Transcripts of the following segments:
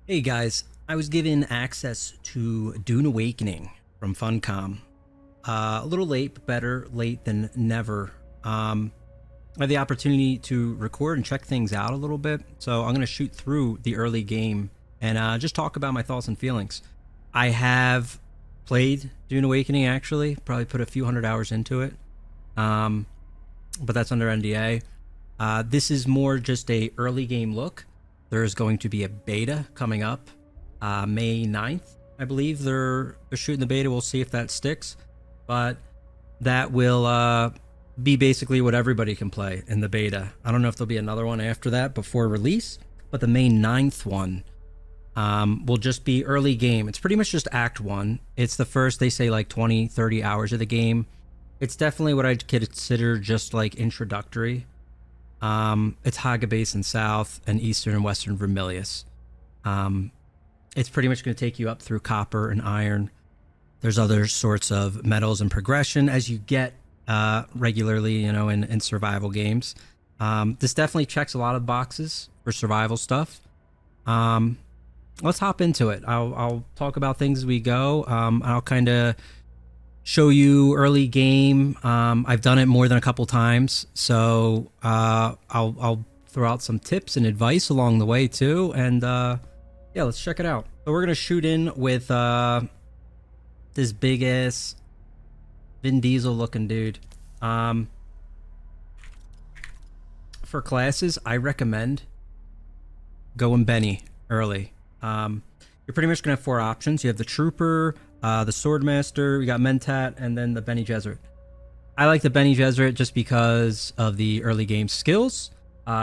Hey guys, I was given access to Dune Awakening from Funcom. A little late, but better late than never. I had the opportunity to record and check things out a little bit, so I'm going to shoot through the early game and just talk about my thoughts and feelings. I have played Dune Awakening actually, probably put a few hundred hours into it, but that's under NDA. This is more just a early game look. There's going to be a beta coming up May 9th, I believe. They're shooting the beta. We'll see if that sticks. But that will be basically what everybody can play in the beta. I don't know if there'll be another one after that before release, but the May 9th one will just be early game. It's pretty much just Act 1. It's the first, they say, like 20, 30 hours of the game. It's definitely what I'd consider just like introductory. It's Haga Basin South and Eastern and Western Vermilius. It's pretty much going to take you up through copper and iron. There's other sorts of metals and progression as you get regularly, you know, in survival games. This definitely checks a lot of boxes for survival stuff. Let's hop into it. I'll talk about things as we go. I'll kind of show you early game. I've done it more than a couple times, so I'll throw out some tips and advice along the way too. And yeah, let's check it out. So we're gonna shoot in with this big ass Vin Diesel looking dude. For classes, I recommend going Benny early. You're pretty much gonna have 4 options. You have the Trooper, the Swordmaster, we got Mentat, and then the Bene Gesserit. I like the Bene Gesserit just because of the early game skills.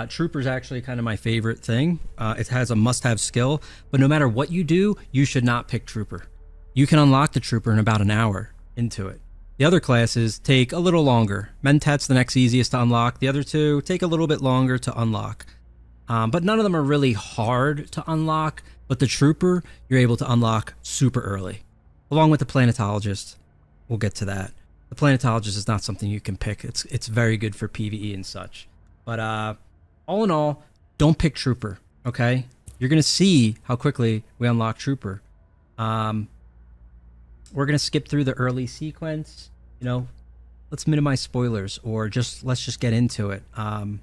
Trooper's actually kind of my favorite thing. It has a must-have skill, but no matter what you do, you should not pick Trooper. You can unlock the Trooper in about an hour into it. The other classes take a little longer. Mentat's the next easiest to unlock. The other two take a little bit longer to unlock. But none of them are really hard to unlock, but the Trooper, you're able to unlock super early. Along with the Planetologist. We'll get to that. The Planetologist is not something you can pick. It's very good for PvE and such. But all in all, don't pick Trooper, okay? You're going to see how quickly we unlock Trooper. We're going to skip through the early sequence. You know, let's minimize spoilers, or let's just get into it. And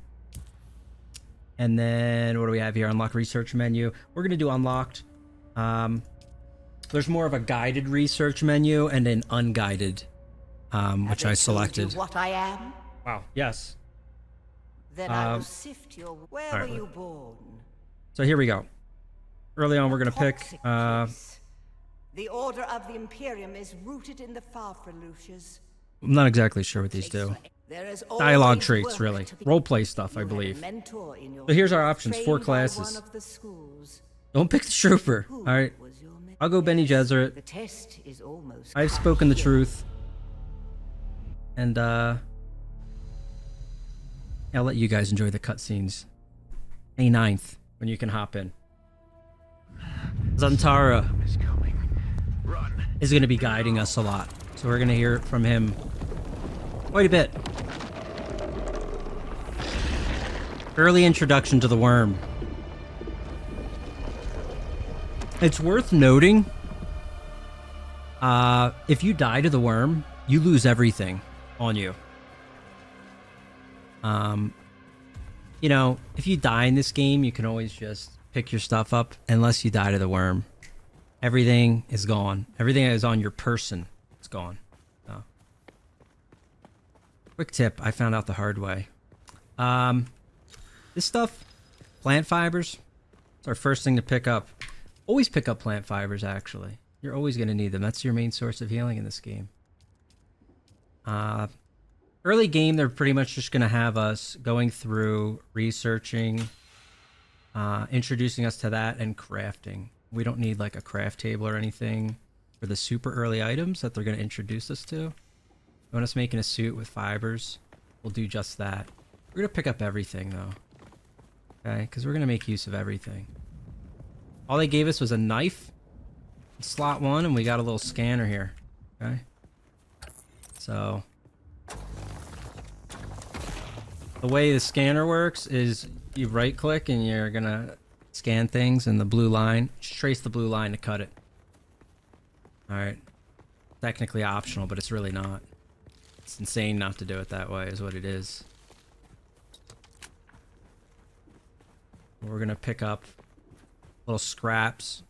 then what do we have here? Unlock research menu. We're going to do unlocked. There's more of a guided research menu and an unguided, which I selected. What I am? Wow, yes. Then I will sift your. Where were you born? So here we go. Early on, we're going to pick... The Order of the Imperium is rooted in the Farfreluches. I'm not exactly sure what these do. Dialogue traits, really. Roleplay stuff, I believe. So here's our options. 4 classes. Don't pick the Trooper. Alright. I'll go Bene Gesserit. The test is almost I've spoken the truth. And I'll let you guys enjoy the cutscenes. May 9th, when you can hop in. Zantara is going to be guiding us a lot. So we're going to hear from him quite a bit. Early introduction to the worm. It's worth noting, if you die to the worm, you lose everything on you. You know, if you die in this game, you can always just pick your stuff up unless you die to the worm. Everything is gone. Everything that is on your person is gone. Oh. Quick tip, I found out the hard way. This stuff, plant fibers, it's our first thing to pick up. Always pick up plant fibers, actually. You're always going to need them. That's your main source of healing in this game. Early game, they're pretty much just going to have us going through, researching, introducing us to that, and crafting. We don't need like a craft table or anything for the super early items that they're going to introduce us to. You want us making a suit with fibers? We'll do just that. We're going to pick up everything though. Okay, because we're going to make use of everything. All they gave us was a knife, slot 1, and we got a little scanner here. Okay. So the way the scanner works is you right click and you're going to scan things and the blue line. Just trace the blue line to cut it. All right. Technically optional, but it's really not. It's insane not to do it that way is what it is. We're going to pick up little scraps.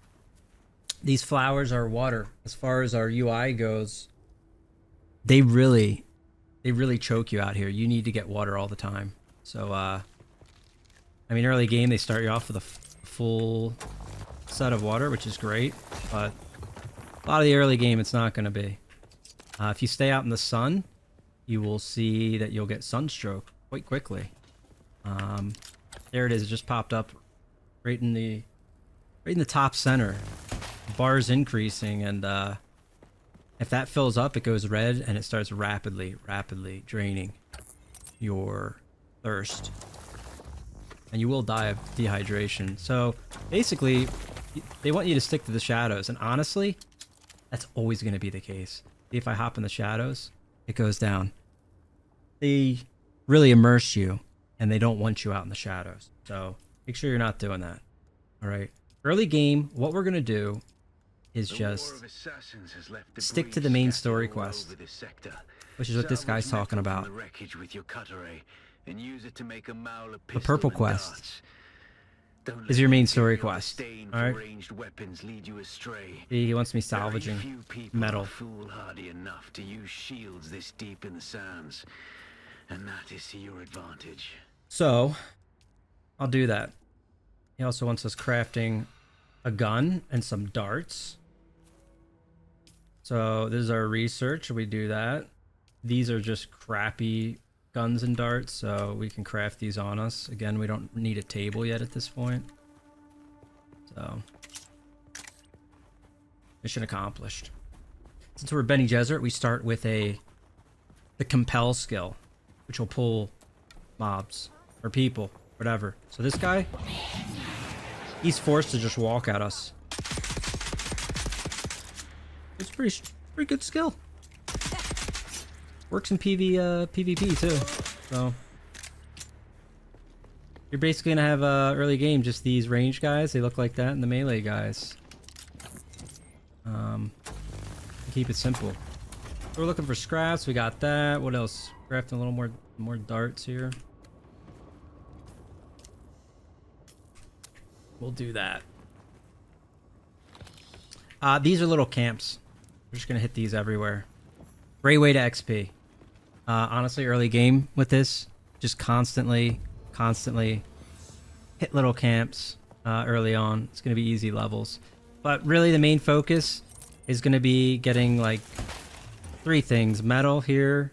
These flowers are water. As far as our UI goes, they really choke you out here. You need to get water all the time. So, I mean, early game, they start you off with a full set of water, which is great. But a lot of the early game, it's not going to be. If you stay out in the sun, you will see that you'll get sunstroke quite quickly. There it is. It just popped up right in the top center. The bar is increasing, and if that fills up, it goes red, and it starts rapidly draining your thirst. And you will die of dehydration. So basically, they want you to stick to the shadows. And honestly, that's always going to be the case. If I hop in the shadows, it goes down. They really immerse you, and they don't want you out in the shadows. So make sure you're not doing that. All right. Early game, what we're going to do is just stick to the main story quest, which is what this guy's talking about. The purple quest is your main story quest. All right. He wants me salvaging metal. Foolhardy enough to use shields this deep in the sands, and that is to your advantage. So, I'll do that. He also wants us crafting a gun and some darts. So this is our research. We do that. These are just crappy guns and darts, so we can craft these on us. Again, we don't need a table yet at this point. So, mission accomplished. Since we're Bene Gesserit, we start with the compel skill, which will pull mobs or people, whatever. So this guy, he's forced to just walk at us. It's pretty good skill. Works in PvP too. So you're basically gonna have early game just these range guys. They look like that, and the melee guys. Keep it simple. So we're looking for scraps. We got that. What else? Crafting a little more darts here. We'll do that. These are little camps. We're just gonna hit these everywhere. Great way to XP. Honestly, early game with this, just constantly hit little camps early on. It's gonna be easy levels. But really the main focus is gonna be getting like 3 things. Metal here,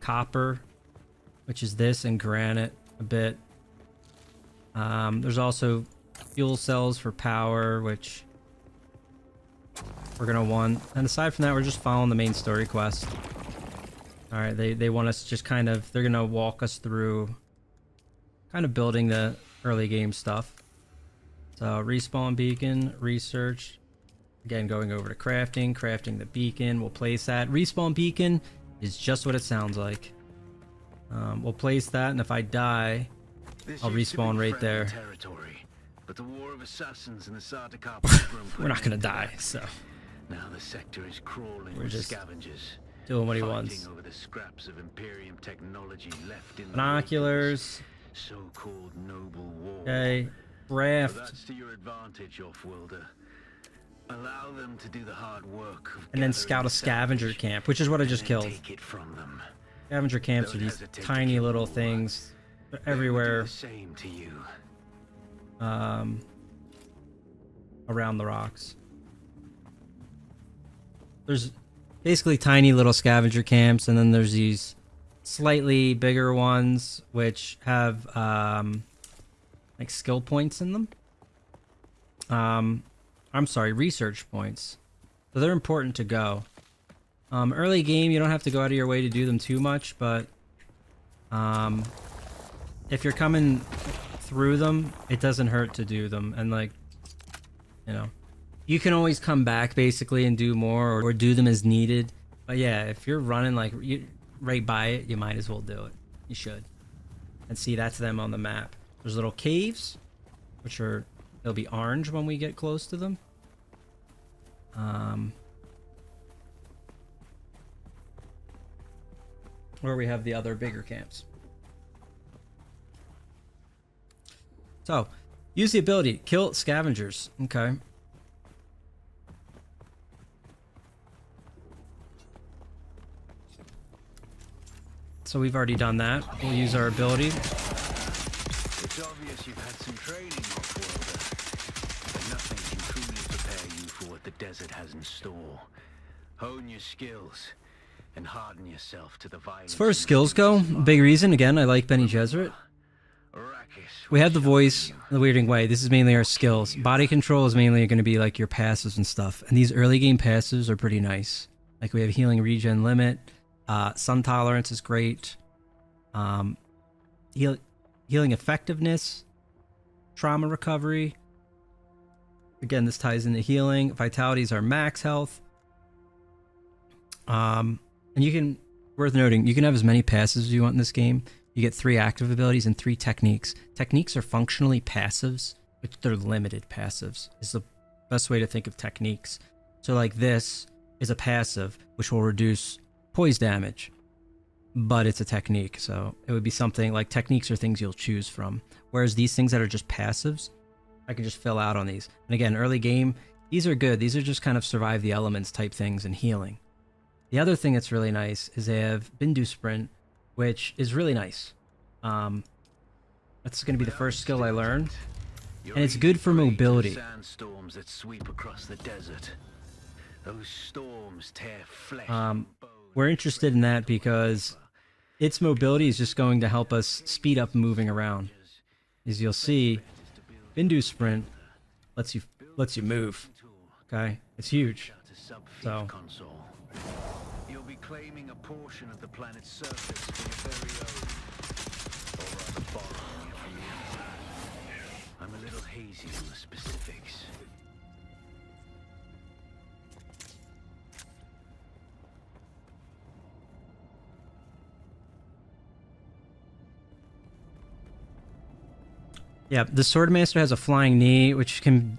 copper, which is this, and granite a bit. There's also fuel cells for power, which we're gonna want. And aside from that, we're just following the main story quest. All right, they want us just kind of, they're gonna walk us through kind of building the early game stuff. So respawn beacon, research. Again, going over to crafting the beacon. We'll place that. Respawn beacon is just what it sounds like. We'll place that, and if I die, I'll respawn right there. But the war of assassins in the We're not gonna die, so now the sector is crawling we're with just scavengers, doing what he wants. over the scraps of Imperium technology left in Binoculars. So-called noble war. Okay, craft. But that's to your advantage, off-worlder. Allow them to do the hard work of And then scout a scavenger camp, which is what I just killed. Take it from them. Scavenger camps are these tiny little things. They're everywhere. The same to you. Around the rocks. There's basically tiny little scavenger camps, and then there's these slightly bigger ones which have like skill points in them. I'm sorry, research points. So they're important to go. Early game, you don't have to go out of your way to do them too much, but if you're coming through them, it doesn't hurt to do them. And like, you know, you can always come back basically and do more, or do them as needed. But yeah, if you're running like right by it, you might as well do it. You should. And see, that's them on the map. There's little caves, which are They'll be orange when we get close to them. Or we have the other bigger camps. So, use the ability. Kill scavengers. Okay. So we've already done that. We'll use our ability. It's obvious you've had some training, off-worlder. But nothing can truly prepare you for what the desert has in store. Hone your skills and harden yourself to the violence. As far as skills go, big reason, again, I like Bene Gesserit. We have the voice, the weirding way. This is mainly our skills. Body control is mainly going to be like your passives and stuff. And these early game passives are pretty nice. Like we have healing regen limit. Sun tolerance is great. Healing effectiveness. Trauma recovery. Again, this ties into healing. Vitality is our max health. And you can, worth noting, you can have as many passives as you want in this game. You get 3 active abilities and 3 techniques. Techniques are functionally passives, but they're limited passives. Is the best way to think of techniques. So like this is a passive, which will reduce poise damage, but it's a technique. So it would be something like techniques are things you'll choose from. Whereas these things that are just passives, I can just fill out on these. And again, early game, these are good. These are just kind of survive the elements type things and healing. The other thing that's really nice is they have Bindu Sprint, which is really nice. That's going to be the first skill I learn. And it's good for mobility. Sandstorms that sweep across the desert. Those storms tear flesh. We're interested in that because its mobility is just going to help us speed up moving around. As you'll see, Bindu Sprint lets you move. Okay, it's huge. So you'll be claiming a portion of the planet's surface for your very own, or rather borrowing it from the inside. I'm a little hazy on the specifics. Yeah, the Swordmaster has a flying knee, which can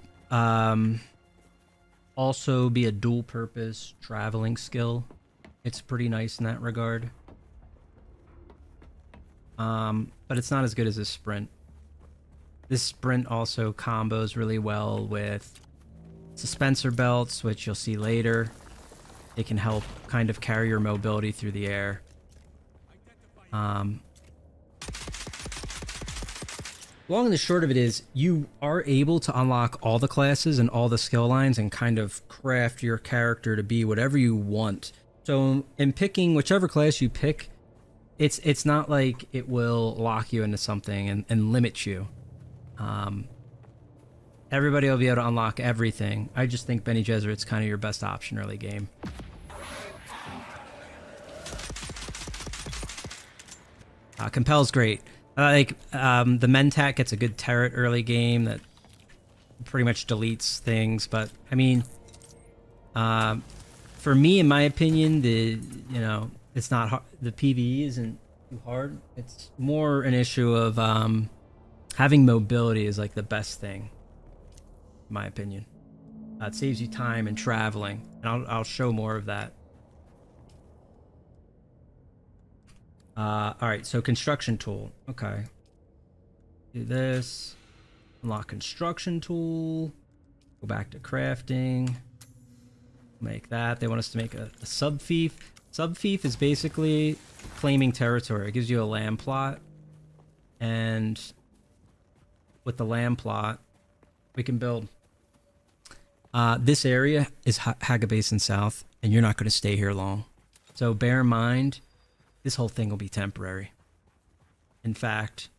also be a dual purpose traveling skill. It's pretty nice in that regard. But it's not as good as this sprint. This sprint also combos really well with suspensor belts, which you'll see later. They can help kind of carry your mobility through the air. Long and the short of it is, you are able to unlock all the classes and all the skill lines and kind of craft your character to be whatever you want. So in picking whichever class you pick, it's not like it will lock you into something and limit you. Everybody will be able to unlock everything. I just think Bene Gesserit's kind of your best option early game. Compel's great. The Mentat gets a good turret early game that pretty much deletes things, but I mean, for me, in my opinion, it's not hard. The PvE isn't too hard. It's more an issue of having mobility is like the best thing, in my opinion. It saves you time and traveling, and I'll show more of that. All right, so construction tool. Okay. Do this. Unlock construction tool. Go back to crafting. Make that. They want us to make a sub-fief. Sub-fief is basically claiming territory. It gives you a land plot. And with the land plot, we can build. This area is Haga Basin South, and you're not going to stay here long. So bear in mind, this whole thing will be temporary. In fact,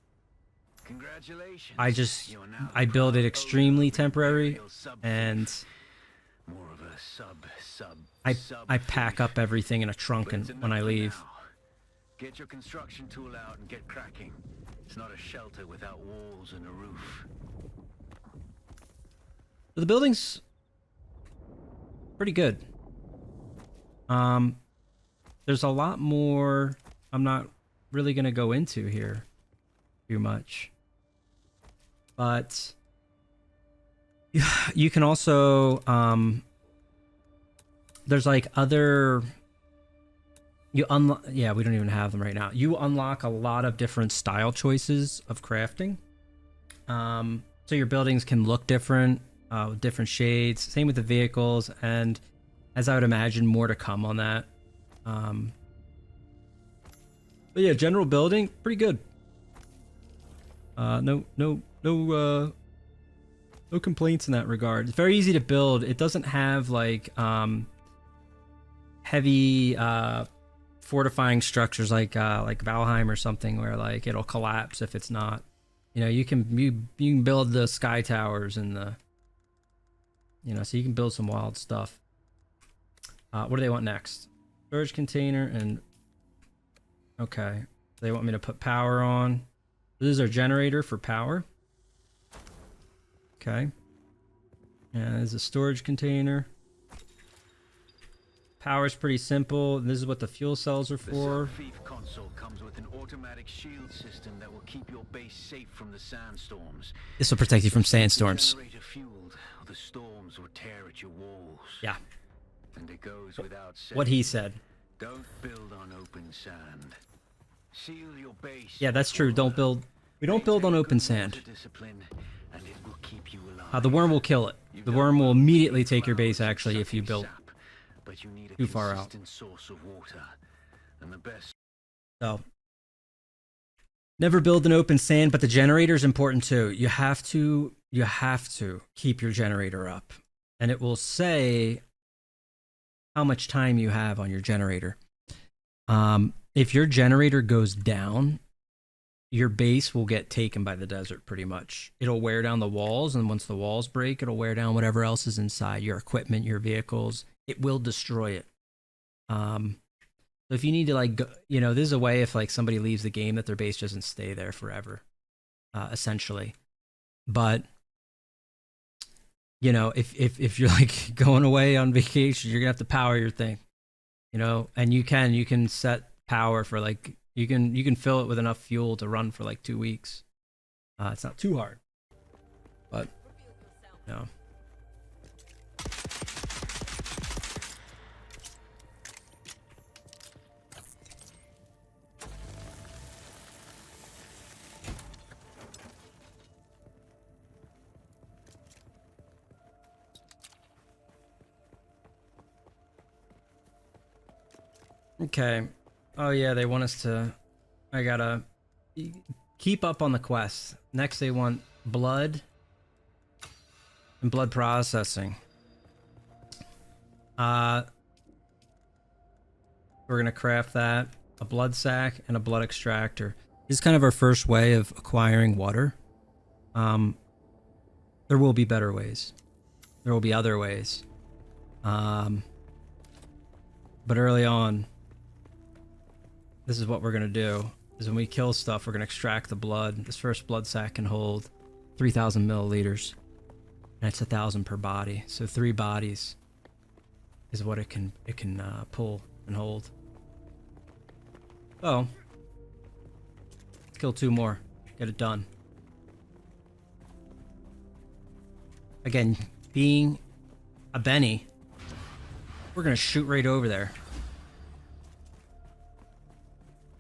congratulations. I build it extremely temporary, and more of a I pack up everything in a trunk and when I leave. Get your construction tool out and get cracking. It's not a shelter without walls and a roof. The building's pretty good. There's a lot more I'm not really going to go into here too much. But You can also there's like other you unlock. Yeah, we don't even have them right now. You unlock a lot of different style choices of crafting. So your buildings can look different, with different shades. Same with the vehicles, and as I would imagine, more to come on that. But yeah, general building, pretty good. No complaints in that regard. It's very easy to build. It doesn't have like heavy fortifying structures like Valheim or something where like it'll collapse if it's not. You know, you can build the sky towers and the, you know, so you can build some wild stuff. What do they want next? Storage container and okay, they want me to put power on. This is our generator for power. Okay. And there's a storage container. Power's pretty simple. This is what the fuel cells are for. The Thief console comes with an automatic shield system that will keep your base safe from the sandstorms. This will protect you from sandstorms. Generator fueled, or the storms will tear at your walls. Yeah. And it goes without saying. What he said. Don't build on open sand. Seal your base. Yeah, that's true. Don't build. We don't build on open sand. Discipline, and it will keep you alive. The worm will kill it. The worm will immediately take your base actually if you build but you need a too far out. source of water, and the best. So never build in open sand, but the generator is important too. You have to keep your generator up, and it will say how much time you have on your generator. If your generator goes down, your base will get taken by the desert pretty much. It'll wear down the walls, and once the walls break, it'll wear down whatever else is inside, your equipment, your vehicles. It will destroy it. So if you need to like, you know, this is a way if like somebody leaves the game that their base doesn't stay there forever, essentially. But you know, if you're like going away on vacation, you're gonna have to power your thing, you know, and you can set power for like, you can fill it with enough fuel to run for like 2 weeks. It's not too hard, but no. Okay. Oh yeah, they want us to. I gotta keep up on the quest. Next, they want blood and blood processing. We're gonna craft that, a blood sac and a blood extractor. This is kind of our first way of acquiring water. There will be better ways. There will be other ways. But early on, this is what we're gonna do. Is when we kill stuff, we're gonna extract the blood. This first blood sac can hold 3,000 milliliters, and it's 1,000 per body. So 3 bodies is what it can pull and hold. Oh, let's kill 2 more. Get it done. Again, being a Benny, we're gonna shoot right over there.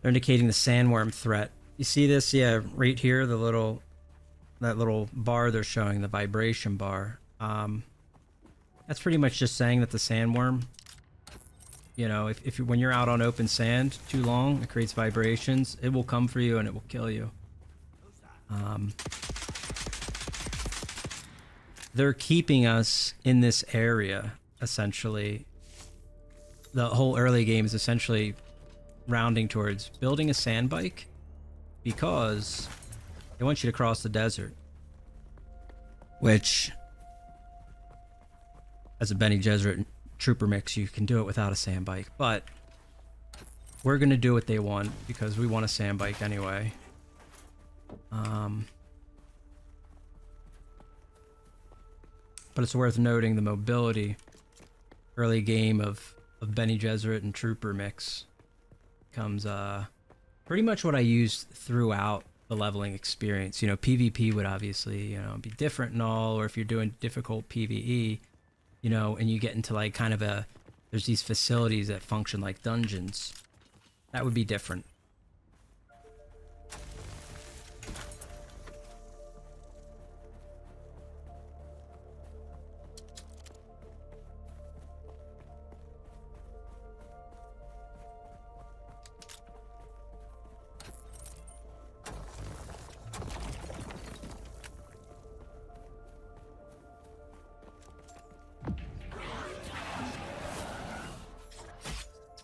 They're indicating the sandworm threat. You see this? Yeah, right here, that little bar they're showing, the vibration bar. That's pretty much just saying that the sandworm, you know, if when you're out on open sand too long, it creates vibrations. It will come for you and it will kill you. They're keeping us in this area, essentially. The whole early game is essentially rounding towards building a sand bike because they want you to cross the desert, which as a Benny Gesserit trooper mix you can do it without a sand bike, but we're gonna do what they want because we want a sand bike anyway. But it's worth noting the mobility early game of Benny Gesserit and trooper mix comes pretty much what I used throughout the leveling experience. You know, PvP would obviously, you know, be different and all, or if you're doing difficult PvE, you know, and you get into like kind of a, there's these facilities that function like dungeons, that would be different.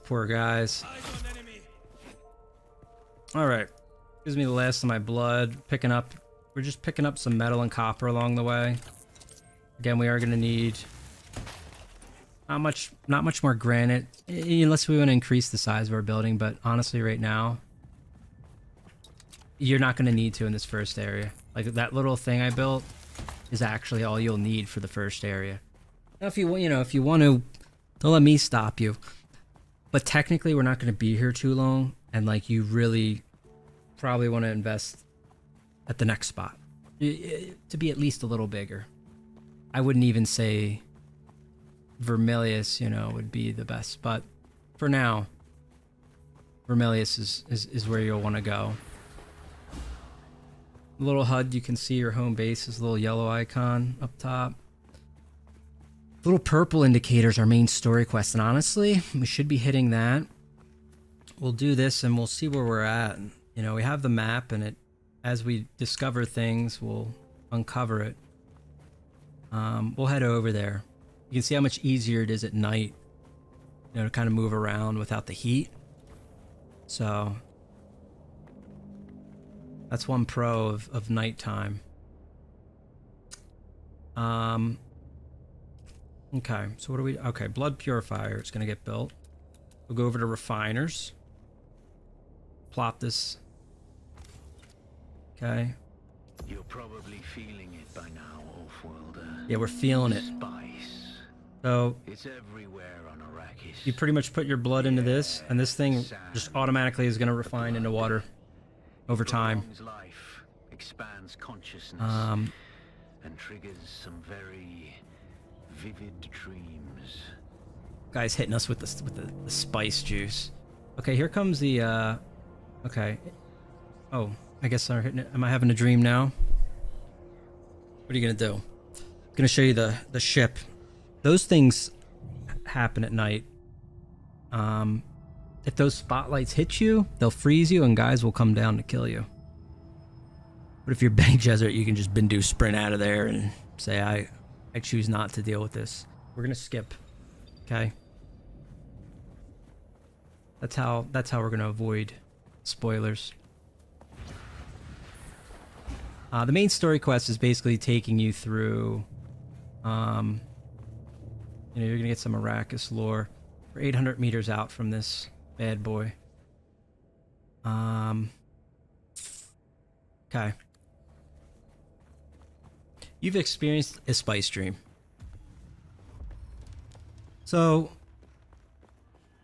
Poor guys. All right, gives me the last of my blood. We're just picking up some metal and copper along the way. Again, we are going to need not much more granite, unless we want to increase the size of our building. But honestly, right now, you're not going to need to in this first area. Like that little thing I built is actually all you'll need for the first area. Now, if you want to, don't let me stop you. But technically, we're not going to be here too long, and like you really probably want to invest at the next spot to be at least a little bigger. I wouldn't even say Vermilius, you know, would be the best, but for now, Vermilius is where you'll want to go. Little HUD, you can see your home base is a little yellow icon up top. Little purple indicators our main story quest, and honestly, we should be hitting that. We'll do this and we'll see where we're at. You know, we have the map, and as we discover things, we'll uncover it. We'll head over there. You can see how much easier it is at night, you know, to kind of move around without the heat. So that's one pro of nighttime. Okay, so what do we... Okay, blood purifier is going to get built. We'll go over to refiners. Plop this. Okay. You're probably feeling it by now, Offworlder. Yeah, we're feeling it. Spice. So It's everywhere on Arrakis. you pretty much put your blood into this, and this thing just automatically is going to refine into water over time. Prolongs life, expands consciousness, and triggers some very vivid dreams. Guy's hitting us with the spice juice. Okay, here comes the okay. Oh, I guess I'm hitting it. Am I having a dream now? What are you gonna do? I'm gonna show you the ship. Those things happen at night. If those spotlights hit you, they'll freeze you, and guys will come down to kill you. But if you're Bene Gesserit, you can just Bindu sprint out of there and say, I choose not to deal with this. We're gonna skip. Okay. That's how we're gonna avoid spoilers. The main story quest is basically taking you through. You know, you're gonna get some Arrakis lore. We're 800 meters out from this bad boy. Okay. You've experienced a spice dream. So,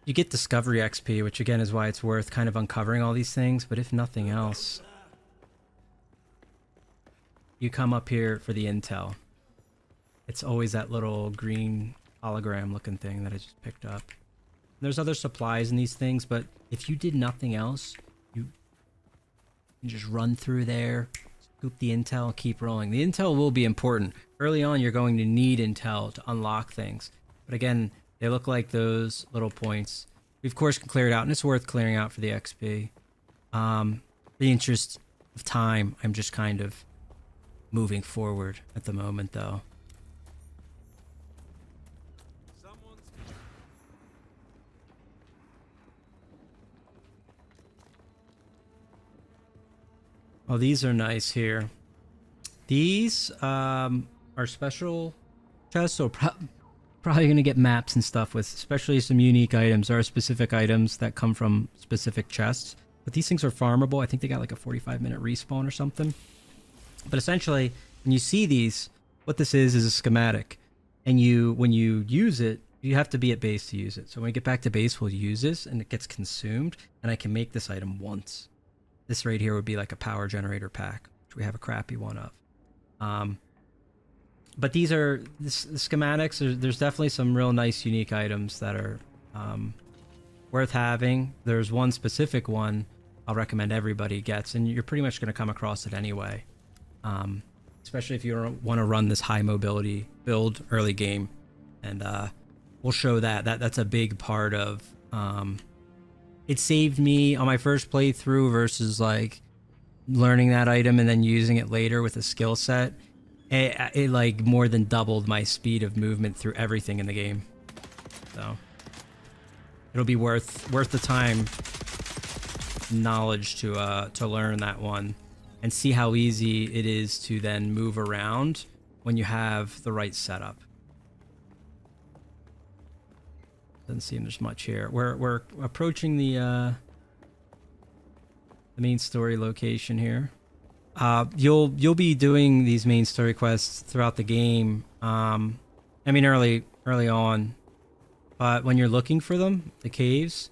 you get Discovery XP, which again is why it's worth kind of uncovering all these things, but if nothing else, you come up here for the intel. It's always that little green hologram looking thing that I just picked up. There's other supplies in these things, but if you did nothing else, you can just run through there, scoop the intel, keep rolling. The intel will be important. Early on, you're going to need intel to unlock things. But again, they look like those little points. We, of course, can clear it out, and it's worth clearing out for the XP. The interest of time, I'm just kind of moving forward at the moment, though. Oh, these are nice here. These are special chests, so probably going to get maps and stuff with, especially some unique items. There are specific items that come from specific chests, but these things are farmable. I think they got like a 45-minute respawn or something. But essentially, when you see these, what this is a schematic, and when you use it, you have to be at base to use it. So when we get back to base, we'll use this, and it gets consumed, and I can make this item once. This right here would be like a power generator pack, which we have a crappy one of. But these are the schematics. There's definitely some real nice, unique items that are worth having. There's one specific one I'll recommend everybody gets, and you're pretty much going to come across it anyway. Especially if you want to run this high mobility build early game, and we'll show that. That's a big part of. It saved me on my first playthrough versus like learning that item and then using it later with a skill set. It like more than doubled my speed of movement through everything in the game. So it'll be worth the time, knowledge to learn that one and see how easy it is to then move around when you have the right setup. Doesn't seem there's much here. We're approaching the main story location here. You'll be doing these main story quests throughout the game. I mean early on, but when you're looking for them, the caves,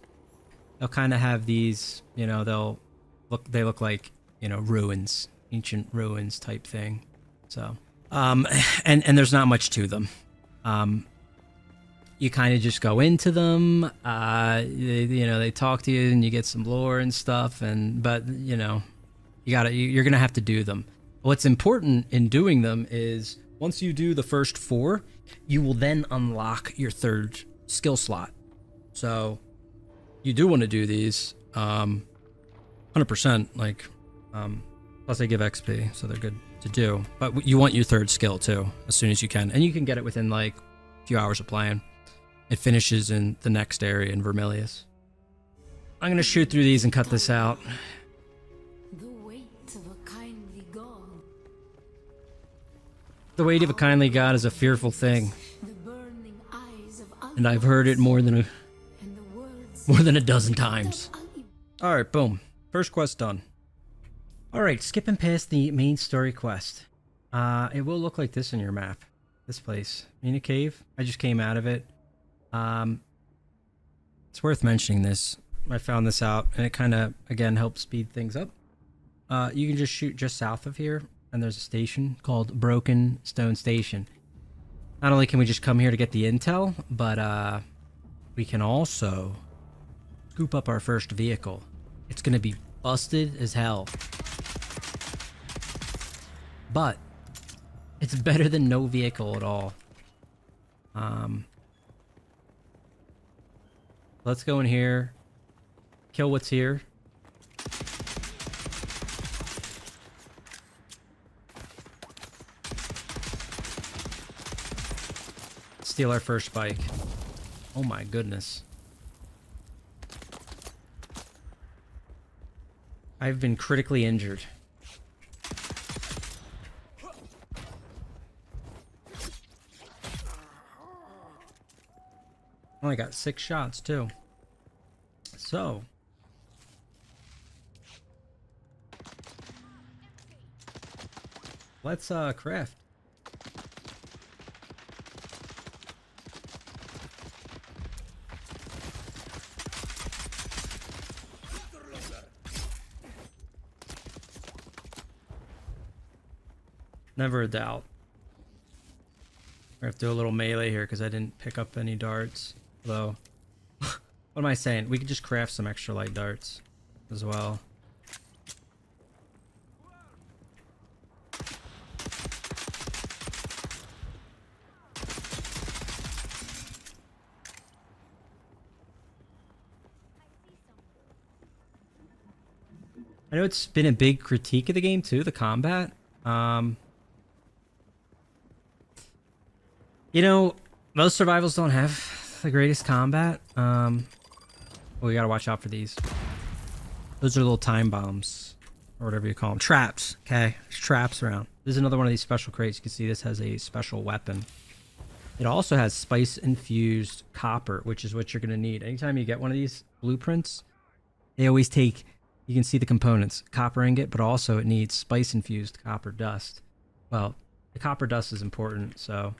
they'll kind of have these. You know, they look like, you know, ruins, ancient ruins type thing. So, and there's not much to them. You kind of just go into them. They talk to you and you get some lore and stuff. But you know, you're gonna have to do them. What's important in doing them is once you do the first 4, you will then unlock your 3rd skill slot. So you do want to do these 100%. Like, plus they give XP, so they're good to do. But you want your 3rd skill too as soon as you can, and you can get it within like a few hours of playing. It finishes in the next area in Vermilius. I'm gonna shoot through these and cut this out. The weight of a kindly god. The weight of a kindly god is a fearful thing, The burning eyes of and I've heard it more than and the words a dozen times. All right, boom. First quest done. All right, skipping past the main story quest. It will look like this in your map. This place, Mina Cave. I just came out of it. It's worth mentioning this. I found this out, and it kind of, again, helps speed things up. You can just shoot just south of here, and there's a station called Broken Stone Station. Not only can we just come here to get the intel, but we can also scoop up our first vehicle. It's going to be busted as hell. But it's better than no vehicle at all. Let's go in here, kill what's here. Steal our first bike. Oh my goodness. I've been critically injured. Only got 6 shots too. So let's craft. Never a doubt. I have to do a little melee here because I didn't pick up any darts. Though, what am I saying? We could just craft some extra light darts as well. I know it's been a big critique of the game too, the combat. You know, most survivals don't have the greatest combat. Well, we gotta watch out for these. Those are little time bombs, or whatever you call them. Traps, okay? There's traps around. There's another one of these special crates. You can see this has a special weapon. It also has spice-infused copper, which is what you're gonna need. Anytime you get one of these blueprints, they always take, you can see the components, copper ingot, but also it needs spice-infused copper dust. Well, the copper dust is important, so...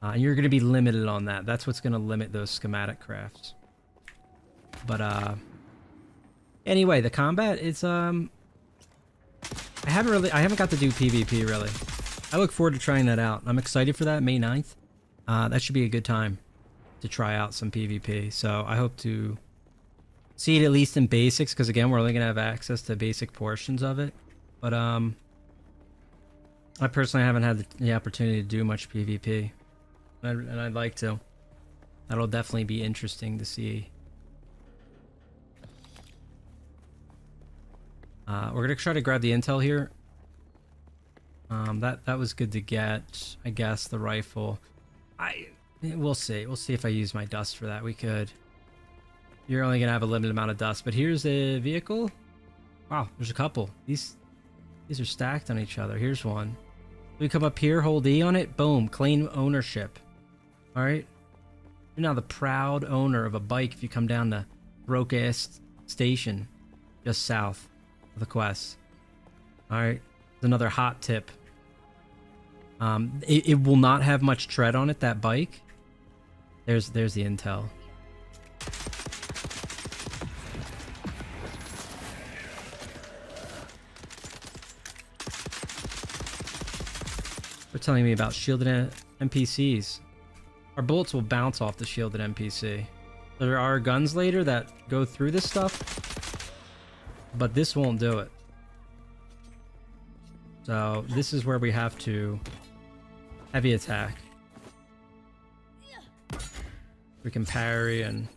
and you're going to be limited on that. That's what's going to limit those schematic crafts. But Anyway, the combat, it's I haven't got to do PvP really. I look forward to trying that out. I'm excited for that, May 9th. That should be a good time to try out some PvP. So I hope to see it at least in basics, because again, we're only gonna have access to basic portions of it. But I personally haven't had the opportunity to do much PvP, and I'd like to. That'll definitely be interesting to see. We're gonna try to grab the intel here. That was good to get, I guess. The rifle. We'll see. We'll see if I use my dust for that. We could. You're only gonna have a limited amount of dust, but here's a vehicle. Wow, there's a couple. These are stacked on each other. Here's one. We come up here, hold E on it, boom, claim ownership. All right. You're now the proud owner of a bike if you come down to broke ass station, just south of the quest. All right. There's another hot tip. It will not have much tread on it, that bike. There's the intel. They're telling me about shielded NPCs. Our bullets will bounce off the shielded NPC. There are guns later that go through this stuff, but this won't do it. So this is where we have to heavy attack. We can parry and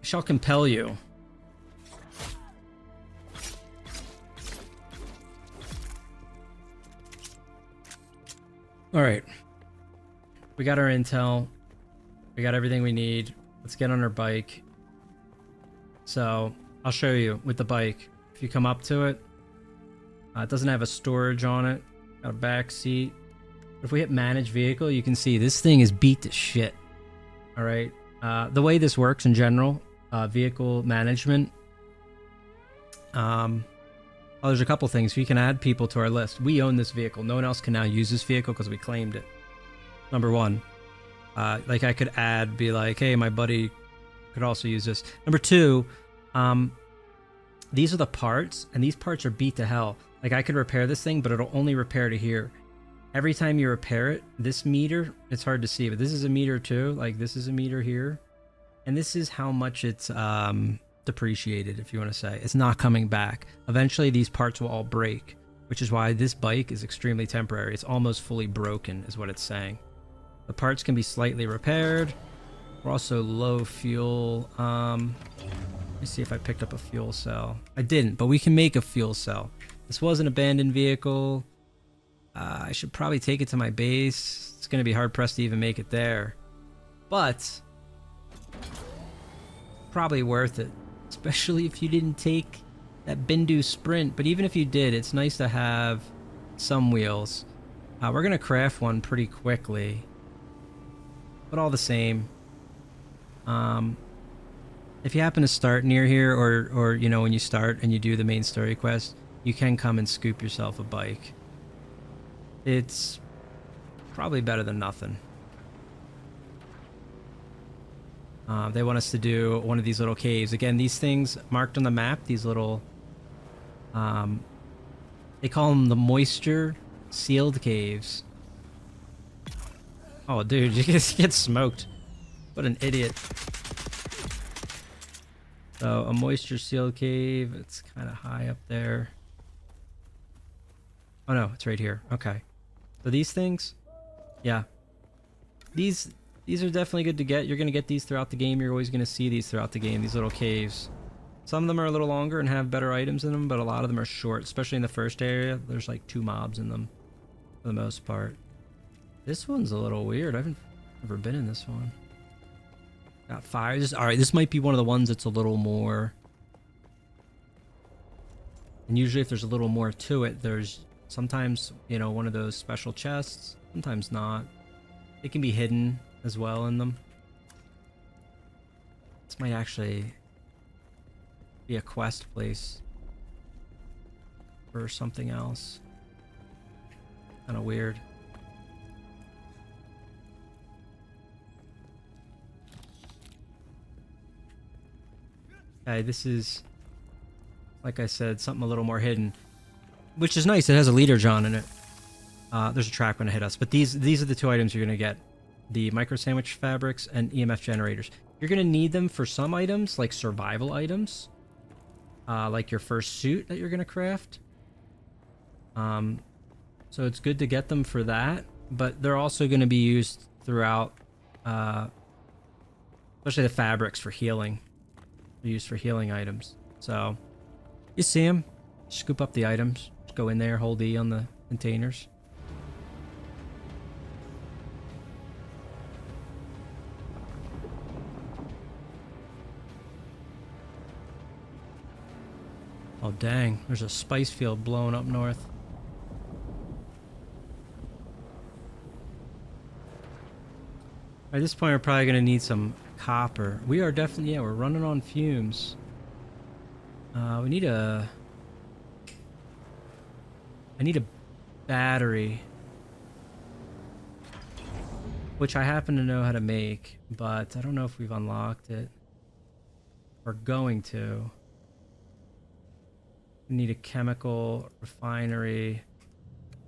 shall compel you. All right, we got our intel. We got everything we need. Let's get on our bike. So I'll show you with the bike. If you come up to it, it doesn't have a storage on it. Got a back seat. But if we hit manage vehicle, you can see this thing is beat to shit. All right. The way this works in general, vehicle management. There's a couple things. We can add people to our list. We own this vehicle. No one else can now use this vehicle because we claimed it. Number one. Like I could be like, hey, my buddy could also use this. Number two, these are the parts, and these parts are beat to hell. Like I could repair this thing, but it'll only repair to here. Every time you repair it, this meter, it's hard to see, but this is a meter too. Like this is a meter here. And this is how much it's depreciated, if you want to say. It's not coming back. Eventually these parts will all break, which is why this bike is extremely temporary. It's almost fully broken is what it's saying. The parts can be slightly repaired. We're also low fuel. Let me see if I picked up a fuel cell. I didn't, but we can make a fuel cell. This was an abandoned vehicle. I should probably take it to my base. It's going to be hard pressed to even make it there. But probably worth it. Especially if you didn't take that Bindu Sprint. But even if you did, it's nice to have some wheels. We're going to craft one pretty quickly. But all the same, if you happen to start near here, or you know, when you start and you do the main story quest, you can come and scoop yourself a bike. It's probably better than nothing. They want us to do one of these little caves. Again, these things marked on the map, these little, they call them the moisture sealed caves. Oh, dude, you just get smoked. What an idiot. So, a moisture sealed cave. It's kind of high up there. Oh, no, it's right here. Okay. So, these things, yeah. These are definitely good to get. You're going to get these throughout the game. You're always going to see these throughout the game, these little caves. Some of them are a little longer and have better items in them, but a lot of them are short, especially in the first area. There's like 2 mobs in them for the most part. This one's a little weird. I've never been in this one. Got fires. All right, this might be one of the ones that's a little more. And usually if there's a little more to it, there's sometimes, you know, one of those special chests. Sometimes not. It can be hidden as well in them. This might actually be a quest place for something else. Kind of weird. Okay, this is, like I said, something a little more hidden, which is nice. It has a leader John in it. There's a trap gonna hit us, but these are the two items you're gonna get: the micro sandwich fabrics and EMF generators. You're gonna need them for some items, like survival items, like your first suit that you're gonna craft. So it's good to get them for that, but they're also gonna be used throughout, especially the fabrics for healing. They're used for healing items. So you see them, scoop up the items, just go in there, hold E on the containers. Oh dang, there's a spice field blowing up north. At this point, we're probably going to need some copper. We are definitely, yeah, we're running on fumes. I need a battery, which I happen to know how to make, but I don't know if we've unlocked it. We're going to. We need a chemical refinery,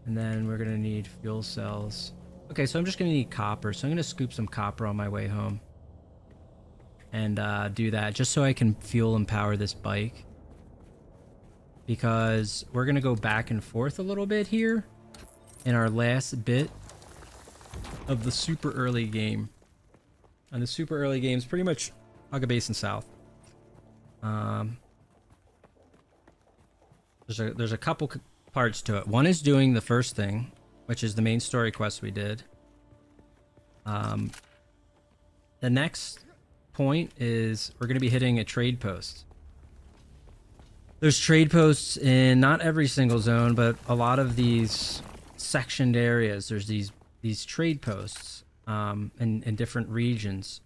and then we're going to need fuel cells. Okay, so I'm just going to need copper, so I'm going to scoop some copper on my way home. And do that, just so I can fuel and power this bike. Because we're going to go back and forth a little bit here in our last bit of the super early game. And the super early game is pretty much Hugga Basin South. There's a couple parts to it. One is doing the first thing, which is the main story quest we did. The next point is we're going to be hitting a trade post. There's trade posts in not every single zone, but a lot of these sectioned areas. There's these trade posts in different regions.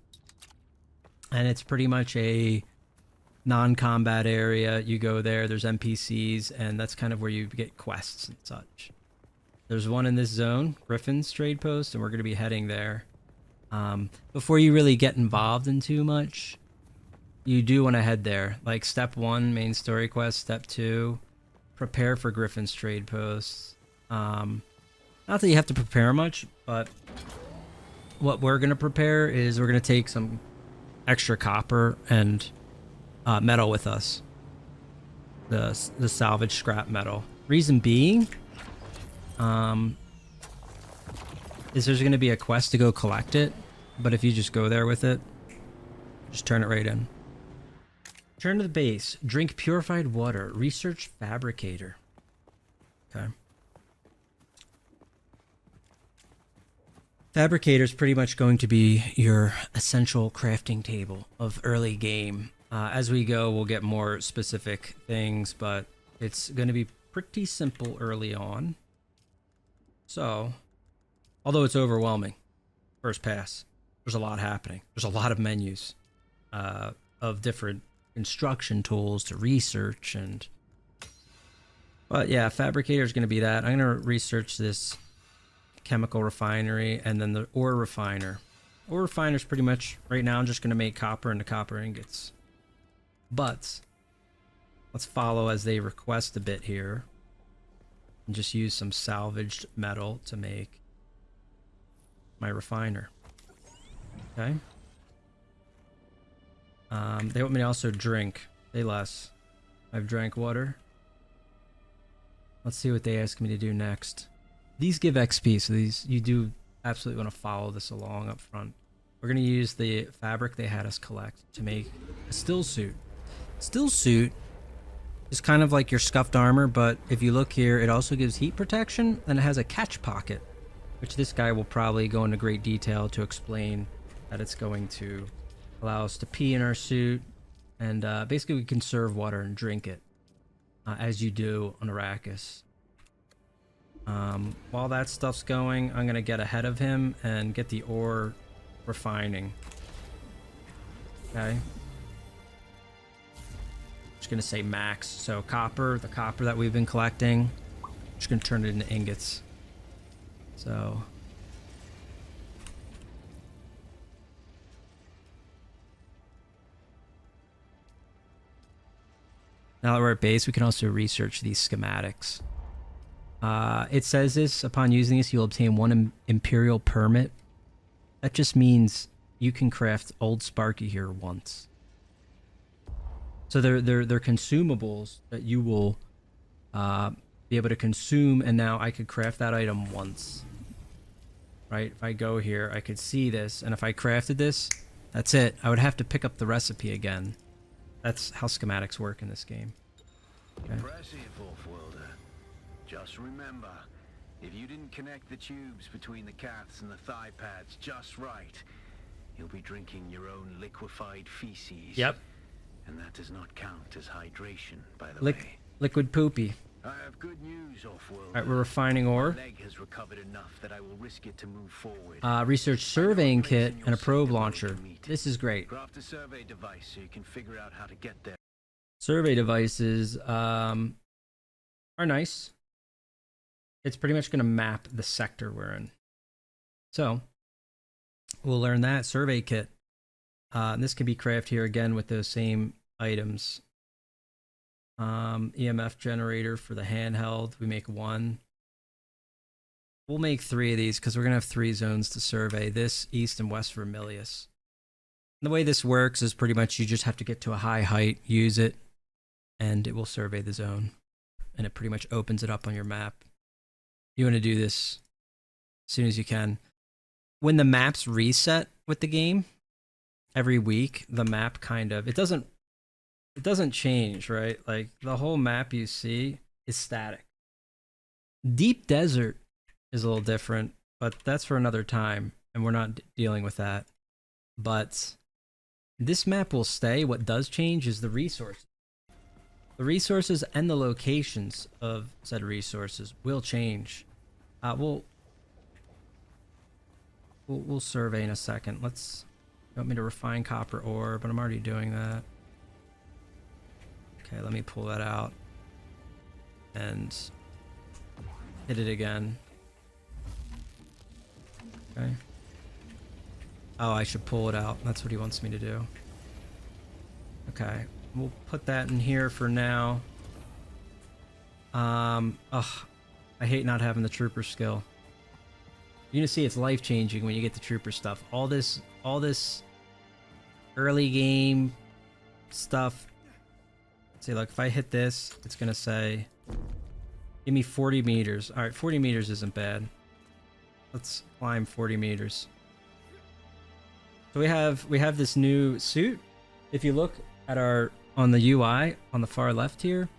And it's pretty much a non-combat area. You go there, there's NPCs, and that's kind of where you get quests and such. There's one in this zone, Griffin's trade post, and we're going to be heading there. Before you really get involved in too much, you do want to head there. Like step 1, main story quest. Step 2, prepare for Griffin's trade posts. Not that you have to prepare much, but what we're going to prepare is we're going to take some extra copper and metal with us. The salvage scrap metal. Reason being, is there's going to be a quest to go collect it, but if you just go there with it, just turn it right in. Turn to the base. Drink purified water. Research fabricator. Okay. Fabricator is pretty much going to be your essential crafting table of early game. As we go, we'll get more specific things, but it's going to be pretty simple early on. So, although it's overwhelming, first pass, there's a lot happening. There's a lot of menus of different construction tools to research, but yeah, fabricator is going to be that. I'm going to research this chemical refinery and then the ore refiner. Ore refiner is pretty much right now. I'm just going to make copper into copper ingots. But let's follow as they request a bit here and just use some salvaged metal to make my refiner. Okay. They want me to also drink. Say less. I've drank water. Let's see what they ask me to do next. These give XP, so these you do absolutely want to follow this along up front. We're going to use the fabric they had us collect to make a still suit. Still suit is kind of like your scuffed armor, but if you look here, it also gives heat protection, and it has a catch pocket, which this guy will probably go into great detail to explain that it's going to allow us to pee in our suit, and basically we conserve water and drink it, as you do on Arrakis. While that stuff's going, I'm going to get ahead of him and get the ore refining. Okay. Just going to say max. So copper, the copper that we've been collecting, just going to turn it into ingots. So Now that we're at base, we can also research these schematics. It says this, upon using this, you'll obtain one Imperial permit. That just means you can craft Old Sparky here once. So they're consumables that you will be able to consume, and now I could craft that item once. Right? If I go here, I could see this, and if I crafted this, that's it. I would have to pick up the recipe again. That's how schematics work in this game. Okay. Impressive, Off-worlder. Just remember, if you didn't connect the tubes between the caths and the thigh pads just right, you'll be drinking your own liquefied feces. Yep. And that does not count as hydration, by the way. Liquid poopy. I have good news, Off-worlder. Alright, we're refining ore. My leg has recovered enough that I will risk it to move forward. Research surveying kit and a probe launcher. This is great. Craft a survey device so you can figure out how to get there. Survey devices are nice. It's pretty much going to map the sector we're in. So, we'll learn that. Survey kit. And this can be crafted here again with those same items. EMF generator for the handheld. We make one. We'll make 3 of these because we're going to have 3 zones to survey. This, East, and West Vermilius. And the way this works is pretty much you just have to get to a high height, use it, and it will survey the zone. And it pretty much opens it up on your map. You want to do this as soon as you can. When the maps reset with the game, every week, the map kind of... It doesn't change, right? Like, the whole map you see is static. Deep Desert is a little different, but that's for another time, and we're not dealing with that. But this map will stay. What does change is the resources. The resources and the locations of said resources will change. We'll survey in a second. You want me to refine copper ore, but I'm already doing that. Okay, let me pull that out and hit it again. Okay. Oh, I should pull it out. That's what he wants me to do. Okay, we'll put that in here for now. Ugh, I hate not having the trooper skill. You're gonna see it's life-changing when you get the trooper stuff. All this early game stuff. See, look, if I hit this, it's gonna say, give me 40 meters. All right, 40 meters isn't bad. Let's climb 40 meters. So we have this new suit. If you look at on the UI on the far left here,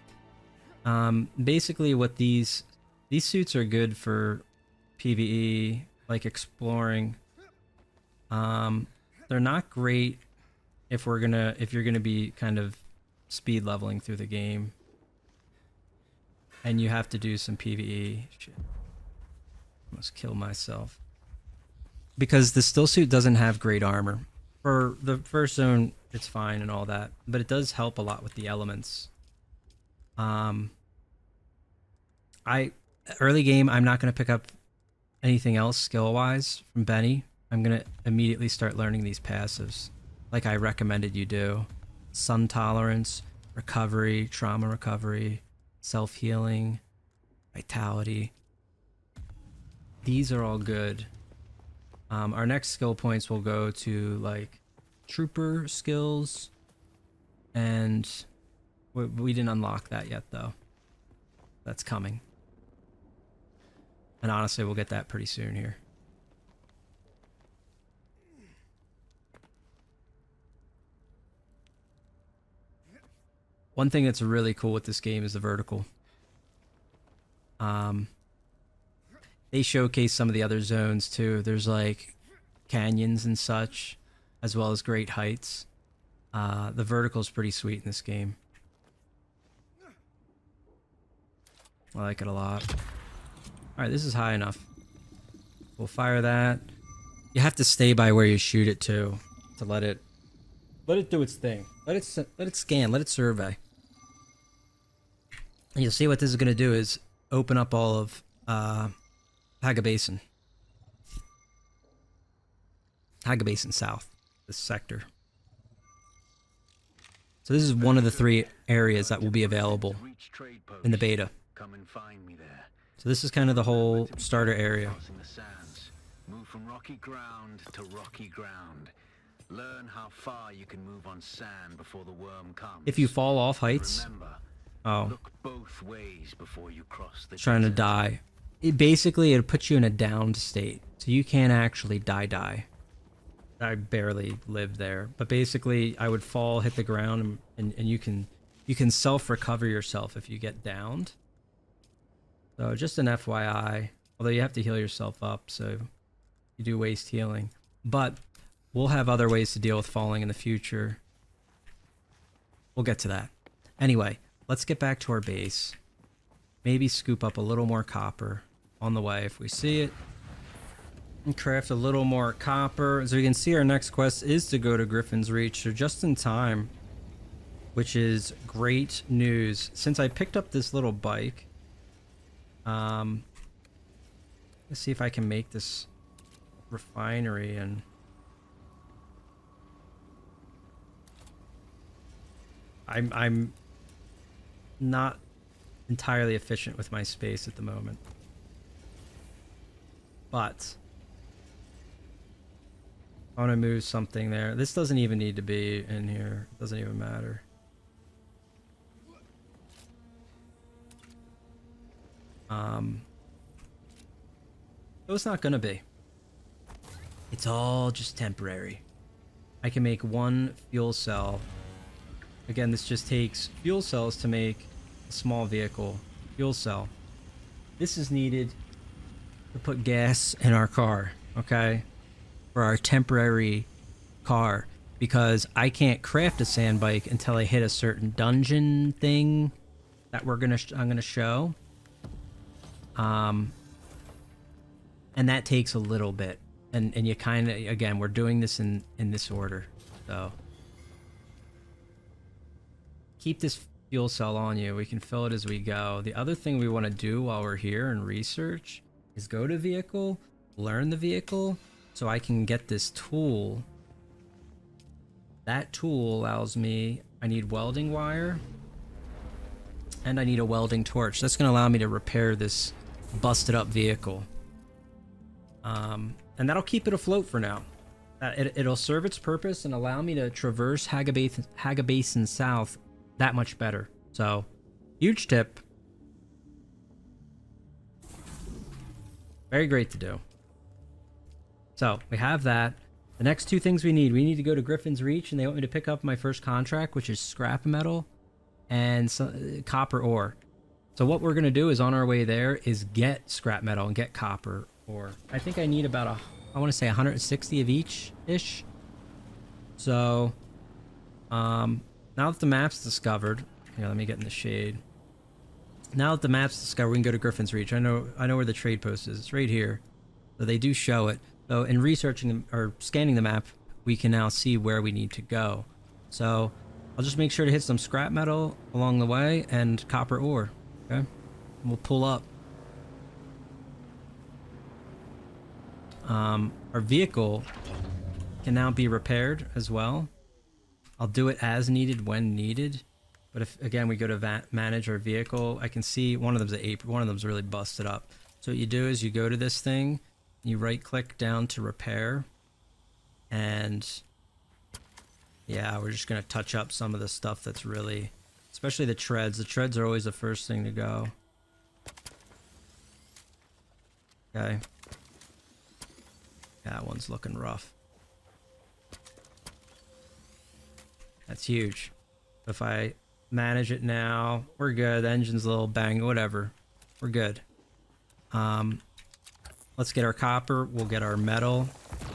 basically what these suits are good for PvE, like exploring. They're not great if you're gonna be kind of speed leveling through the game, and you have to do some PvE. Shit. Almost kill myself because the still suit doesn't have great armor. For the first zone, it's fine and all that, but it does help a lot with the elements. Early game, I'm not going to pick up anything else skill-wise from Benny. I'm going to immediately start learning these passives, like I recommended you do. Sun tolerance, recovery, trauma recovery, self-healing, vitality. These are all good. Our next skill points will go to like trooper skills, and we didn't unlock that yet though. That's coming. And honestly, we'll get that pretty soon here. One thing that's really cool with this game is the vertical. They showcase some of the other zones too. There's like canyons and such, as well as great heights. The vertical is pretty sweet in this game. I like it a lot. Alright, this is high enough. We'll fire that. You have to stay by where you shoot it too, to let it do its thing. Let it scan, let it survey. And you'll see what this is going to do is open up all of Haga Basin. Haga Basin South, this sector. So this is one of the 3 areas that will be available Reach trade in the post. beta. Come and find me there. So this is kind of the whole starter area. Crossing the sands. Move from rocky ground to rocky ground. Learn how far you can move on sand before the worm comes. If you fall off heights, Remember, oh, look both ways before you cross the trying to desert. die. It'll put you in a downed state. So you can't actually die. I barely lived there. But basically, I would fall, hit the ground, and you can self-recover yourself if you get downed. So just an FYI. Although you have to heal yourself up, so you do waste healing. But we'll have other ways to deal with falling in the future. We'll get to that. Anyway, let's get back to our base. Maybe scoop up a little more copper on the way if we see it. And craft a little more copper. As we can see, our next quest is to go to Griffin's Reach. So just in time, which is great news. Since I picked up this little bike, let's see if I can make this refinery and I'm not entirely efficient with my space at the moment. But I want to move something there. This doesn't even need to be in here. It doesn't even matter. So it's not gonna be. It's all just temporary. I can make 1 fuel cell. Again, this just takes fuel cells to make a small vehicle fuel cell. This is needed to put gas in our car, okay? For our temporary car, because I can't craft a sand bike until I hit a certain dungeon thing that I'm gonna show. And that takes a little bit, and you kind of, again, we're doing this in this order, so keep this fuel cell on you. We can fill it as we go. The other thing we want to do while we're here and research is go to vehicle, learn the vehicle, so I can get this tool. That tool allows me, I need welding wire, and I need a welding torch. That's going to allow me to repair this busted up vehicle. And that'll keep it afloat for now. It'll serve its purpose and allow me to traverse Haga Basin South that much better. So, huge tip. Very great to do. So, we have that. The next 2 things we need to go to Griffin's Reach, and they want me to pick up my first contract, which is scrap metal and copper ore. So what we're going to do is on our way there is get scrap metal and get copper ore. I think I need about I want to say 160 of each-ish. So, now that the map's discovered, here, let me get in the shade. Now that the map's discovered, we can go to Griffin's Reach. I know where the trade post is. It's right here. So they do show it. So in researching or scanning the map, we can now see where we need to go. So I'll just make sure to hit some scrap metal along the way and copper ore. Okay, and we'll pull up. Our vehicle can now be repaired as well. I'll do it as needed when needed. But if, again, we go to manage our vehicle, I can see one of them's an apron, one of them's really busted up. So what you do is you go to this thing, you right click down to repair, and yeah, we're just gonna touch up some of the stuff that's really, especially the treads. The treads are always the first thing to go. Okay. That one's looking rough. That's huge. If I manage it now, we're good. The engine's a little bang, whatever. We're good. Let's get our copper, we'll get our metal,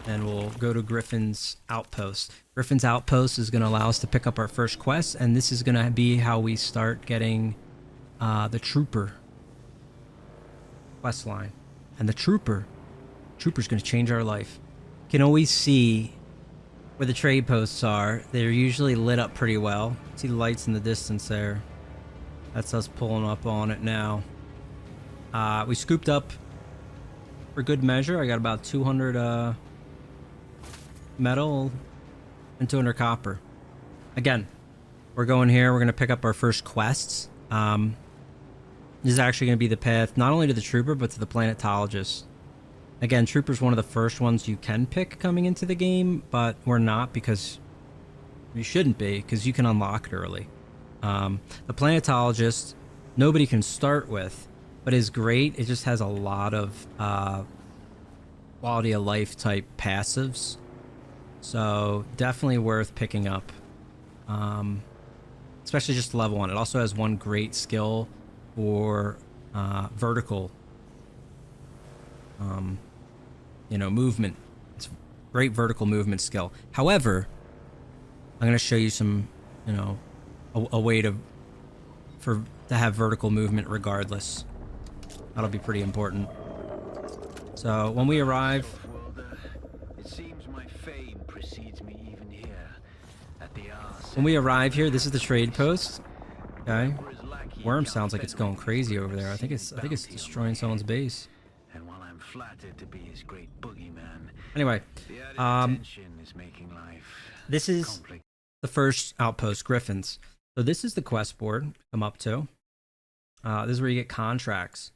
and we'll go to Griffin's Outpost. Griffin's Outpost is going to allow us to pick up our first quest, and this is going to be how we start getting the Trooper quest line. And the Trooper's going to change our life. You can always see where the trade posts are. They're usually lit up pretty well. See the lights in the distance there. That's us pulling up on it now. We scooped up for good measure. I got about 200 metal and 200 copper. Again, we're going here. We're going to pick up our first quests. This is actually going to be the path not only to the trooper, but to the planetologist. Again, trooper's one of the first ones you can pick coming into the game, but we're not because you shouldn't be, because you can unlock it early. The planetologist, nobody can start with, but is great. It just has a lot of quality of life type passives. So definitely worth picking up. Especially just level 1. It also has one great skill for vertical movement. It's a great vertical movement skill. However, I'm going to show you some, a way to have vertical movement regardless. That'll be pretty important. So when we arrive, It seems my fame precedes me even here at the arse. when we arrive here, this is the trade post. Okay. Worm sounds like it's going crazy over there. I think it's destroying someone's base. And while I'm flattered to be his great boogeyman, Anyway, the added attention is making life this is complicated. the first outpost, Griffins. So this is the quest board. Come up to. This is where you get contracts.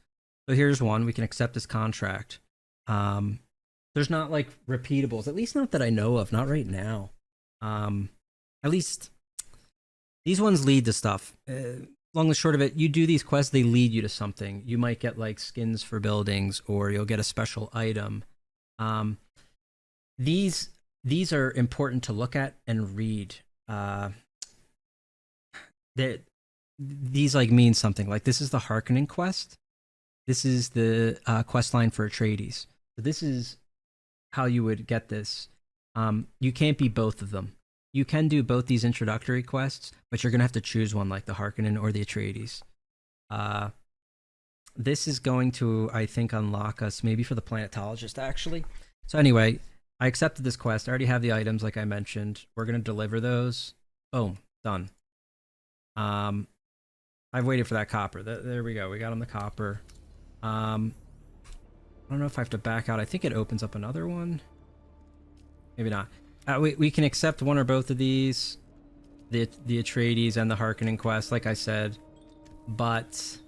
So here's one. We can accept this contract. There's not like repeatables, at least not that I know of. Not right now. At least these ones lead to stuff. Long and short of it, you do these quests, they lead you to something. You might get like skins for buildings, or you'll get a special item. These are important to look at and read. These like mean something. Like this is the Harkonnen quest. This is the quest line for Atreides. So this is how you would get this. You can't be both of them. You can do both these introductory quests, but you're going to have to choose one, like the Harkonnen or the Atreides. This is going to, I think, unlock us maybe for the planetologist, actually. So anyway, I accepted this quest. I already have the items, like I mentioned. We're going to deliver those. Boom. Done. I've waited for that copper. There we go. We got on the copper. I don't know if I have to back out. I think it opens up another one. Maybe not. We can accept one or both of these, the Atreides and the Harkonnen quest, like I said, but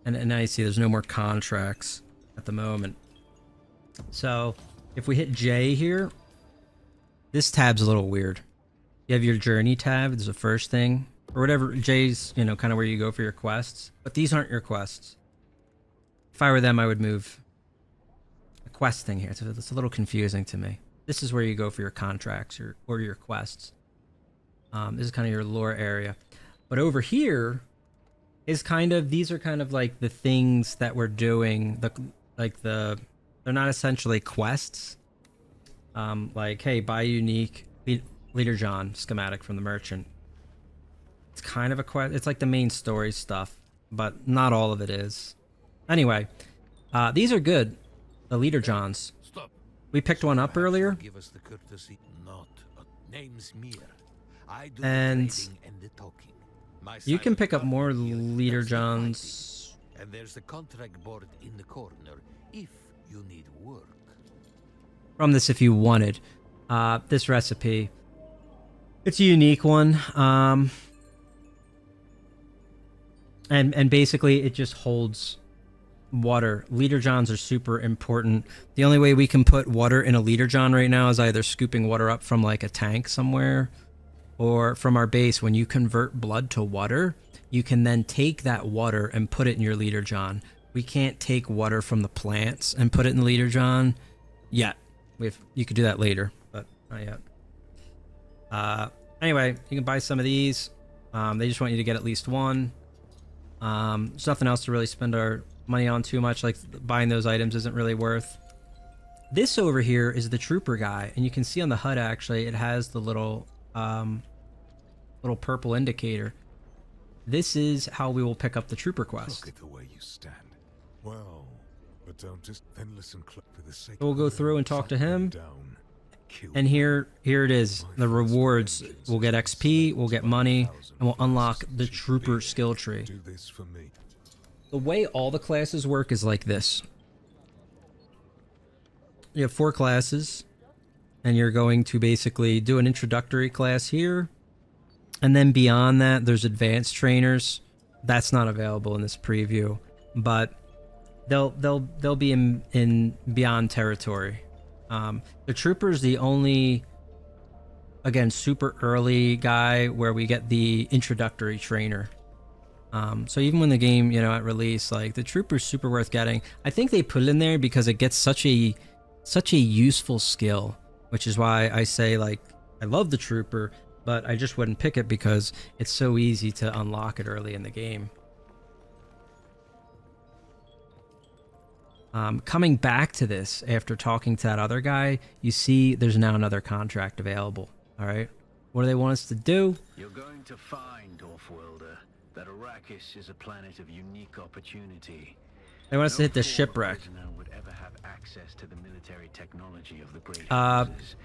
and now you see there's no more contracts at the moment. So if we hit J here, this tab's a little weird. You have your journey tab. It's the first thing, or whatever. J's kind of where you go for your quests, but these aren't your quests. If I were them, I would move a quest thing here. It's a little confusing to me. This is where you go for your contracts or your quests. This is kind of your lore area. But over here is these are kind of like the things that we're doing. They're not essentially quests. Like, hey, buy unique Leader John schematic from the merchant. It's kind of a quest. It's like the main story stuff, but not all of it is. Anyway, these are good. The Leader Johns. We picked one up earlier. Give us the courtesy, not name's Mir. I do And the trading and the talking. My you can silent pick up partner more here Leader does the fighting. Johns. And there's the contract board in the corner if you need work. From this if you wanted. This recipe. It's a unique one. And basically it just holds water. Leader Johns are super important. The only way we can put water in a Leader John right now is either scooping water up from like a tank somewhere or from our base. When you convert blood to water, you can then take that water and put it in your Leader John. We can't take water from the plants and put it in the Leader John yet. You could do that later, but not yet. Anyway, you can buy some of these. They just want you to get at least one. There's nothing else to really spend our money on too much. Like buying those items isn't really worth. This over here is the trooper guy, and you can see on the HUD actually it has the little purple indicator. This is how we will pick up the trooper quest. Look at the way you stand. Well, but don't just then listen for the sake. So we'll go through and talk to him. Down, kill And here it is. The rewards. We'll get XP, we'll get money, and we'll unlock the trooper skill tree. Do this for me. The way all the classes work is like this. You have 4 classes, and you're going to basically do an introductory class here, And then beyond that, there's advanced trainers. That's not available in this preview, but they'll be in beyond territory. The trooper's the only, again, super early guy where we get the introductory trainer. So even when the game, you know, at release, like the trooper's super worth getting. I think they put it in there because it gets such a useful skill, which is why I say, like, I love the trooper, but I just wouldn't pick it because it's so easy to unlock it early in the game. Coming back to this after talking to that other guy, you see there's now another contract available. All right, what do they want us to do? You're going to find, Offworlder, that Arrakis is a planet of unique opportunity. They want us to hit the No shipwreck. prisoner would ever have access to the military technology of the great houses.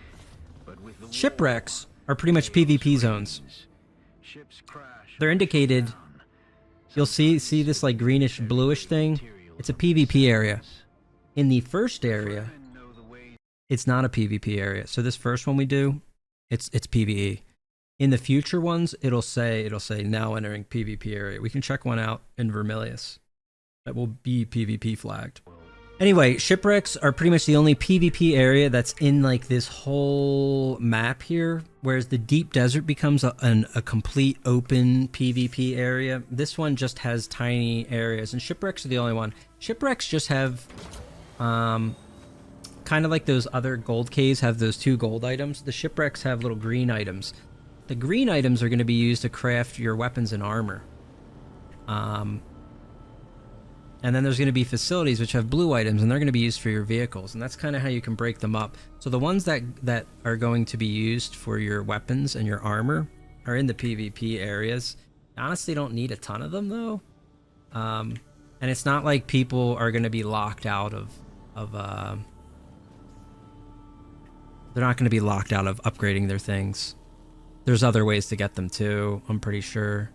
But with the war, Shipwrecks are pretty much PvP zones. ships crash They're or indicated. shut down. You'll see this like greenish bluish thing. It's a PvP area. In the first area, Fremen know the way. it's not a PvP area. So this first one we do, it's PvE. In the future ones, it'll say now entering PvP area. We can check one out in Vermilius. That will be PvP flagged. Anyway, shipwrecks are pretty much the only PvP area that's in like this whole map here, whereas the deep desert becomes a complete open PvP area. This one just has tiny areas, and shipwrecks are the only one. Shipwrecks just have, kind of like those other gold caves have those 2 gold items. The shipwrecks have little green items. The green items are going to be used to craft your weapons and armor. And then there's going to be facilities which have blue items, and they're going to be used for your vehicles. And that's kind of how you can break them up. So the ones that are going to be used for your weapons and your armor are in the PvP areas. I honestly don't need a ton of them, though. And it's not like people are going to be locked out of they're not going to be locked out of upgrading their things. There's other ways to get them, too, I'm pretty sure.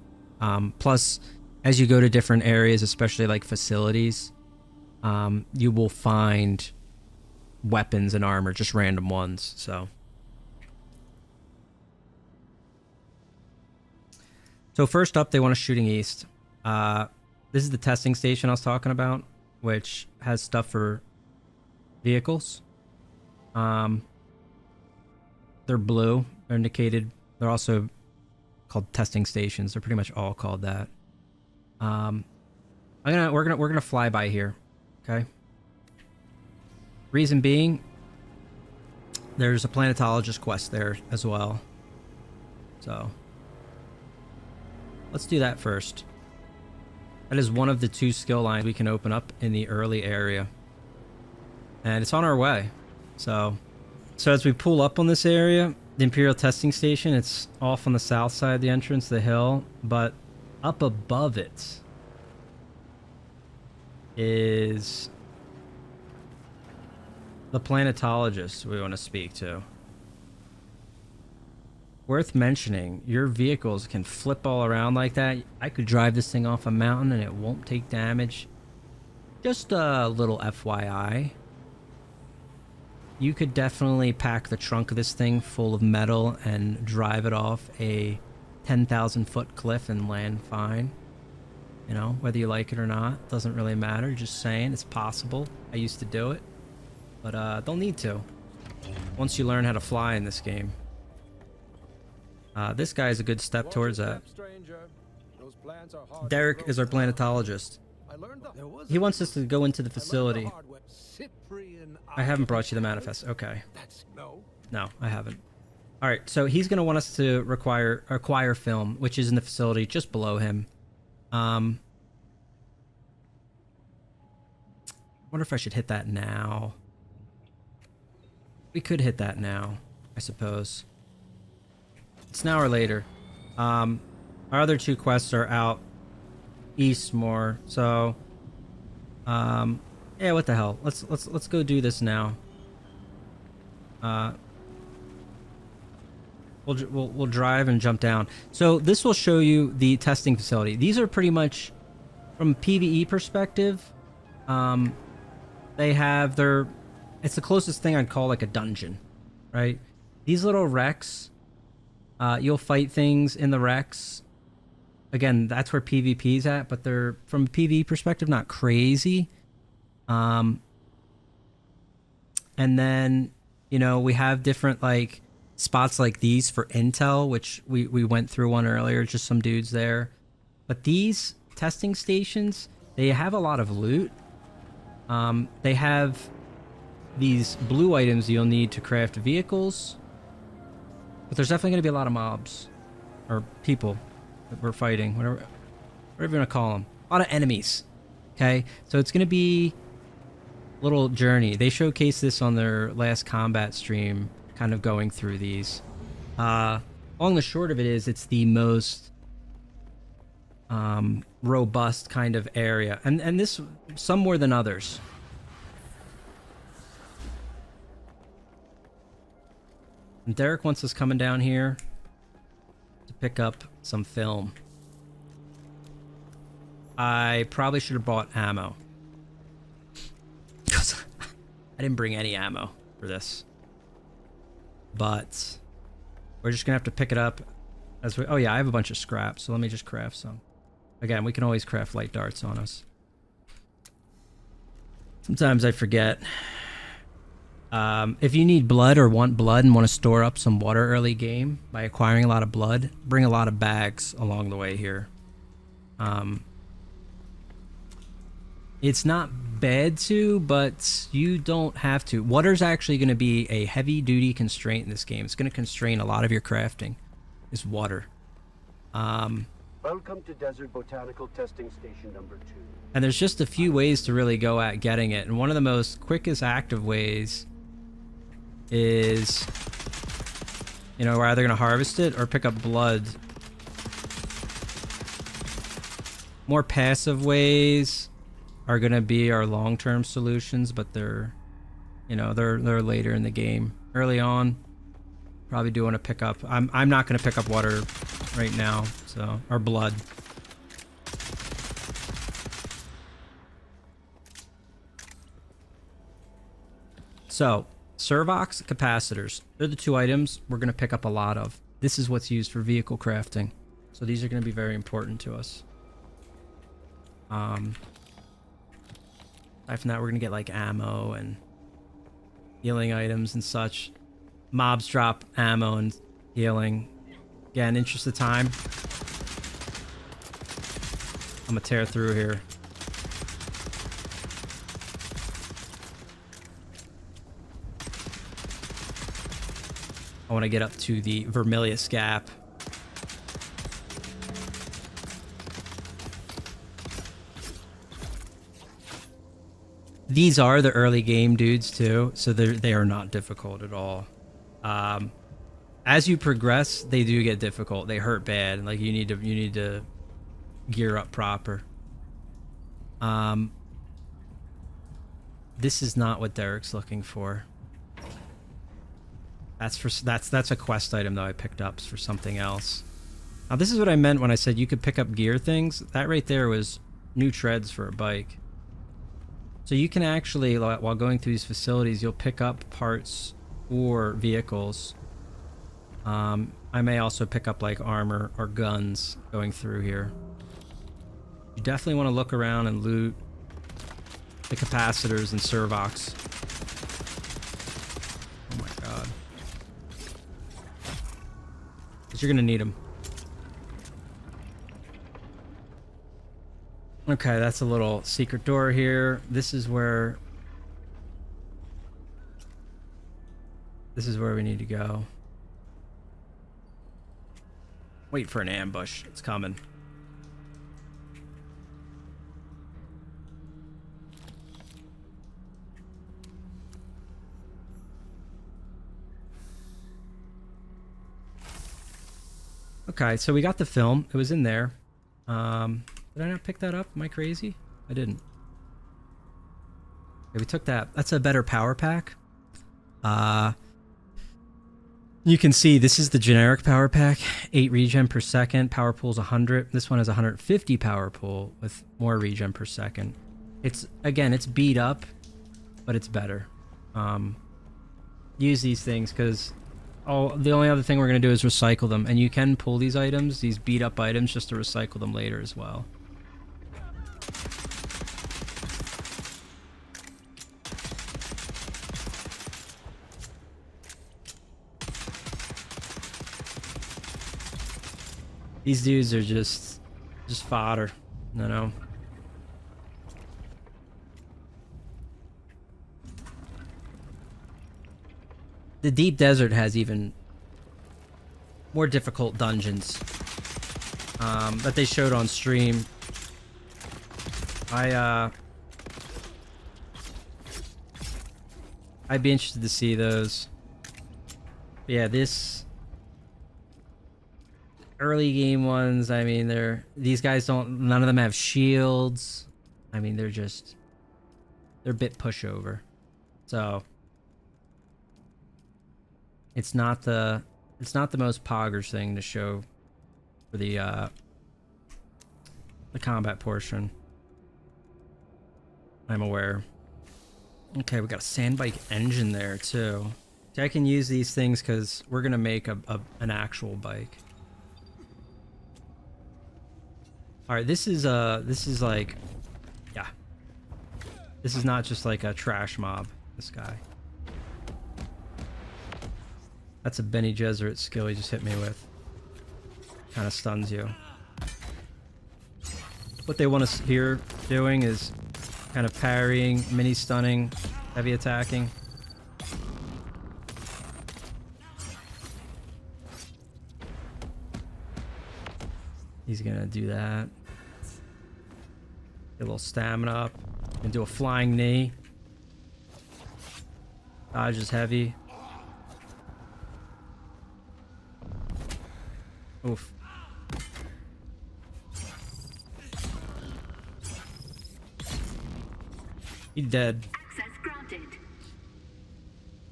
Plus, as you go to different areas, especially like facilities, you will find weapons and armor, just random ones. So first up, they want us shooting east. This is the testing station I was talking about, which has stuff for vehicles. They're blue. They're indicated. They're also called testing stations. They're pretty much all called that. We're gonna fly by here, okay? Reason being, there's a planetologist quest there as well. So let's do that first. That is one of the 2 skill lines we can open up in the early area, and it's on our way. So as we pull up on this area, the Imperial testing station, it's off on the south side of the entrance, the hill, but up above it is the planetologist we want to speak to. Worth mentioning, your vehicles can flip all around like that. I could drive this thing off a mountain and it won't take damage. Just a little FYI. You could definitely pack the trunk of this thing full of metal and drive it off a 10,000 foot cliff and land fine. You know, whether you like it or not, doesn't really matter. Just saying, it's possible. I used to do it, but don't need to once you learn how to fly in this game. This guy is a good step towards that. Derek is our planetologist. He wants us to go into the facility. I haven't brought you the manifest. Okay. No, I haven't. All right, so he's going to want us to acquire film, which is in the facility just below him. Wonder if I should hit that now. We could hit that now, I suppose. It's now or later. Our other 2 quests are out east more, so yeah, what the hell? Let's go do this now. We'll drive and jump down. So this will show you the testing facility. These are pretty much, from PvE perspective, they have their, it's the closest thing I'd call like a dungeon, right? These little wrecks You'll fight things in the wrecks. Again, that's where PvP's at, but they're, from a PvE perspective, not crazy. And then, you know, we have different, like, spots like these for intel, which we went through one earlier, just some dudes there. But these testing stations, they have a lot of loot. They have these blue items you'll need to craft vehicles. But there's definitely going to be a lot of mobs. Or people that we're fighting. Whatever you want to call them. A lot of enemies. Okay? So it's going to be a little journey. They showcased this on their last combat stream, kind of going through these. Long and short of it is, it's the most robust kind of area. And this, some more than others. And Derek wants us coming down here to pick up some film. I probably should have bought ammo. Because I didn't bring any ammo for this. But we're just going to have to pick it up as we... Oh yeah, I have a bunch of scraps, so let me just craft some. Again, we can always craft light darts on us. Sometimes I forget. If you need blood or want blood and want to store up some water early game by acquiring a lot of blood, bring a lot of bags along the way here. It's not bad to, but you don't have to. Water's actually going to be a heavy-duty constraint in this game. It's going to constrain a lot of your crafting, is water. Welcome to Desert Botanical Testing Station number 2. And there's just a few ways to really go at getting it. And one of the most quickest active ways is, you know, we're either going to harvest it or pick up blood. More passive ways are going to be our long-term solutions, but they're, you know, they're later in the game. Early on, probably do want to pick up. I'm not going to pick up water right now, so, or blood. So, Servox capacitors. They're the two items we're going to pick up a lot of. This is what's used for vehicle crafting. So these are going to be very important to us. Aside from that, we're going to get like ammo and healing items and such. Mobs drop ammo and healing. Again, interest of time. I'm going to tear through here. I want to get up to the Vermilius Gap. These are the early game dudes too, so they are not difficult at all. As you progress, they do get difficult. They hurt bad. Like you need to gear up proper. This is not what Derek's looking for. That's a quest item though I picked up for something else. Now this is what I meant when I said you could pick up gear things. That right there was new treads for a bike. So you can actually, while going through these facilities, you'll pick up parts or vehicles. I may also pick up like armor or guns going through here. You definitely want to look around and loot the capacitors and Servox. Oh my god. Because you're going to need them. Okay, that's a little secret door here. This is where we need to go. Wait for an ambush. It's coming. Okay, so we got the film. It was in there. Did I not pick that up? Am I crazy? I didn't. Okay, we took that. That's a better power pack. You can see this is the generic power pack. 8 regen per second. Power pool's 100. This one has 150 power pool with more regen per second. It's, again, it's beat up, but it's better. Use these things because Oh, the only other thing we're going to do is recycle them. And you can pull these items, these beat up items, just to recycle them later as well. These dudes are just fodder, you know. The deep desert has even more difficult dungeons that they showed on stream. I'd be interested to see those. But yeah, this early game ones, I mean, these guys none of them have shields. I mean, they're a bit pushover. So it's not the most poggers thing to show for the combat portion. I'm aware. Okay, we got a sandbike engine there too. See, I can use these things because we're gonna make an actual bike. All right, this is like, yeah, this is not just like a trash mob. This guy. That's a Benny Gesserit skill he just hit me with. Kind of stuns you. What they want us here doing is kind of parrying, mini stunning, heavy attacking. He's gonna do that. Get a little stamina up. And do a flying knee. Dodge is heavy. Oof. He's dead. Access granted.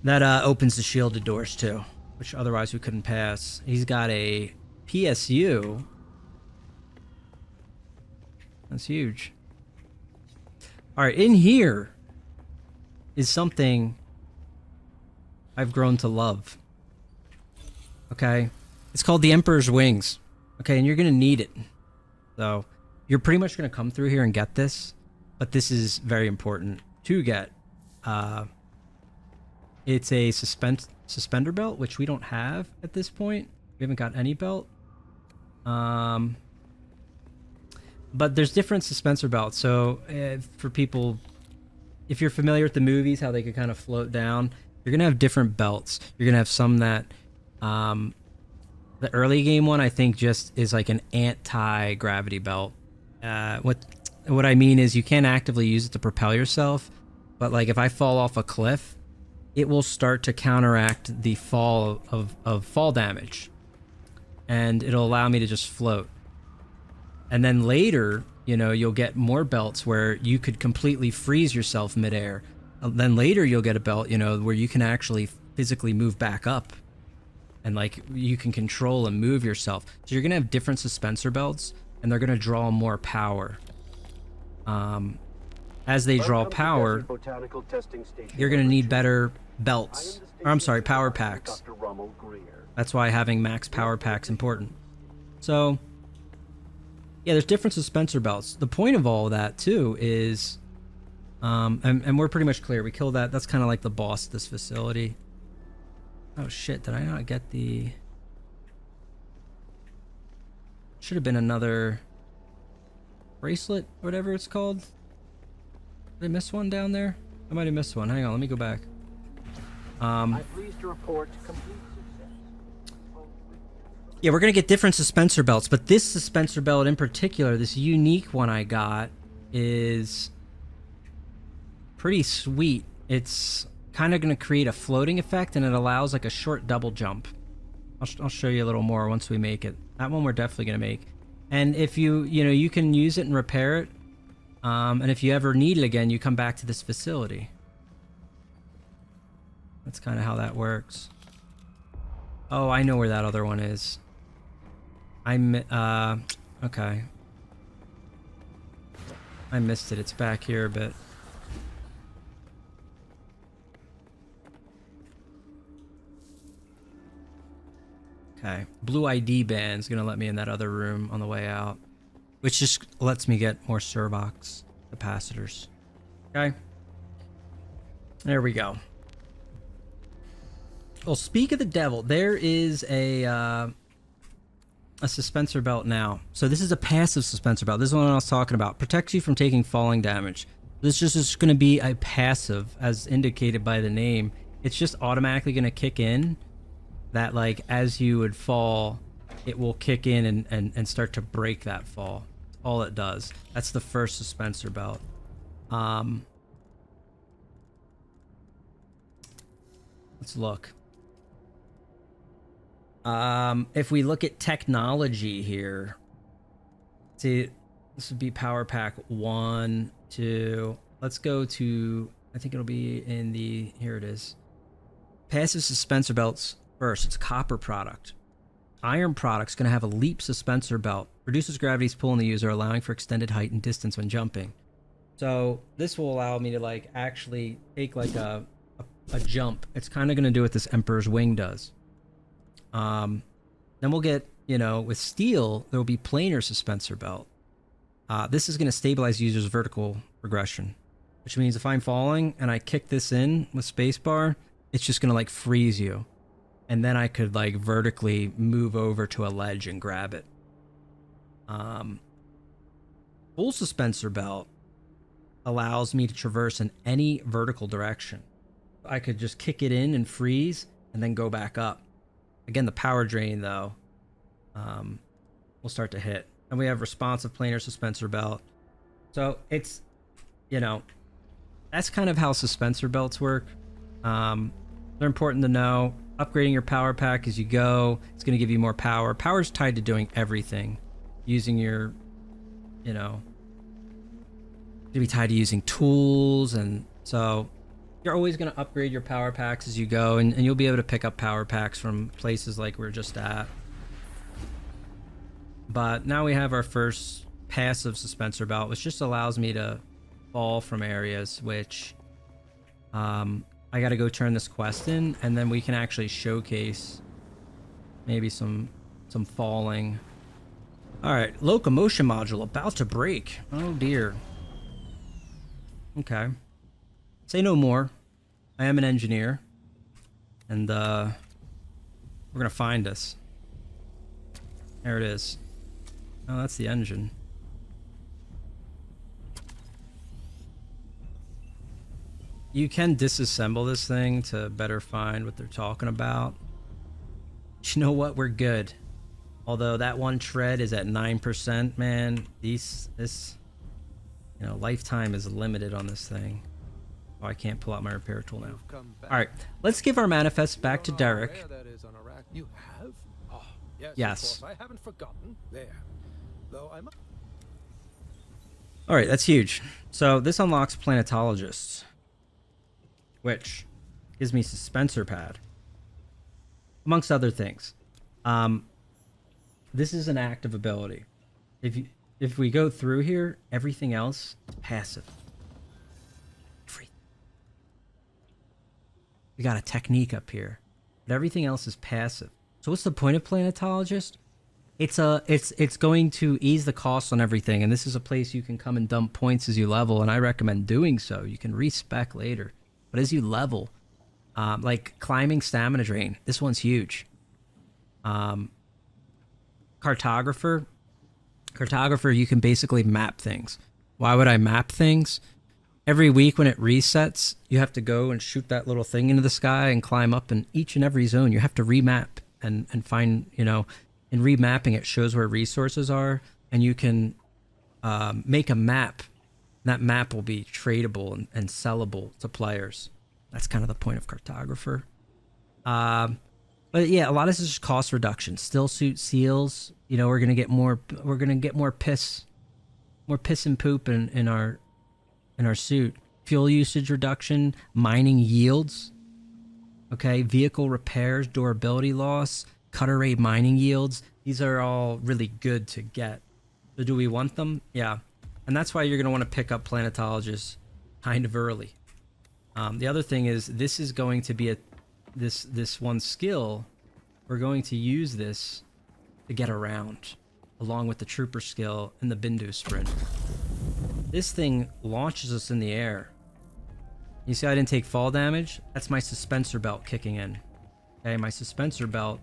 That opens the shielded doors too, which otherwise we couldn't pass. He's got a PSU. That's huge. All right, in here is something I've grown to love. Okay? It's called the Emperor's Wings. Okay, and you're going to need it. So, you're pretty much going to come through here and get this, but this is very important to get. It's a suspender belt, which we don't have at this point. We haven't got any belt. But there's different suspensor belts. So for people, if you're familiar with the movies, how they could kind of float down, you're going to have different belts. You're going to have some that, the early game one, I think just is like an anti-gravity belt. What I mean is you can't actively use it to propel yourself, but like if I fall off a cliff, it will start to counteract the fall of fall damage. And it'll allow me to just float. And then later, you know, you'll get more belts where you could completely freeze yourself midair. Then later you'll get a belt, you know, where you can actually physically move back up. And like you can control and move yourself. So you're going to have different suspensor belts and they're going to draw more power. As they draw power, you're going to need better belts. Or I'm sorry, power packs. That's why having max power packs important. So yeah, there's different suspensor belts. The point of all of that too is, and we're pretty much clear. We killed that. That's kind of like the boss of this facility. Oh shit, did I not get the... Should have been another bracelet, or whatever it's called. Did I miss one down there? I might have missed one. Hang on, let me go back. I'm pleased to report complete success. Yeah, we're going to get different suspensor belts, but this suspensor belt in particular, this unique one I got, is pretty sweet. It's kind of going to create a floating effect, and it allows like a short double jump. I'll show you a little more once we make it. That one we're definitely going to make. And if you can use it and repair it, and if you ever need it again, you come back to this facility. That's kind of how that works. Oh, I know where that other one is. Okay. I missed it. It's back here a bit. Okay. Blue ID band's gonna let me in that other room on the way out, which just lets me get more Servox capacitors. Okay. There we go. Well, speak of the devil, there is a suspensor belt now. So this is a passive suspensor belt. This is what I was talking about. Protects you from taking falling damage. This is just going to be a passive, as indicated by the name. It's just automatically going to kick in. That, like, as you would fall, it will kick in and start to break that fall. All it does. That's the first suspensor belt. Let's look. If we look at technology here, see, this would be power pack 1, 2. Let's go to, I think it'll be in the, here it is. Passive suspensor belts first. It's a copper product. Iron product's going to have a leap suspensor belt. Reduces gravity's pull on the user, allowing for extended height and distance when jumping. So this will allow me to, like, actually take, like, a jump. It's kind of going to do what this Emperor's Wing does. Then we'll get, you know, with steel, there will be planar suspensor belt. This is going to stabilize users' vertical progression, which means if I'm falling and I kick this in with spacebar, it's just going to, like, freeze you. And then I could, like, vertically move over to a ledge and grab it. Full suspensor belt allows me to traverse in any vertical direction. I could just kick it in and freeze and then go back up. Again, the power drain, though, will start to hit. And we have responsive planar suspensor belt. So it's, you know, that's kind of how suspensor belts work. They're important to know. Upgrading your power pack as you go, it's going to give you more power. Power is tied to doing everything. Using your, you know, to be tied to using tools. And so you're always going to upgrade your power packs as you go, and you'll be able to pick up power packs from places like we're just at. But now we have our first passive suspensor belt, which just allows me to fall from areas, which I got to go turn this quest in, and then we can actually showcase maybe some falling. All right, locomotion module about to break. Oh dear. Okay. Say no more. I am an engineer, and we're gonna find this. There it is. Oh, that's the engine. You can disassemble this thing to better find what they're talking about. You know what? We're good. Although that one tread is at 9%, man. This, you know, lifetime is limited on this thing. Oh, I can't pull out my repair tool now. All right, let's give our manifest back to Derek. You have? Oh, yes. Of course. I haven't forgotten. There. Though I'm. All right, that's huge. So this unlocks planetologists, which gives me suspensor pad, amongst other things. This is an active ability. If we go through here, everything else is passive. We got a technique up here, but everything else is passive. So what's the point of planetologist? It's going to ease the cost on everything, and this is a place you can come and dump points as you level, and I recommend doing so. You can respec later, but as you level, like climbing stamina drain, this one's huge. Cartographer, you can basically map things. Why would I map things? Every week when it resets, you have to go and shoot that little thing into the sky and climb up, in each and every zone you have to remap and find, you know, in remapping it shows where resources are, and you can make a map. That map will be tradable and sellable to players. That's kind of the point of cartographer. But yeah, a lot of this is just cost reduction. Still suit seals, you know, we're gonna get more piss and poop in our suit. Fuel usage reduction, mining yields. Okay, vehicle repairs, durability loss, cutter rate mining yields. These are all really good to get. So do we want them? Yeah. And that's why you're going to want to pick up planetologists kind of early. The other thing is this is going to be this one skill we're going to use this to get around, along with the trooper skill and the Bindu sprint. This thing launches us in the air. You see I didn't take fall damage? That's my suspensor belt kicking in. Okay, my suspensor belt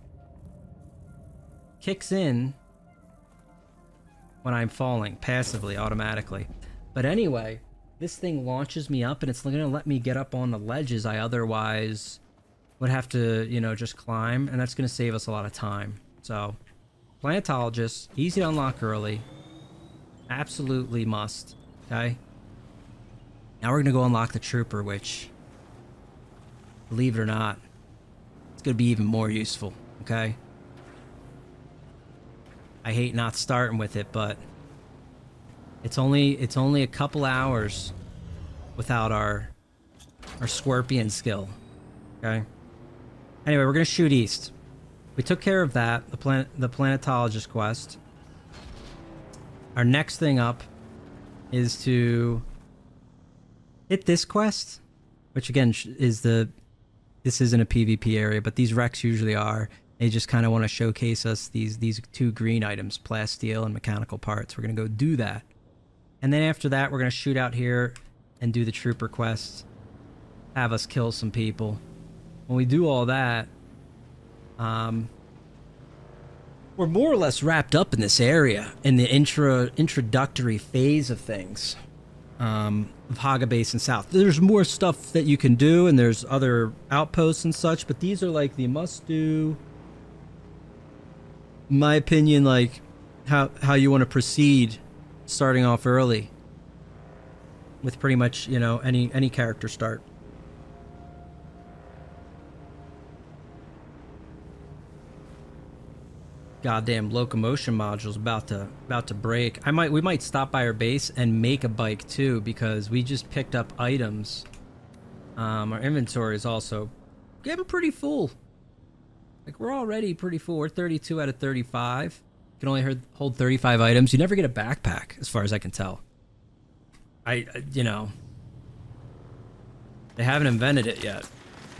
kicks in when I'm falling, passively, automatically. But anyway, this thing launches me up, and it's going to let me get up on the ledges I otherwise would have to, you know, just climb, and that's going to save us a lot of time. So, Planetologist, easy to unlock early. Absolutely must, okay? Now we're going to go unlock the Trooper, which, believe it or not, it's going to be even more useful, okay? I hate not starting with it, but it's only a couple hours without our Scorpion skill, okay? Anyway, we're going to shoot east. We took care of that, the Planetologist quest. Our next thing up is to hit this quest, which again is this isn't a PvP area, but these wrecks usually are. They just kind of want to showcase us these two green items, plasteel and mechanical parts. We're going to go do that. And then after that, we're going to shoot out here and do the trooper quest. Have us kill some people. When we do all that, we're more or less wrapped up in this area in the introductory phase of things. Of Haga Base and South. There's more stuff that you can do, and there's other outposts and such, but these are like the must-do, in my opinion, like how you want to proceed starting off early with pretty much, you know, any character start. Goddamn locomotion module's about to break. We might stop by our base and make a bike too, because we just picked up items. Our inventory is also getting pretty full. Like, we're already pretty full. We're 32 out of 35. You can only hold 35 items. You never get a backpack, as far as I can tell. You know, they haven't invented it yet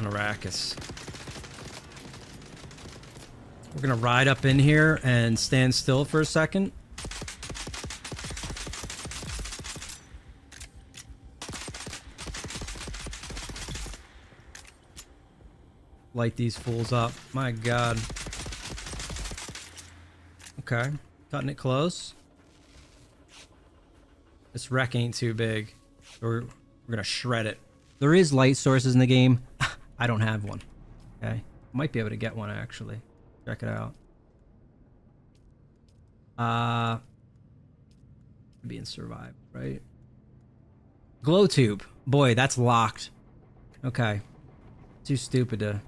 on Arrakis. We're gonna ride up in here and stand still for a second. Light these fools up. My God. Okay, cutting it close. This wreck ain't too big. We're gonna shred it. There is light sources in the game. I don't have one. Okay, might be able to get one actually. Check it out. Being survived, right? Glow tube. Boy, that's locked. Okay. Too stupid to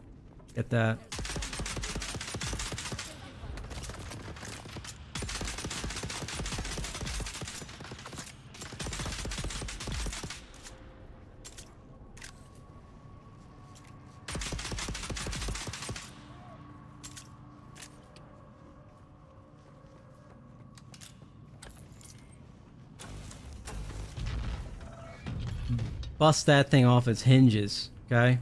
get that. Bust that thing off its hinges, okay?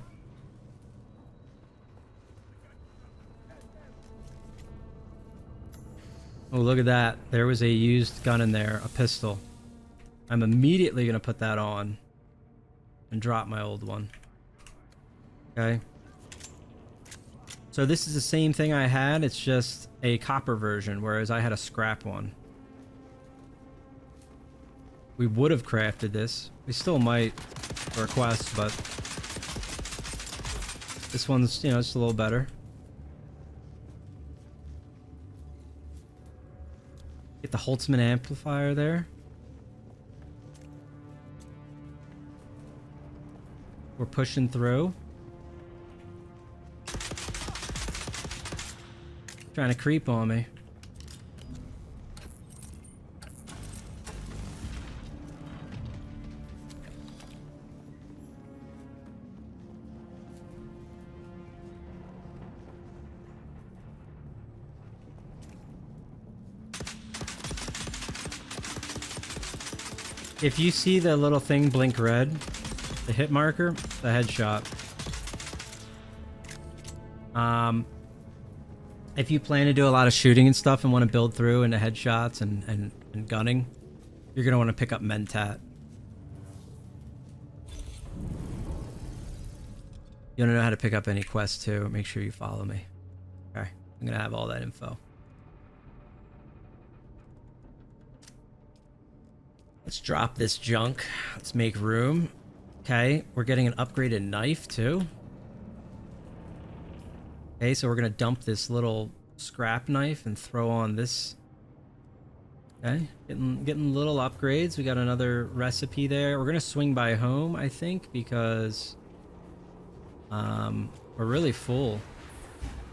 Oh, look at that. There was a used gun in there, a pistol. I'm immediately going to put that on and drop my old one. Okay? So this is the same thing I had, it's just a copper version, whereas I had a scrap one. We would have crafted this. We still might for a quest, but this one's, you know, just a little better. Get the Holtzman amplifier there. We're pushing through. Trying to creep on me. If you see the little thing blink red, the hit marker, the headshot. if you plan to do a lot of shooting and stuff and want to build through into headshots and gunning, you're going to want to pick up Mentat. You want to know how to pick up any quests too. Make sure you follow me. Okay, I'm going to have all that info. Let's drop this junk. Let's make room. Okay, we're getting an upgraded knife too. Okay, so we're gonna dump this little scrap knife and throw on this. Okay, getting little upgrades. We got another recipe there. We're gonna swing by home, I think, because we're really full.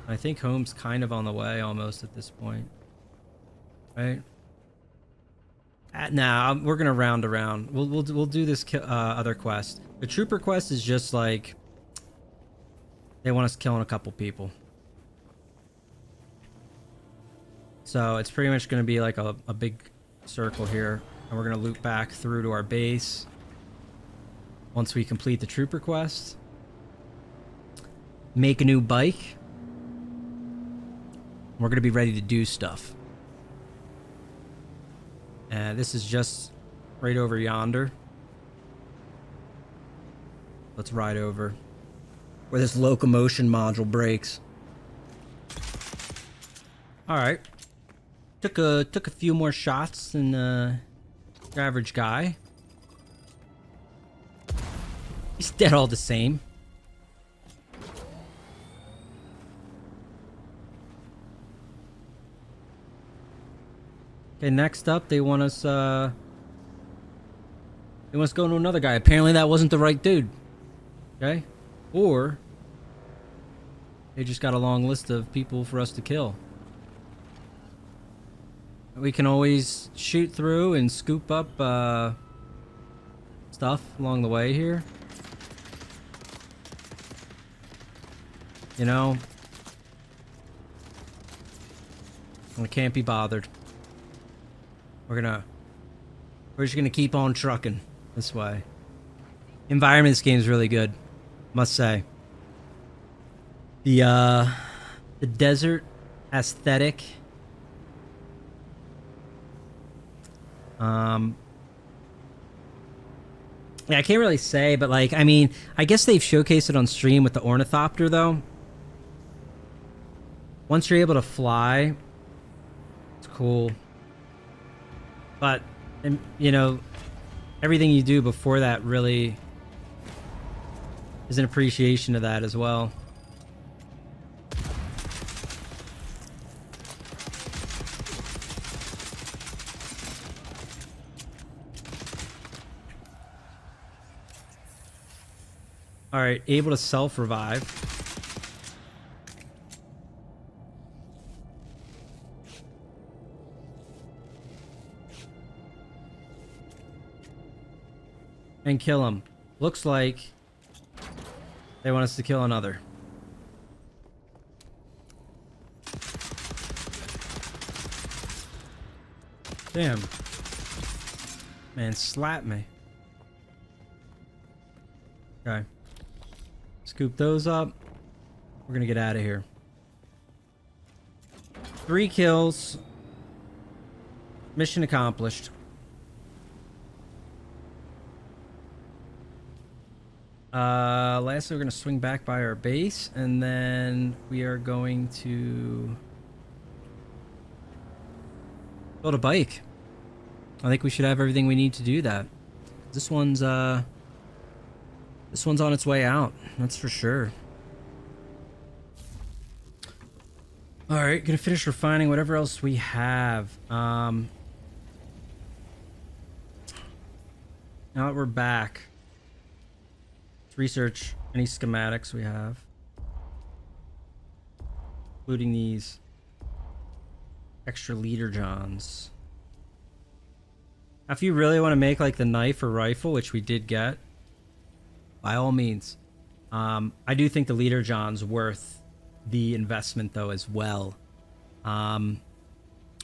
I think home's kind of on the way almost at this point, right? Nah, we're gonna round around. We'll do this other quest. The trooper quest is just like they want us killing a couple people. So it's pretty much gonna be like a big circle here, and we're gonna loop back through to our base once we complete the trooper quest. Make a new bike. We're gonna be ready to do stuff. And this is just right over yonder. Let's ride over where this locomotion module breaks. All right. Took a few more shots than the average guy. He's dead all the same. Okay, next up, they want us to go to another guy. Apparently that wasn't the right dude. Okay? Or they just got a long list of people for us to kill. We can always shoot through and scoop up stuff along the way here. You know, I can't be bothered. We're just gonna keep on trucking this way. Environment in this game is really good, must say. The desert aesthetic. Yeah, I can't really say, but like, I mean, I guess they've showcased it on stream with the ornithopter though. Once you're able to fly, it's cool. But, you know, everything you do before that really is an appreciation of that as well. All right, able to self-revive. And kill him. Looks like they want us to kill another. Damn. Man, slap me. Okay. Scoop those up. We're gonna get out of here. 3 kills. Mission accomplished. Lastly, we're gonna swing back by our base, and then we are going to build a bike. I think we should have everything we need to do that. This one's on its way out, that's for sure. All right, gonna finish refining whatever else we have. Now that we're back, let's research any schematics we have, including these extra leader johns. Now, if you really want to make like the knife or rifle, which we did get, by all means. I do think the leader john's worth the investment though as well.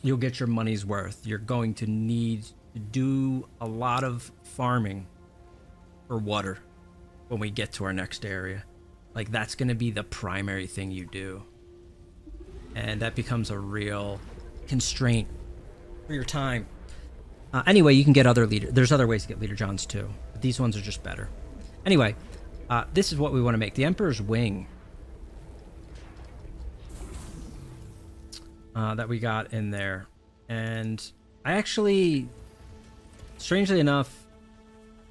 You'll get your money's worth. You're going to need to do a lot of farming for water when we get to our next area. Like, that's going to be the primary thing you do. and that becomes a real constraint for your time. Anyway, you can get other leader. There's other ways to get leader Johns too, but these ones are just better. Anyway, this is what we want to make: the Emperor's Wing that we got in there. And I actually, strangely enough,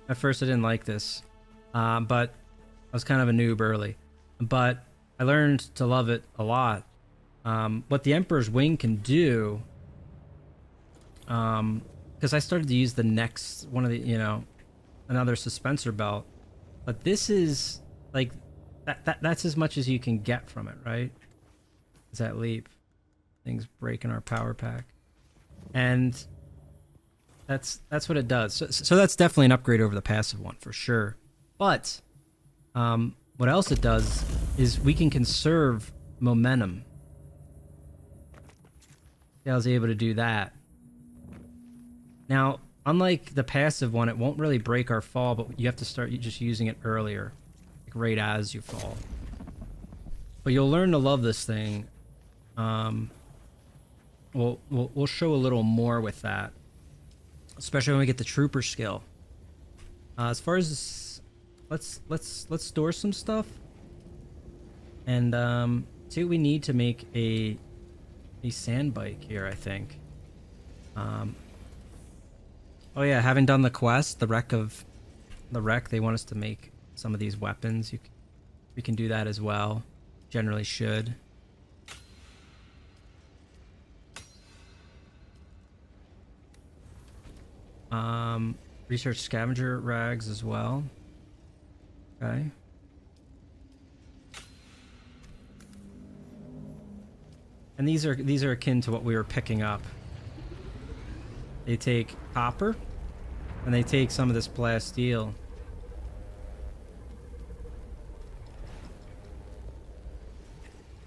at first I didn't like this, but I was kind of a noob early. But I learned to love it a lot. What the Emperor's Wing can do, because I started to use the next one of the, another suspensor belt, but this is like that's as much as you can get from it, right? Is that leap? Things breaking our power pack, and that's what it does. So that's definitely an upgrade over the passive one for sure. But what else it does is we can conserve momentum. Yeah, I was able to do that. Now, unlike the passive one, it won't really break our fall, but you have to start just using it earlier, like right as you fall. But you'll learn to love this thing. We'll show a little more with that, especially when we get the trooper skill. As far as let's store some stuff and see what we need to make a sand bike here. I think. Oh yeah, having done the quest, the wreck, they want us to make some of these weapons. We can do that as well. Generally should. Research scavenger rags as well. Okay. And these are akin to what we were picking up. They take copper, and they take some of this plasteel.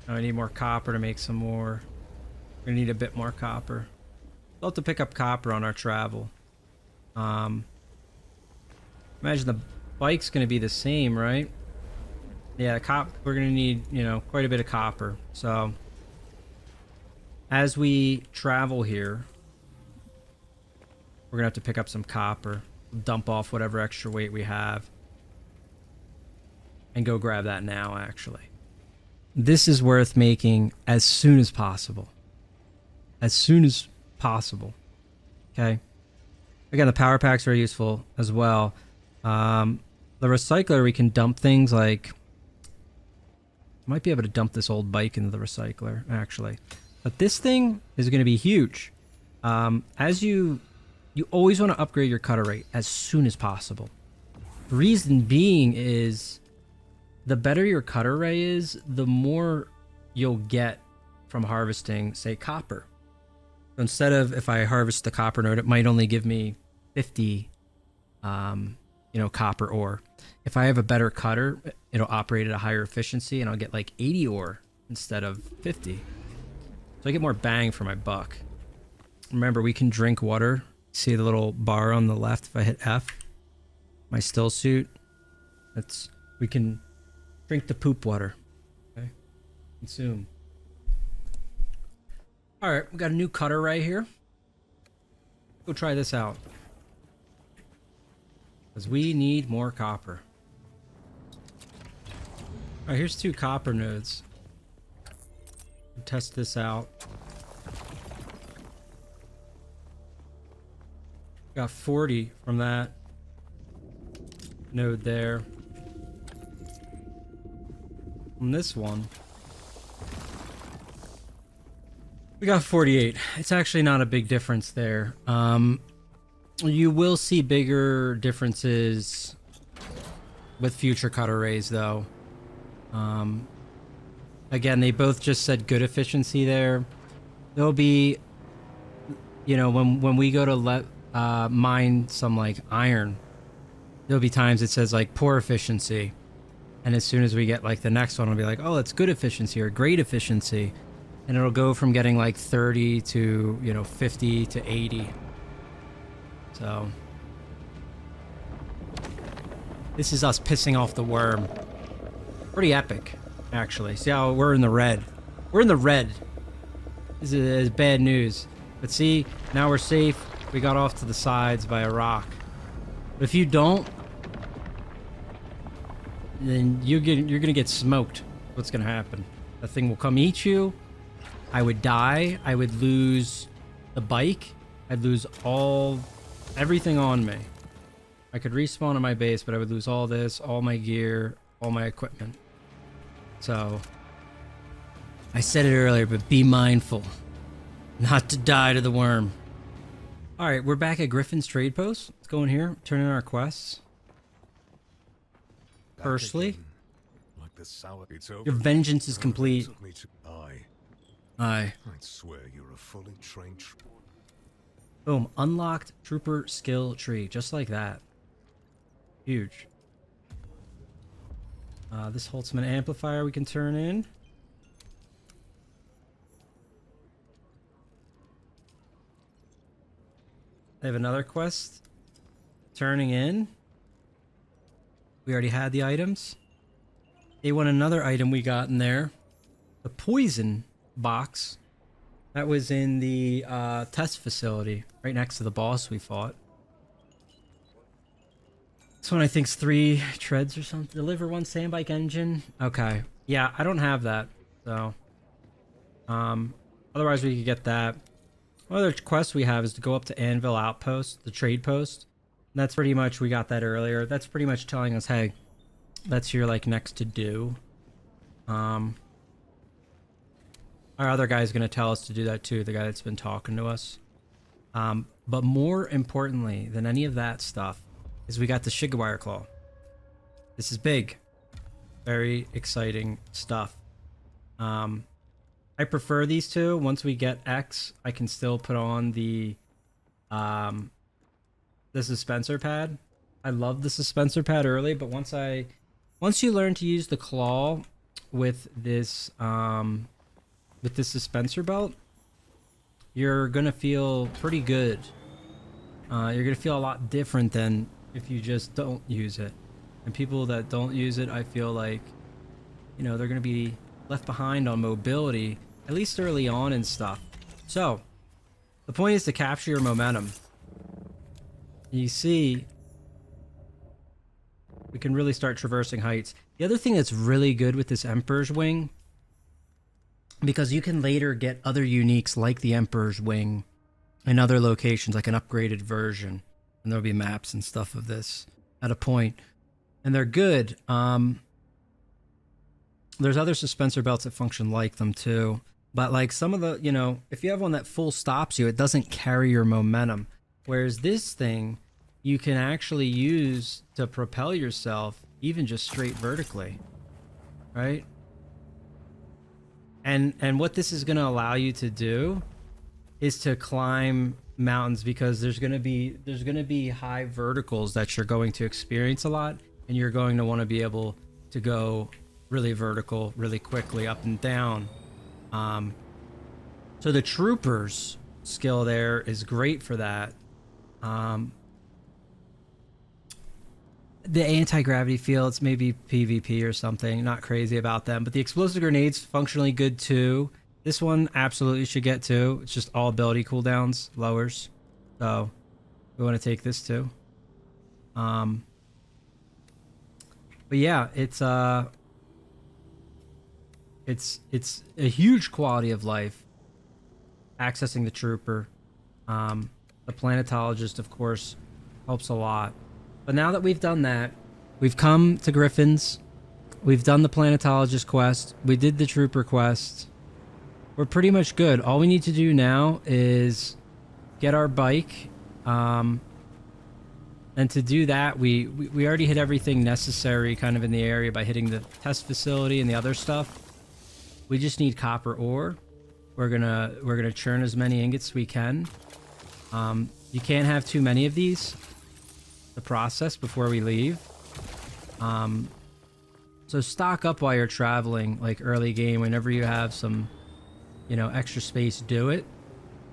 Oh, I need more copper to make some more. We're gonna need a bit more copper. We'll have to pick up copper on our travel. Imagine the bike's gonna be the same, right? Yeah, we're gonna need, quite a bit of copper. So as we travel here, we're gonna have to pick up some copper, dump off whatever extra weight we have, and go grab that now, actually. This is worth making as soon as possible. As soon as possible. Okay? Again, the power packs are useful as well. The recycler, we can dump things like... Might be able to dump this old bike into the recycler, actually. But this thing is going to be huge. As you always want to upgrade your cutter rate as soon as possible. The reason being is the better your cutter ray is, the more you'll get from harvesting, say, copper. So instead of, if I harvest the copper node, it might only give me 50 copper ore. If I have a better cutter, it'll operate at a higher efficiency and I'll get like 80 ore instead of 50. So I get more bang for my buck. Remember, we can drink water. See the little bar on the left if I hit F? My still suit. We can drink the poop water. Okay? Consume. Alright, we got a new cutter right here. Go try this out. Because we need more copper. Alright, here's 2 copper nodes. We'll test this out. Got 40 from that node there. On this one, we got 48. It's actually not a big difference there. You will see bigger differences with future cutter rays, though. Again, they both just said good efficiency there. There'll be, when we go to mine some like iron, there'll be times it says like poor efficiency, and as soon as we get like the next one, it'll be like, oh, it's good efficiency or great efficiency, and it'll go from getting like 30 to 50 to 80. So this is us pissing off the worm. Pretty epic, actually. See how we're in the red. We're in the red. This is bad news. But see, now we're safe. We got off to the sides by a rock. But if you don't, then you're gonna get smoked. What's gonna happen? The thing will come eat you. I would die. I would lose the bike. I'd lose everything on me. I could respawn on my base, but I would lose all this, all my gear, all my equipment. So I said it earlier, but be mindful not to die to the worm. All right, we're back at Griffin's trade post. Let's go in here, turn in our quests. Firstly, Like the sour. It's over. your vengeance is complete. Took me to- Aye. I'd swear you're a fully trained. Boom. Unlocked trooper skill tree. Just like that. Huge. This Holtzman amplifier we can turn in. I have another quest. Turning in. We already had the items. They want another item we got in there. The poison box. That was in the test facility, right next to the boss we fought. This one I think's 3 treads or something. Deliver 1 sandbike engine. Okay. Yeah, I don't have that. So, otherwise we could get that. One other quest we have is to go up to Anvil Outpost, the trade post. And that's pretty much, we got that earlier. That's pretty much telling us, hey, that's your like next to do. Our other guy's gonna tell us to do that too, the guy that's been talking to us. But more importantly than any of that stuff is we got the Shigawire Claw. This is big. Very exciting stuff. I prefer these two. Once we get X, I can still put on the suspensor pad. I love the suspensor pad early, but once you learn to use the claw with this suspensor belt, you're gonna feel pretty good. You're gonna feel a lot different than if you just don't use it. And people that don't use it, I feel like, you know, they're gonna be left behind on mobility, at least early on and stuff. So, the point is to capture your momentum. You see, we can really start traversing heights. The other thing that's really good with this Emperor's Wing, because you can later get other uniques like the Emperor's Wing in other locations, like an upgraded version. And there'll be maps and stuff of this at a point. And they're good. There's other suspensor belts that function like them too. But like some of the, you know, if you have one that full stops you, it doesn't carry your momentum. Whereas this thing, you can actually use to propel yourself even just straight vertically, right? And what this is going to allow you to do is to climb mountains, because there's going to be high verticals that you're going to experience a lot, and you're going to want to be able to go really vertical really quickly up and down. So the trooper's skill there is great for that. The anti-gravity fields, maybe PvP or something, not crazy about them, but the explosive grenades functionally good too. This one absolutely should get too. It's just all ability cooldowns lowers, so we want to take this too. But yeah, it's a huge quality of life accessing the trooper. The planetologist, of course, helps a lot. But now that we've done that, we've come to Griffin's, we've done the planetologist quest, we did the trooper quest, we're pretty much good. All we need to do now is get our bike, and to do that, we already hit everything necessary kind of in the area by hitting the test facility and the other stuff. We just need copper ore. We're gonna churn as many ingots as we can. You can't have too many of these to process before we leave. So stock up while you're traveling, like early game, whenever you have some, you know, extra space, do it,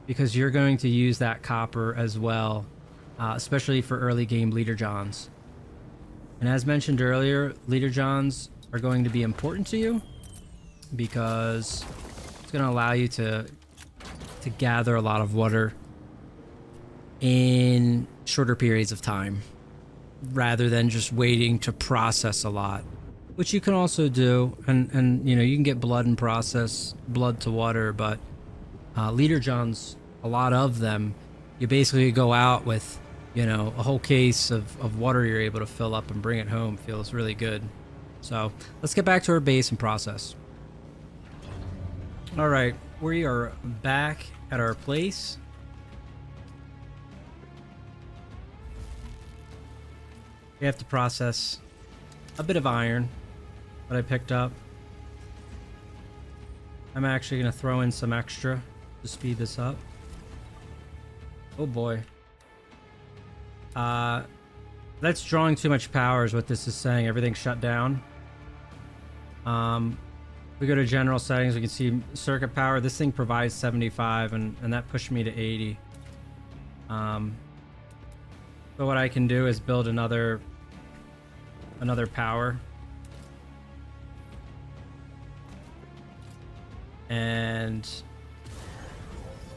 because you're going to use that copper as well, especially for early game leader johns. And as mentioned earlier, leader johns are going to be important to you because it's going to allow you to to gather a lot of water in shorter periods of time rather than just waiting to process a lot, which you can also do. And you know, you can get blood and process blood to water, but leader johns, a lot of them, you basically go out with, you know, a whole case of water you're able to fill up and bring it home. Feels really good. So let's get back to our base and process. All right, we are back at our place. We have to process a bit of iron that I picked up. I'm actually going to throw in some extra to speed this up. Oh boy. That's drawing too much power is what this is saying. Everything's shut down. We go to general settings, we can see circuit power. This thing provides 75 and that pushed me to 80. So what I can do is build another power. And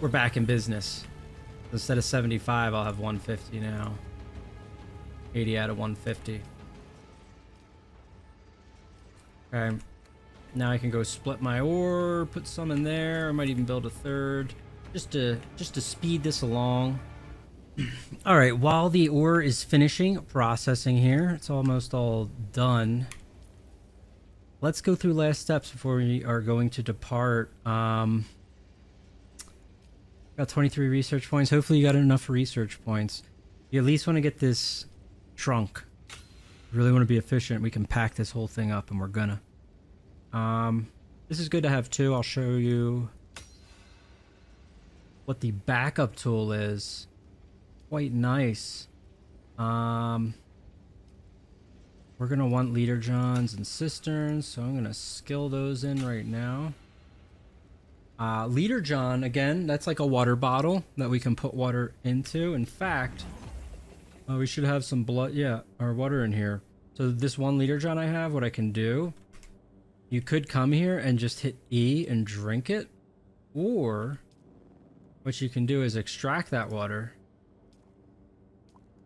we're back in business. Instead of 75, I'll have 150 now. 80 out of 150. Okay. Now I can go split my ore, put some in there. I might even build a third, just to speed this along. All right, while the ore is finishing processing here, it's almost all done. Let's go through last steps before we are going to depart. Got 23 research points. Hopefully you got enough research points. You at least want to get this trunk. Really want to be efficient. We can pack this whole thing up, and we're gonna. This is good to have too. I'll show you what the backup tool is. Quite nice. We're gonna want leader johns and cisterns, so I'm gonna skill those in right now. Leader john, again, that's like a water bottle that we can put water into. In fact, we should have some blood, yeah, or water in here. So this one leader john I have, what I can do, you could come here and just hit E and drink it, or what you can do is extract that water.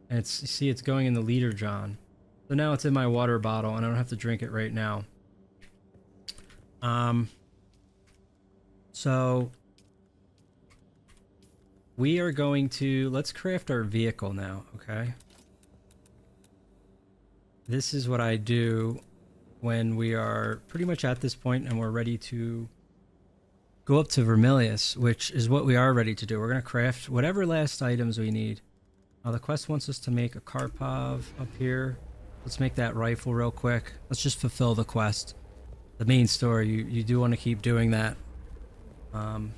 And it's, see, it's going in the leader john. So now it's in my water bottle and I don't have to drink it right now. So we are going to, let's craft our vehicle now, okay? This is what I do when we are pretty much at this point and we're ready to go up to Vermilius, which is what we are ready to do. We're going to craft whatever last items we need. The quest wants us to make a Karpov up here. Let's make that rifle real quick. Let's just fulfill the quest. The main story, you do want to keep doing that. That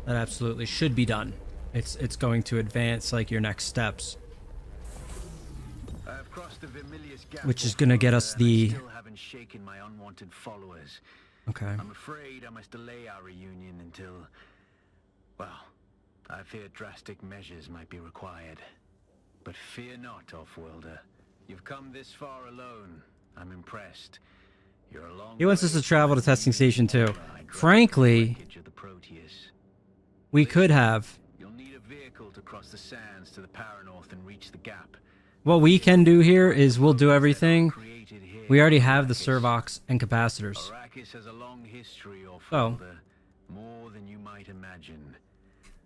absolutely should be done. It's going to advance like your next steps. Which is going to get us the... Still haven't shaken my unwanted followers. Okay. I'm afraid I must delay our reunion until... well, I fear drastic measures might be required. But fear not, Offworlder. You've come this far alone. I'm impressed. You're a long He wants us to travel to testing station 2. Frankly, we could have. You'll need a vehicle to cross the sands to the Paranorth and reach the gap. What we can do here is we'll do everything. We already have the servox and capacitors. Arrakis has a long history, Oh. Offworlder. More than you might imagine.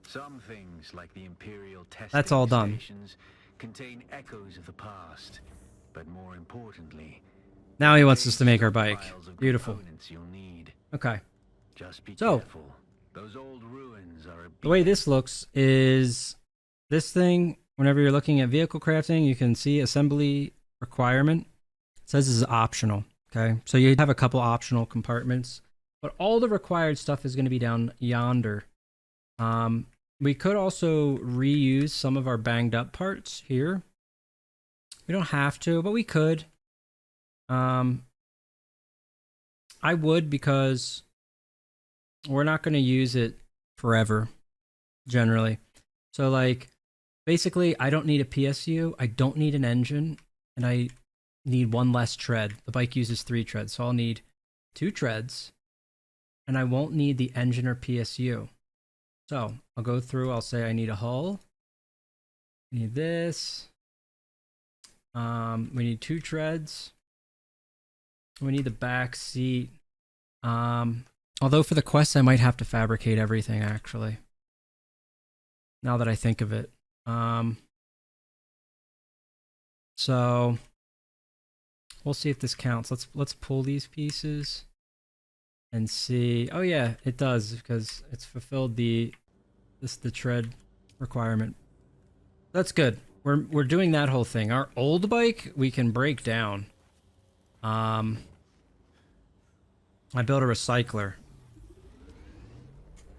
Some things, like the Imperial testing That's all done. stations, contain echoes of the past. But more importantly, Now he wants us to make our bike. files of Beautiful. components you'll need. Okay. Just be So, careful. Those old ruins are a the way this looks is this thing, whenever you're looking at vehicle crafting, you can see assembly requirement. It says this is optional. Okay. So you have a couple optional compartments, but all the required stuff is going to be down yonder. We could also reuse some of our banged up parts here. We don't have to, but we could. I would, because we're not going to use it forever, generally. So, like, basically, I don't need a PSU, I don't need an engine, and I need one less tread. The bike uses 3 treads, so I'll need 2 treads, and I won't need the engine or PSU. So I'll go through. I'll say I need a hull. We need this. We need 2 treads. We need the back seat. Although for the quest, I might have to fabricate everything actually. Now that I think of it. So we'll see if this counts. Let's pull these pieces and see. Oh yeah, it does because it's fulfilled the tread requirement. That's good. We're doing that whole thing. Our old bike we can break down. I built a recycler.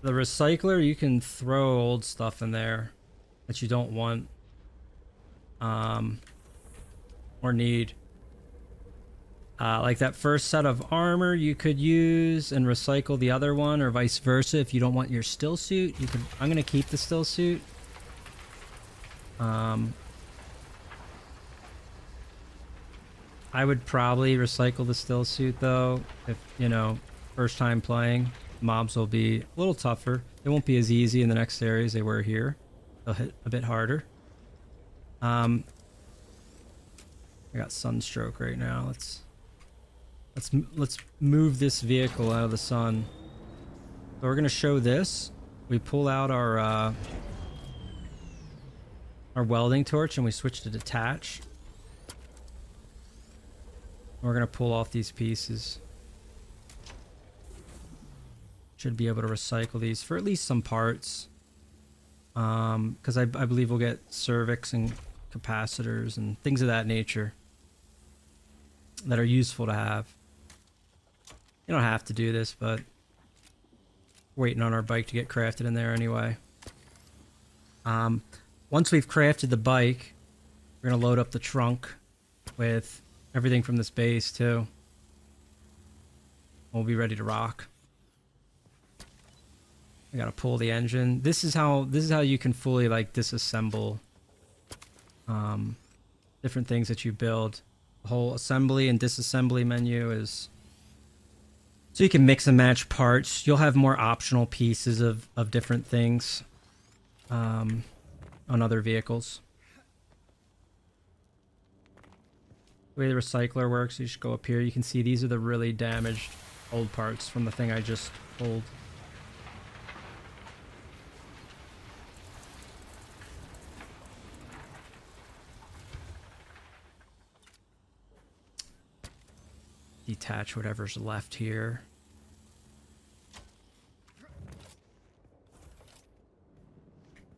The recycler, you can throw old stuff in there that you don't want or need. Like that first set of armor you could use and recycle the other one, or vice versa. If you don't want your still suit, you could. I'm gonna keep the still suit. I would probably recycle the still suit though. If you know, first time playing, mobs will be a little tougher. They won't be as easy in the next area as they were here. They'll hit a bit harder. I got sunstroke right now. Let's move this vehicle out of the sun. So we're gonna show this. We pull out our welding torch and we switch to detach. We're gonna pull off these pieces. Should be able to recycle these for at least some parts. Because I believe we'll get cervix and capacitors and things of that nature that are useful to have. You don't have to do this, but waiting on our bike to get crafted in there anyway. Once we've crafted the bike, we're gonna load up the trunk with everything from this base too. We'll be ready to rock. I gotta pull the engine. This is how you can fully like disassemble different things that you build. The whole assembly and disassembly menu is so you can mix and match parts. You'll have more optional pieces of different things on other vehicles. The way the recycler works, you should go up here. You can see these are the really damaged old parts from the thing I just pulled. Detach whatever's left here.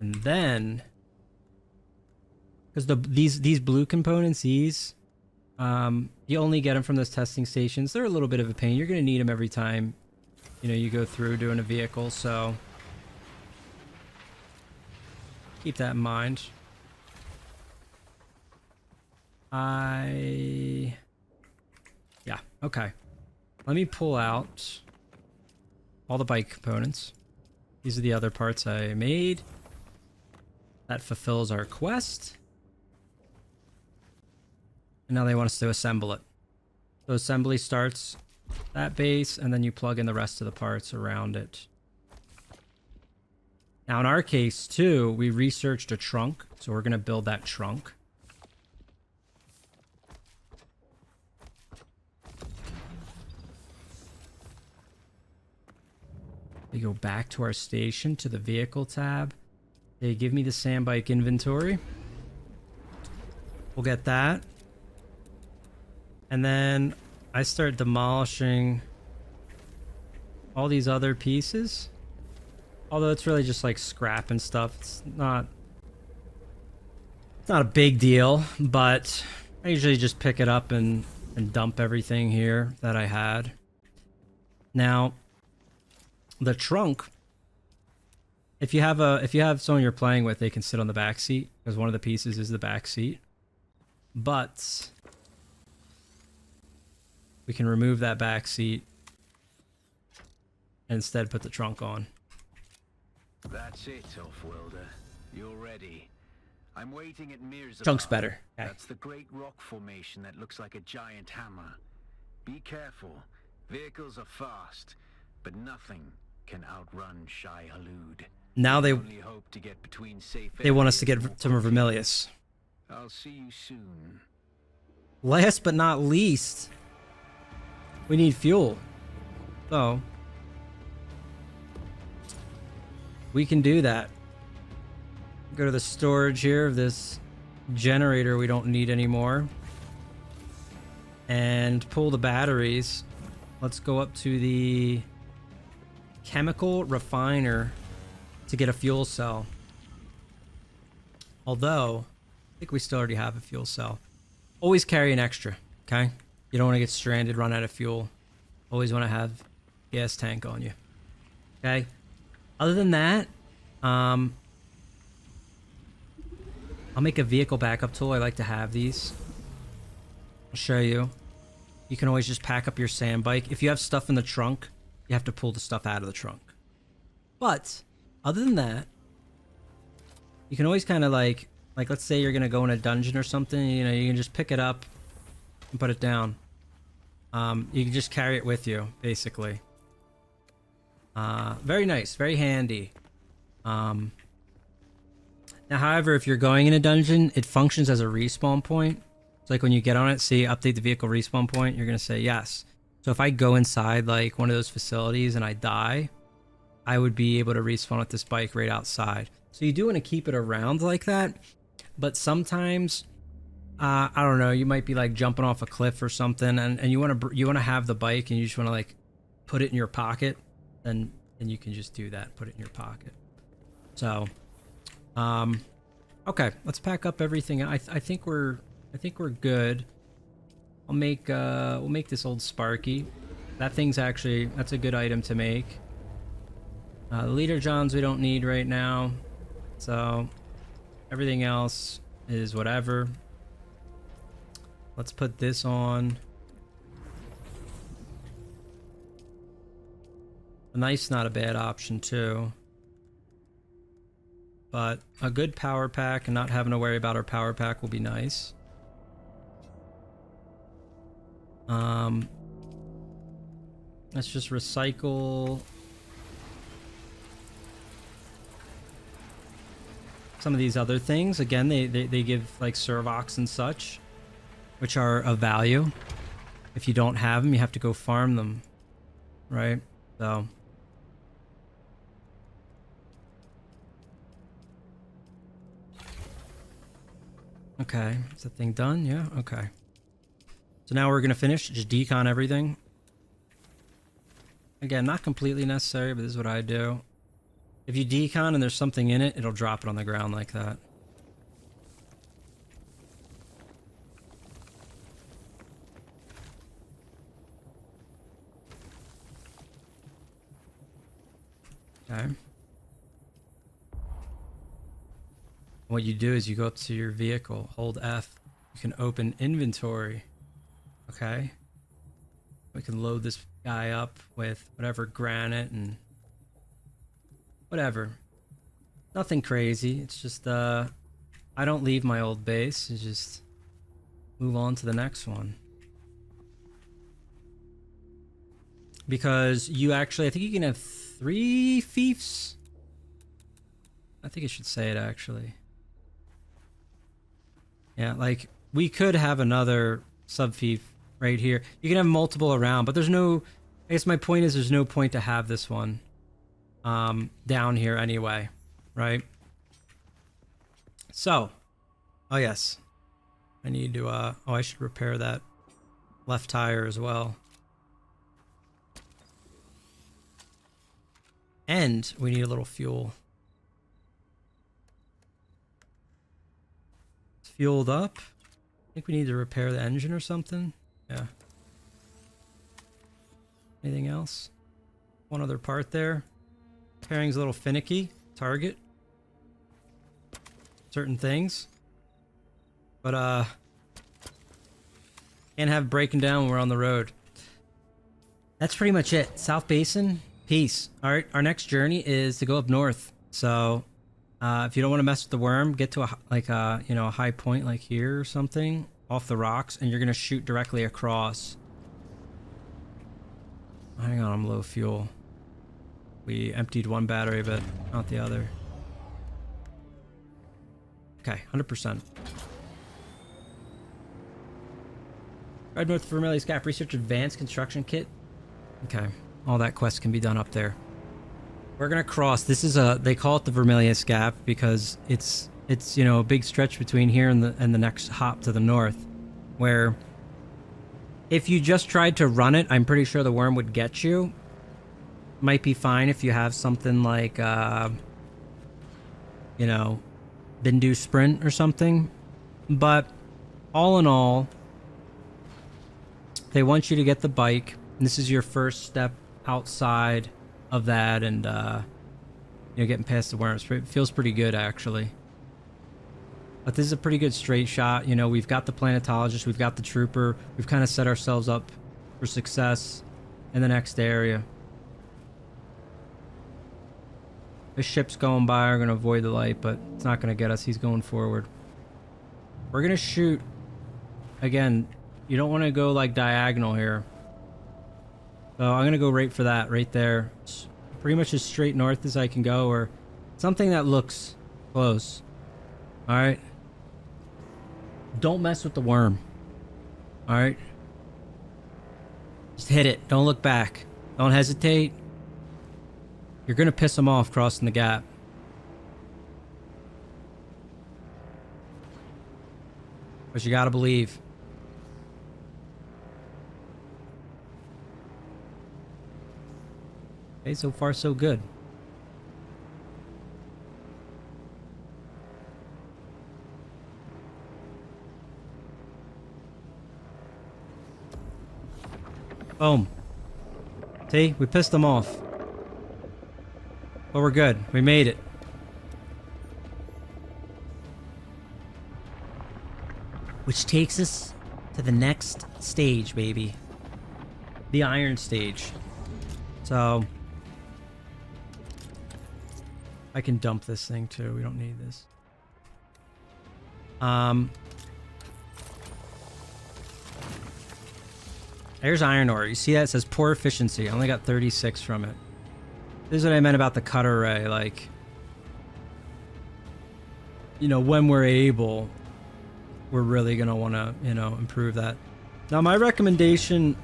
And then, because these blue components, you only get them from those testing stations. They're a little bit of a pain. You're going to need them every time, you know, you go through doing a vehicle. So keep that in mind. Yeah, okay. Let me pull out all the bike components. These are the other parts I made. That fulfills our quest. And now they want us to assemble it. So assembly starts that base, and then you plug in the rest of the parts around it. Now in our case too, we researched a trunk, so we're gonna build that trunk. We go back to our station to the vehicle tab. They give me the sand bike inventory. We'll get that. And then I start demolishing all these other pieces. Although it's really just like scrap and stuff. It's not a big deal, but I usually just pick it up and dump everything here that I had. Now, the trunk, if you have someone you're playing with, they can sit on the back seat because one of the pieces is the back seat. But we can remove that back seat and instead put the trunk on. That's it, Off-Worlder. You're ready. I'm waiting at Mirza. Trunk's better. Okay. That's the great rock formation that looks like a giant hammer. Be careful. Vehicles are fast, but nothing can outrun Shai Hulud. Now they Only hope to get between safe want us to get areas to more quickly. Vermilius. I'll see you soon. Last but not least, we need fuel. So we can do that. Go to the storage here of this generator we don't need anymore. And pull the batteries. Let's go up to the chemical refiner to get a fuel cell. Although, I think we still already have a fuel cell. Always carry an extra, okay? You don't want to get stranded, run out of fuel. Always want to have gas tank on you, okay? Other than that, I'll make a vehicle backup tool. I like to have these. I'll show you. You can always just pack up your sand bike. If you have stuff in the trunk, you have to pull the stuff out of the trunk. But other than that, you can always kind of like let's say you're gonna go in a dungeon or something. You know, you can just pick it up and put it down. You can just carry it with you, basically. Very nice, very handy. Now, however, if you're going in a dungeon, it functions as a respawn point. It's like when you get on it, see update the vehicle respawn point, you're gonna say yes. So if I go inside like one of those facilities and I die, I would be able to respawn with this bike right outside. So you do want to keep it around like that, but sometimes I don't know, you might be like jumping off a cliff or something, and you want to have the bike and you just want to like put it in your pocket, and you can just do that, put it in your pocket. So okay, let's pack up everything. I think we're good. We'll make this old Sparky. That's a good item to make. The leader Johns we don't need right now, so everything else is whatever. Let's put this on. A knife's not a bad option too, but a good power pack and not having to worry about our power pack will be nice. Let's just recycle some of these other things. Again, they give like Servox and such, which are of value. If you don't have them, you have to go farm them, right? So okay, is that thing done? Yeah, okay. So now we're gonna finish, just decon everything. Again, not completely necessary, but this is what I do. If you decon and there's something in it, it'll drop it on the ground like that. Okay. What you do is you go up to your vehicle, hold F. You can open inventory. Okay. We can load this guy up with whatever granite and whatever. Nothing crazy. It's just I don't leave my old base. It's just move on to the next one. Because you actually, I think you can have 3 fiefs. I think I should say it actually. Yeah, like we could have another sub fief right here. You can have multiple around, but there's no, I guess my point is there's no point to have this one down here anyway, right? So, oh yes, I need to, oh, I should repair that left tire as well. And we need a little fuel. It's fueled up. I think we need to repair the engine or something. Yeah. Anything else? One other part there. Pairing's a little finicky. Target. Certain things. But can't have breaking down when we're on the road. That's pretty much it. South Basin. Peace. All right, our next journey is to go up north. So, if you don't want to mess with the worm, get to a high point like here or something off the rocks, and you're gonna shoot directly across. Hang on, I'm low fuel. We emptied one battery, but not the other. Okay, 100%. Ride north of Vermilius Gap. Research advanced construction kit. Okay, all that quest can be done up there. We're gonna cross. This is they call it the Vermilius Gap because it's you know, a big stretch between here and the next hop to the north, where if you just tried to run it, I'm pretty sure the worm would get you. Might be fine if you have something like you know, Bindu Sprint or something, but all in all, they want you to get the bike, and this is your first step outside of that, and you know, getting past the worms. It feels pretty good, actually. But this is a pretty good straight shot. You know, we've got the planetologist, we've got the trooper, we've kind of set ourselves up for success in the next area. The ship's going by, we're going to avoid the light, but it's not going to get us. He's going forward. We're going to shoot. Again, you don't want to go like diagonal here. So I'm going to go right for that, right there. It's pretty much as straight north as I can go, or something that looks close. Alright? Don't mess with the worm. Alright? Just hit it. Don't look back. Don't hesitate. You're gonna piss them off crossing the gap. But you gotta believe. Okay, so far so good. Boom. See? We pissed them off. But we're good. We made it. Which takes us to the next stage, baby. The iron stage. So I can dump this thing too. We don't need this. There's iron ore. You see that? It says poor efficiency. I only got 36 from it. This is what I meant about the cutter ray. Like, you know, when we're able, we're really going to want to, you know, improve that. Now, my recommendation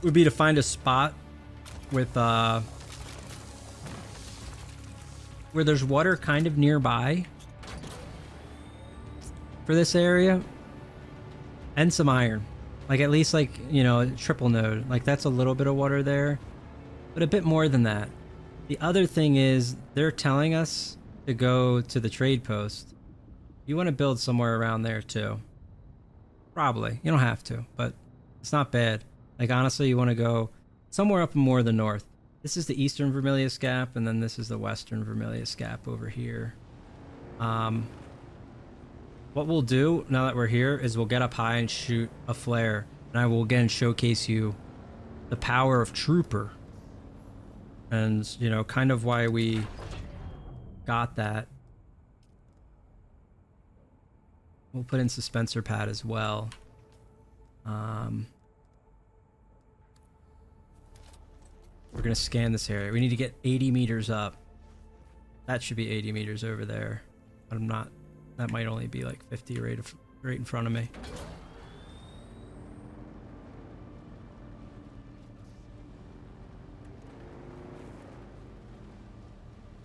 would be to find a spot with, where there's water kind of nearby for this area, and some iron. Like, at least, like, you know, a triple node. Like, that's a little bit of water there, but a bit more than that. The other thing is, they're telling us to go to the trade post. You want to build somewhere around there, too. Probably. You don't have to, but it's not bad. Like, honestly, you want to go somewhere up more the north. This is the eastern Vermilius Gap, and then this is the western Vermilius Gap over here. What we'll do, now that we're here, is we'll get up high and shoot a flare. And I will again showcase you the power of Trooper. And, you know, kind of why we got that. We'll put in Suspensor Pad as well. We're going to scan this area. We need to get 80 meters up. That should be 80 meters over there. But I'm not... That might only be like 50 right in front of me.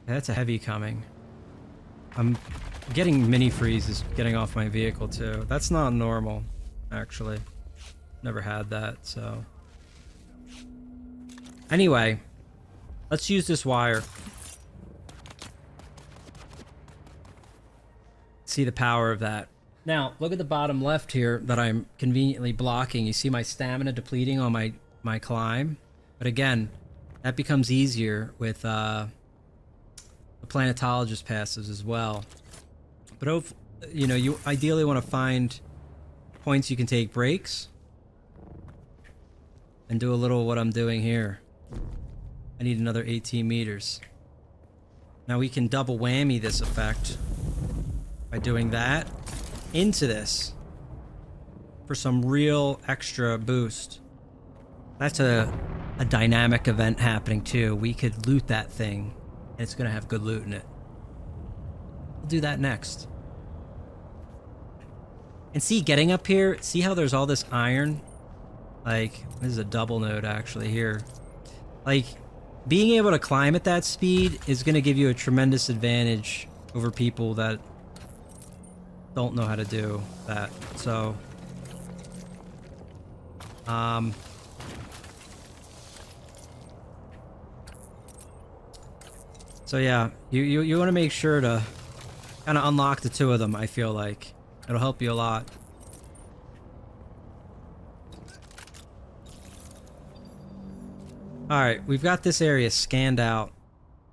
That's a heavy coming. I'm getting mini freezes getting off my vehicle too. That's not normal, actually. Never had that, so. Anyway, let's use this wire. See the power of that. Now, look at the bottom left here that I'm conveniently blocking. You see my stamina depleting on my climb. But again, that becomes easier with the planetologist passes as well. But you know, you ideally want to find points you can take breaks and do a little what I'm doing here. I need another 18 meters. Now we can double whammy this effect by doing that into this for some real extra boost. That's a a dynamic event happening too. We could loot that thing, and it's gonna have good loot in it. We'll do that next. And see, getting up here, see how there's all this iron? Like, this is a double node actually here. Like, being able to climb at that speed is gonna give you a tremendous advantage over people that don't know how to do that. So, so yeah, you want to make sure to kind of unlock the two of them. I feel like it'll help you a lot. All right, we've got this area scanned out.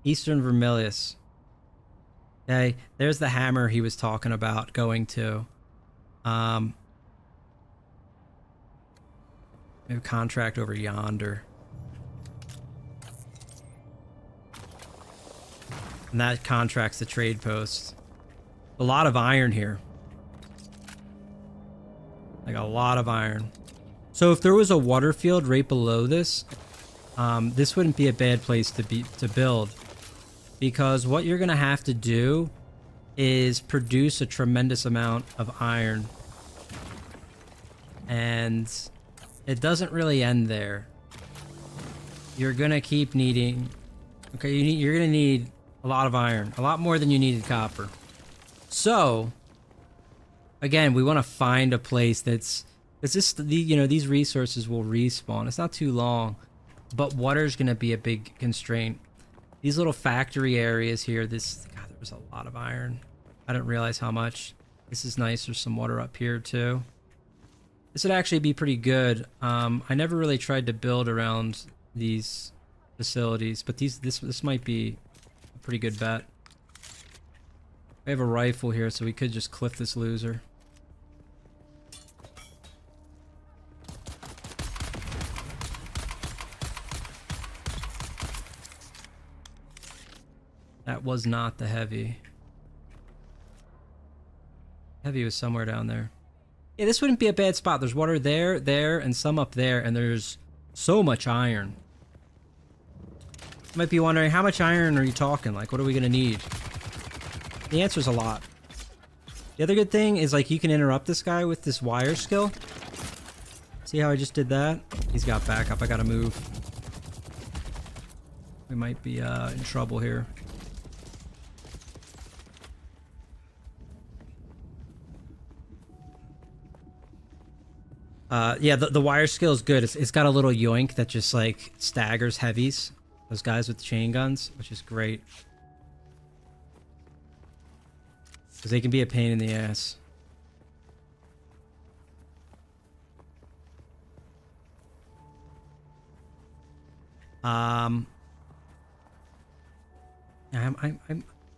Eastern Vermilius. Okay, there's the hammer he was talking about going to. We have a contract over yonder. And that contract's the trade post. A lot of iron here. Like a lot of iron. So if there was a water field right below this, this wouldn't be a bad place to build. Because what you're gonna have to do is produce a tremendous amount of iron. And it doesn't really end there. You're gonna keep needing... Okay, you're gonna need a lot of iron. A lot more than you needed copper. So, again, we want to find a place that's... It's just, you know, these resources will respawn. It's not too long. But water's gonna be a big constraint. These little factory areas here, God, there was a lot of iron. I didn't realize how much. This is nice. There's some water up here too. This would actually be pretty good. I never really tried to build around these facilities, but this might be a pretty good bet. We have a rifle here, so we could just cliff this loser. That was not the heavy. Heavy was somewhere down there. Yeah, this wouldn't be a bad spot. There's water there, there, and some up there, and there's so much iron. You might be wondering, how much iron are you talking? Like, what are we gonna need? The answer is a lot. The other good thing is, like, you can interrupt this guy with this wire skill. See how I just did that? He's got backup. I gotta move. We might be in trouble here. Yeah, the wire skill is good. It's got a little yoink that just like staggers heavies. Those guys with chain guns, which is great. Because they can be a pain in the ass. I'm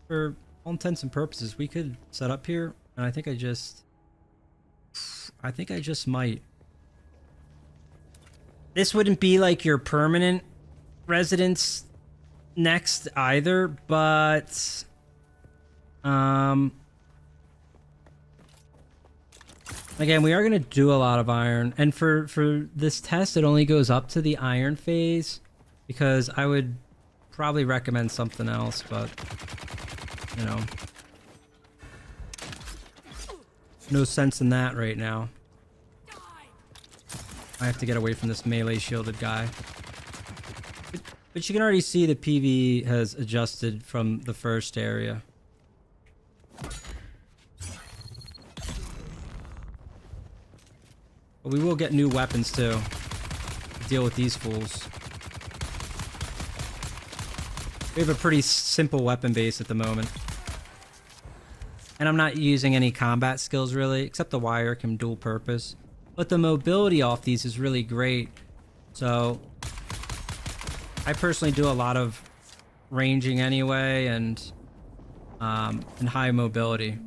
for all intents and purposes, we could set up here, and I think I just might. This wouldn't be like your permanent residence next either, but again, we are going to do a lot of iron, and for this test it only goes up to the iron phase, because I would probably recommend something else, but you know, no sense in that right now. I have to get away from this melee shielded guy. But you can already see the PV has adjusted from the first area. But we will get new weapons too to deal with these fools. We have a pretty simple weapon base at the moment. And I'm not using any combat skills really, except the wire can dual purpose. But the mobility off these is really great. So I personally do a lot of ranging anyway, and high mobility.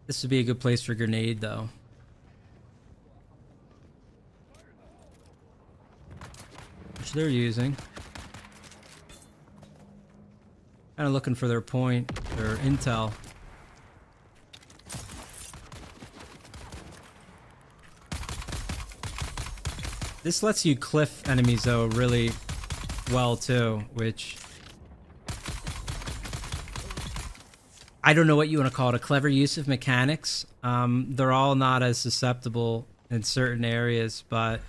This would be a good place for a grenade, though. which they're using. Kind of looking for their point, their intel. This lets you cliff enemies though really well too, which I don't know what you want to call it, a clever use of mechanics. They're all not as susceptible in certain areas, but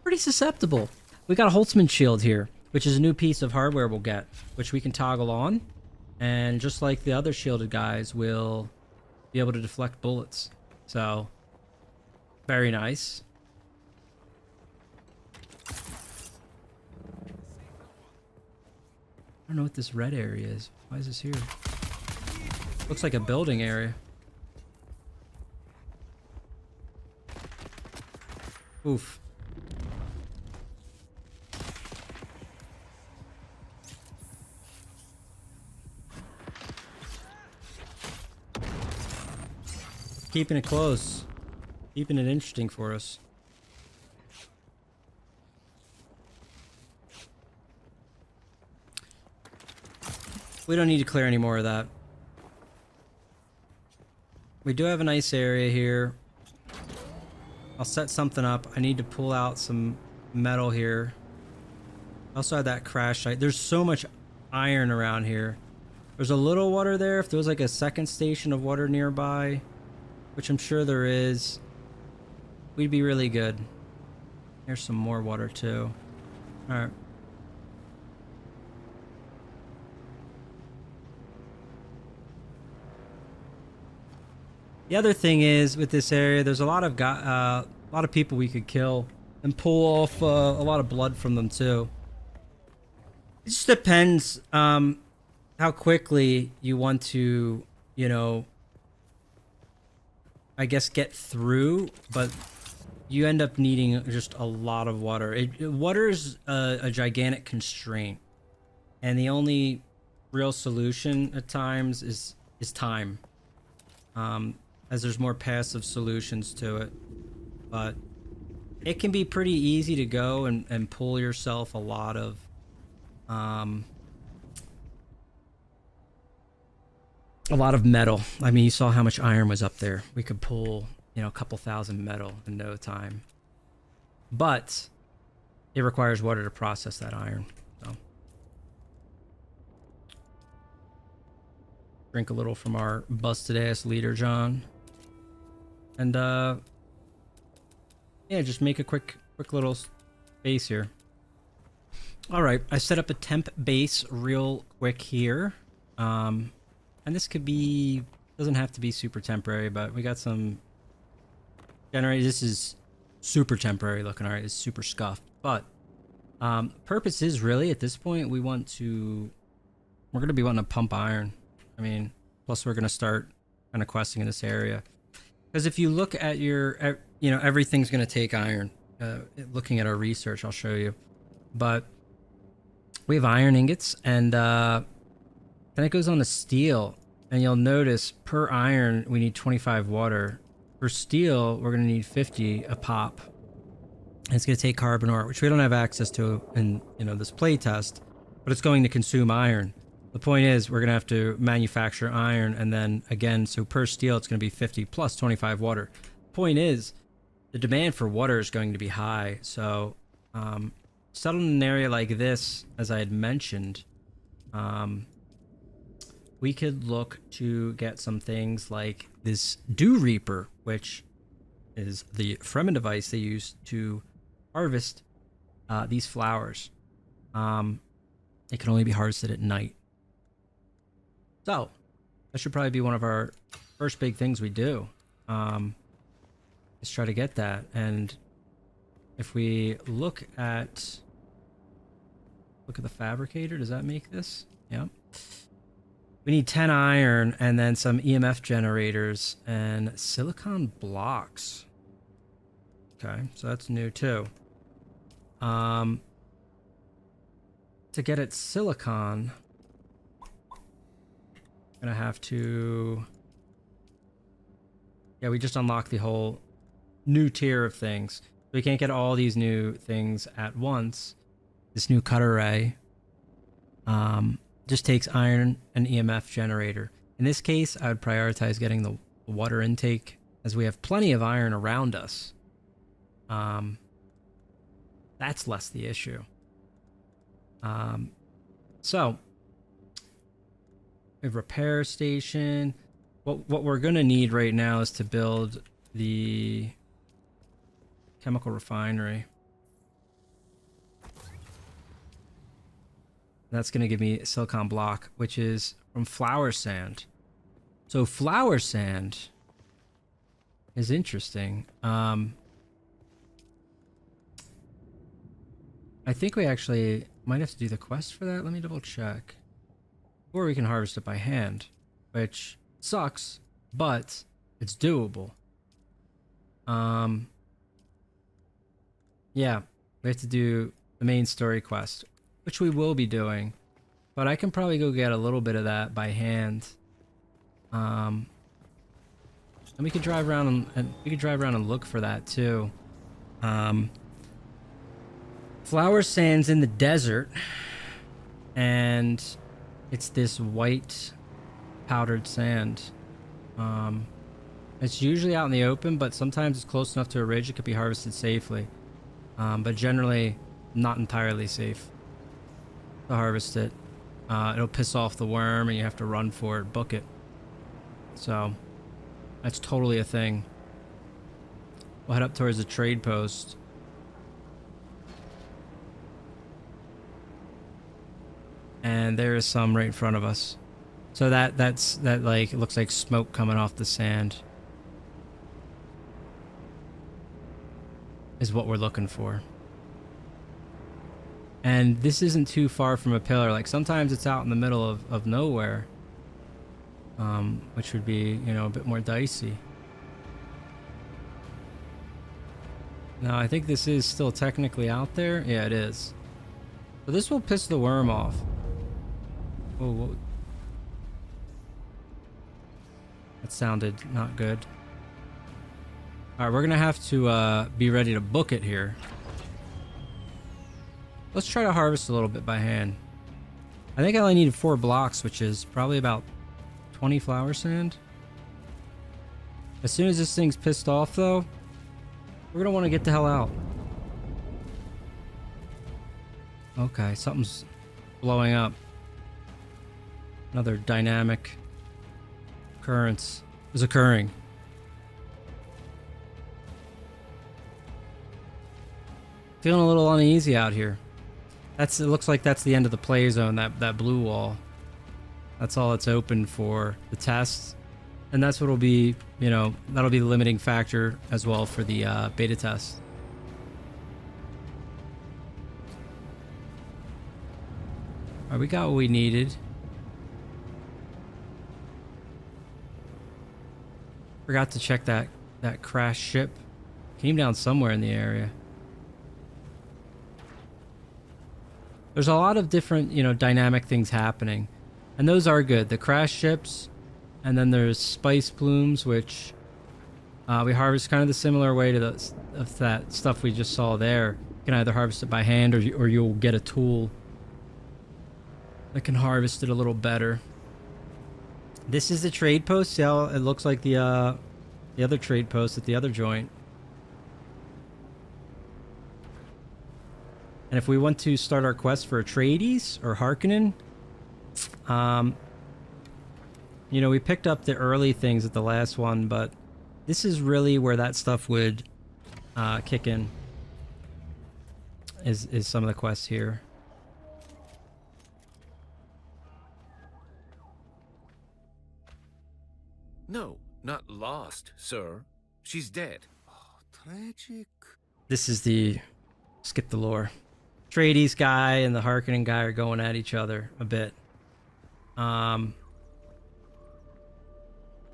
pretty susceptible. We got a Holtzman shield here, which is a new piece of hardware we'll get, which we can toggle on. And just like the other shielded guys, we'll be able to deflect bullets. So, very nice. I don't know what this red area is. Why is this here? Looks like a building area. Oof. Keeping it close. Keeping it interesting for us. We don't need to clear any more of that. We do have a nice area here. I'll set something up. I need to pull out some metal here. I also had that crash site. There's so much iron around here. There's a little water there. If there was like a second station of water nearby, which I'm sure there is, we'd be really good. Here's some more water too. All right. The other thing is with this area, there's a lot of people we could kill and pull off a lot of blood from them too. It just depends how quickly you want to, you know, I guess get through, but you end up needing just a lot of water. Water is a gigantic constraint, and the only real solution at times is time. As there's more passive solutions to it, but it can be pretty easy to go and pull yourself a lot of metal. I mean, you saw how much iron was up there. We could pull, you know, a couple thousand metal in no time, but it requires water to process that iron. So drink a little from our busted ass leader, John. And yeah, just make a quick little base here. All right, I set up a temp base real quick here. And this could be, doesn't have to be super temporary, but we got some generators. This is super temporary looking. All right, it's super scuffed, but purpose is really at this point we're going to be wanting to pump iron. I mean, plus we're going to start kind of questing in this area. Because if you look at your, you know, everything's going to take iron. Looking at our research, I'll show you. But we have iron ingots, and then it goes on to steel. And you'll notice per iron, we need 25 water. For steel, we're going to need 50 a pop. And it's going to take carbon ore, which we don't have access to in, you know, this play test, but it's going to consume iron. The point is, we're going to have to manufacture iron, and then again, so per steel, it's going to be 50 plus 25 water. Point is, the demand for water is going to be high. So, settled in an area like this, as I had mentioned, we could look to get some things like this Dew Reaper, which is the Fremen device they use to harvest these flowers. It can only be harvested at night. So, that should probably be one of our first big things we do. Is try to get that. And if we look at the fabricator, does that make this? Yeah. We need 10 iron and then some EMF generators and silicon blocks. Okay, so that's new too. To get at silicon, gonna have to, yeah, we just unlocked the whole new tier of things. We can't get all these new things at once. This new cutter ray just takes iron and EMF generator. In this case, I would prioritize getting the water intake, as we have plenty of iron around us. That's less the issue. So we have repair station. What we're gonna need right now is to build the chemical refinery. That's gonna give me a silicon block, which is from flower sand. So flower sand is interesting. I think we actually might have to do the quest for that. Let me double check. Or we can harvest it by hand, which sucks, but it's doable. Yeah, we have to do the main story quest, which we will be doing, but I can probably go get a little bit of that by hand. And we could drive around and look for that too. Flower sand's in the desert, and it's this white powdered sand. It's usually out in the open, but sometimes it's close enough to a ridge it could be harvested safely. But generally not entirely safe to harvest it. It'll piss off the worm and you have to run for it, book it. So that's totally a thing. We'll head up towards the trade post. And there is some right in front of us. So that like, it looks like smoke coming off the sand is what we're looking for. And this isn't too far from a pillar. Like sometimes it's out in the middle of nowhere, which would be, you know, a bit more dicey. Now I think this is still technically out there. Yeah, it is. So this will piss the worm off. Whoa. That sounded not good. Alright, we're gonna have to be ready to book it here. Let's try to harvest a little bit by hand. I think I only needed 4 blocks, which is probably about 20 flower sand. As soon as this thing's pissed off though, we're gonna want to get the hell out. Okay, something's blowing up. Another dynamic occurrence is occurring. Feeling a little uneasy out here. It looks like that's the end of the play zone, that blue wall. That's all it's open for the tests. And that's what'll be, you know, that'll be the limiting factor as well for the beta test. Alright, we got what we needed. Forgot to check that crashed ship. Came down somewhere in the area. There's a lot of different, you know, dynamic things happening. And those are good. The crashed ships, and then there's spice plumes, which we harvest kind of the similar way to that stuff we just saw there. You can either harvest it by hand or you'll get a tool that can harvest it a little better. This is the trade post. See how it looks like the other trade post at the other joint. And if we want to start our quest for Atreides or Harkonnen, you know, we picked up the early things at the last one, but this is really where that stuff would kick in. Is some of the quests here. No, not lost, sir. She's dead. Oh, tragic. This is the skip the lore. Atreides guy and the Harkonnen guy are going at each other a bit. This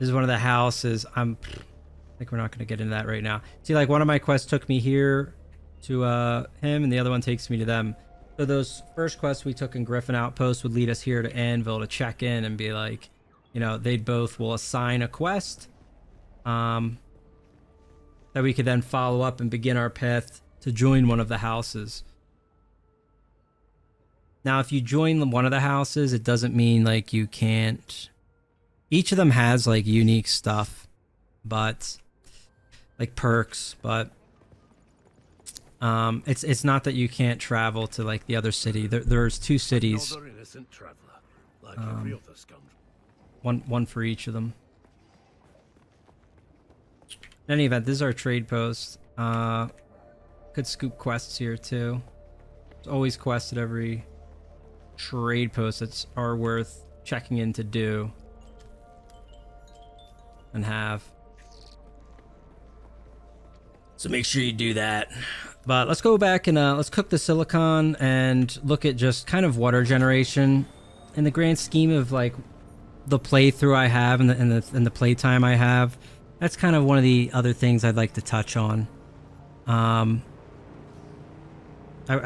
is one of the houses. I think we're not going to get into that right now. See, like one of my quests took me here to him, and the other one takes me to them. So those first quests we took in Griffin Outpost would lead us here to Anvil to check in and be like, you know, they both will assign a quest. And that we could then follow up and begin our path to join one of the houses. Now, if you join one of the houses, it doesn't mean like you can't. Each of them has like unique stuff, but like perks, but it's not that you can't travel to like the other city. There's 2 cities, Another innocent traveler, like every other scoundrel. one for each of them. In any event, this is our trade post. Could scoop quests here too. There's always quests at every trade post that are worth checking in to do and have. So make sure you do that. But let's go back and let's cook the silicon and look at just kind of water generation in the grand scheme of like the playthrough I have and the playtime I have. That's kind of one of the other things I'd like to touch on. I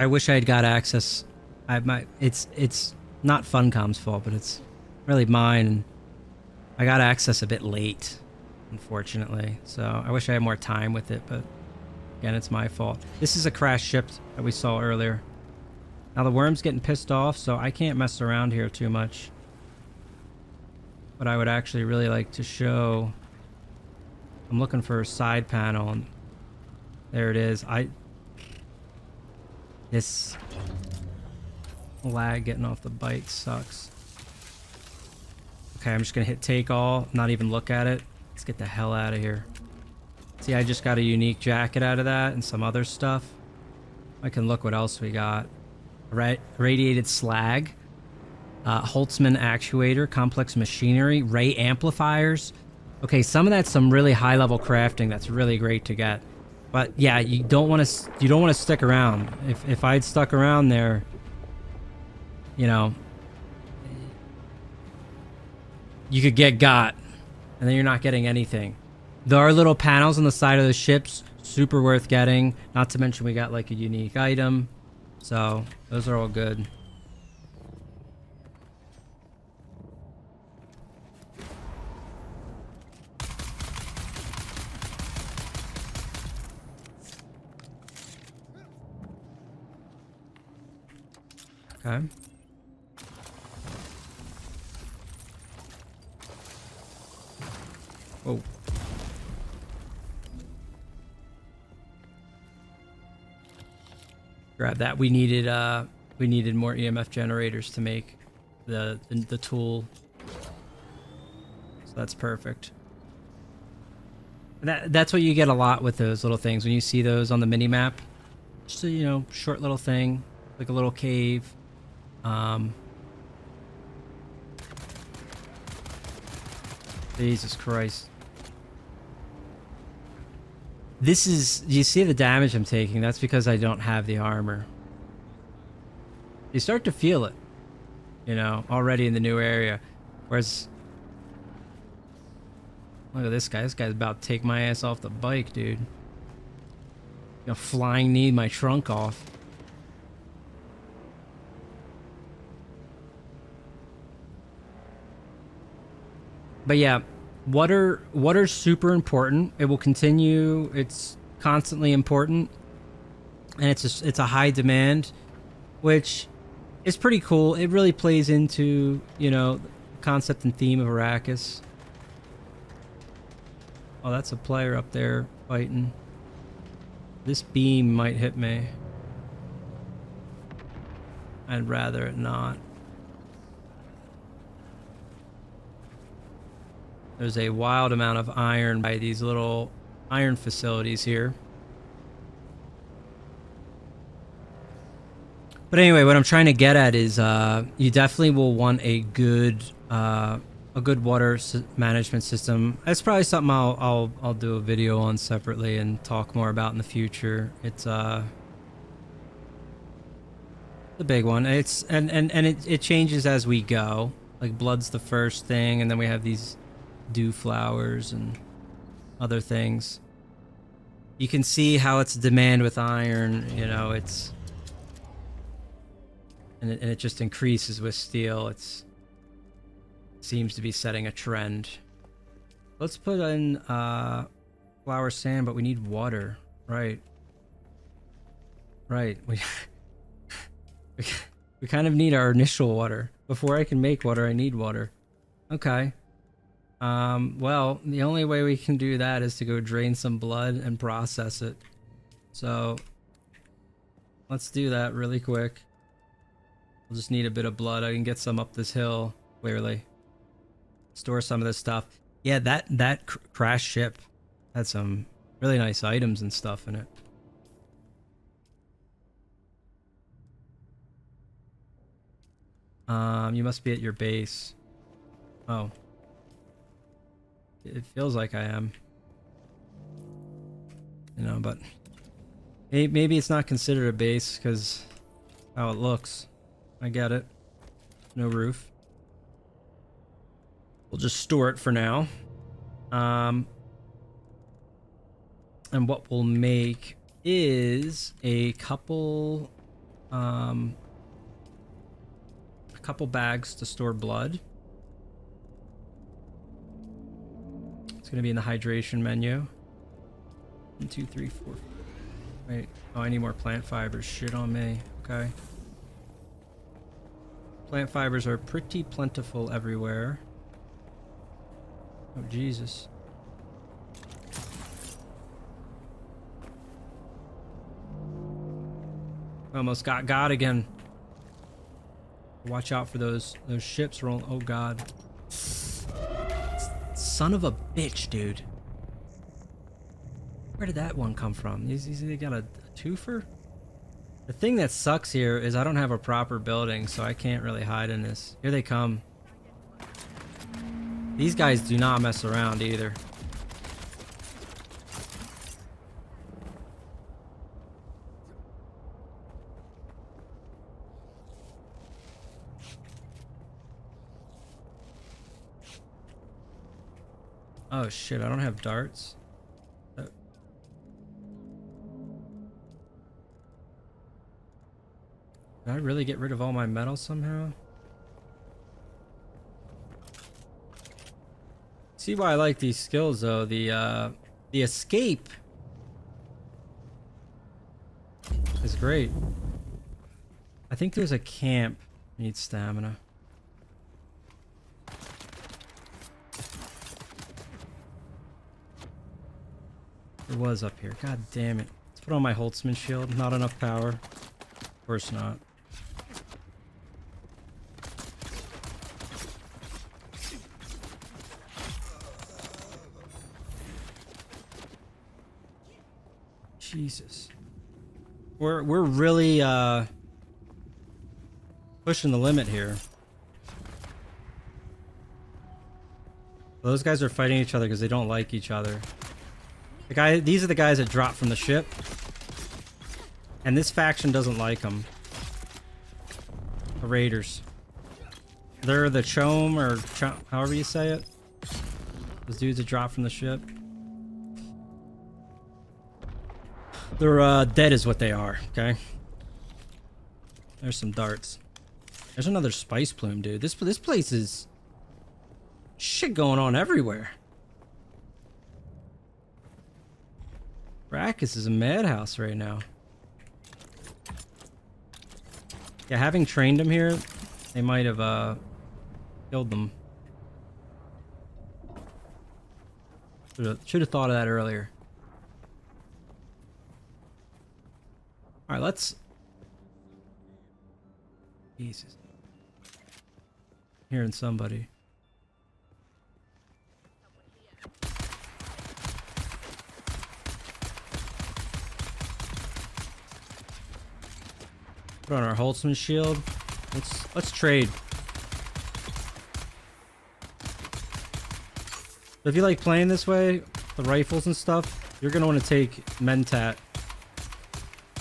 wish I had got access. It's not Funcom's fault, but it's really mine. And I got access a bit late, unfortunately. So I wish I had more time with it, but again, it's my fault. This is a crash ship that we saw earlier. Now the worm's getting pissed off, so I can't mess around here too much. But I would actually really like to show. I'm looking for a side panel, and there it is. This lag getting off the bike sucks. Okay, I'm just gonna hit take all, not even look at it. Let's get the hell out of here. See, I just got a unique jacket out of that and some other stuff. I can look what else we got. Radiated slag, Holtzman actuator, complex machinery, ray amplifiers. Okay, some of that's some really high level crafting that's really great to get. But yeah, you don't want to stick around. If I'd stuck around there, you know, you could get got, and then you're not getting anything. There are little panels on the side of the ships, super worth getting. Not to mention we got like a unique item, so those are all good. Okay. Oh. Grab that. We needed more EMF generators to make the tool. So that's perfect. That's what you get a lot with those little things when you see those on the mini map. Just a, you know, short little thing, like a little cave. Jesus Christ. This is, you see the damage I'm taking? That's because I don't have the armor. You start to feel it, you know, already in the new area. Whereas, look at this guy. This guy's about to take my ass off the bike, dude. Gonna flying knee my trunk off. But yeah, water's super important. It will continue. It's constantly important, and it's a high demand, which is pretty cool. It really plays into, you know, the concept and theme of Arrakis. Oh, that's a player up there fighting. This beam might hit me. I'd rather it not. There's a wild amount of iron by these little iron facilities here. But anyway, what I'm trying to get at is you definitely will want a good water management system. That's probably something I'll do a video on separately and talk more about in the future. It's the big one. It's and it changes as we go. Like blood's the first thing, and then we have these dew flowers and other things. You can see how it's demand with iron, you know, it's and it just increases with steel. It seems to be setting a trend. Let's put in well, flour sand, but we need water. Right. Right. We kind of need our initial water. Before I can make water, I need water. Okay. Well, the only way we can do that is to go drain some blood and process it. So let's do that really quick. We'll just need a bit of blood. I can get some up this hill, clearly. Store some of this stuff. Yeah, that crash ship had some really nice items and stuff in it. You must be at your base. Oh. It feels like I am. You know, but maybe it's not considered a base because how it looks. I get it. No roof. We'll just store it for now. And what we'll make is a couple bags to store blood. It's gonna be in the hydration menu. 1, 2, 3, 4. Wait. Oh, I need more plant fibers. Shit on me. Okay. Plant fibers are pretty plentiful everywhere. Oh, Jesus. Almost got God again. Watch out for those ships rolling. Oh, God. Son of a bitch, dude. Where did that one come from? He's got a twofer? The thing that sucks here is I don't have a proper building, so I can't really hide in this. Here they come. These guys do not mess around either. Oh shit, I don't have darts. Did I really get rid of all my metal somehow? See why I like these skills though. The escape is great. I think there's a camp. Needs stamina. It was up here. God damn it. Let's put on my Holtzman shield. Not enough power. Of course not. Jesus. We're really pushing the limit here. Those guys are fighting each other because they don't like each other. These are the guys that dropped from the ship, and this faction doesn't like them. The Raiders. They're the Chom or however you say it. Those dudes that dropped from the ship. They're dead is what they are. Okay. There's some darts. There's another spice plume, dude. This place is shit going on everywhere. Arrakis is a madhouse right now. Yeah, having trained them here, they might have killed them. Should have thought of that earlier. All right, let's. Jesus. Hearing somebody. Put on our Holtzman shield. Let's trade. So if you like playing this way, the rifles and stuff, you're gonna want to take Mentat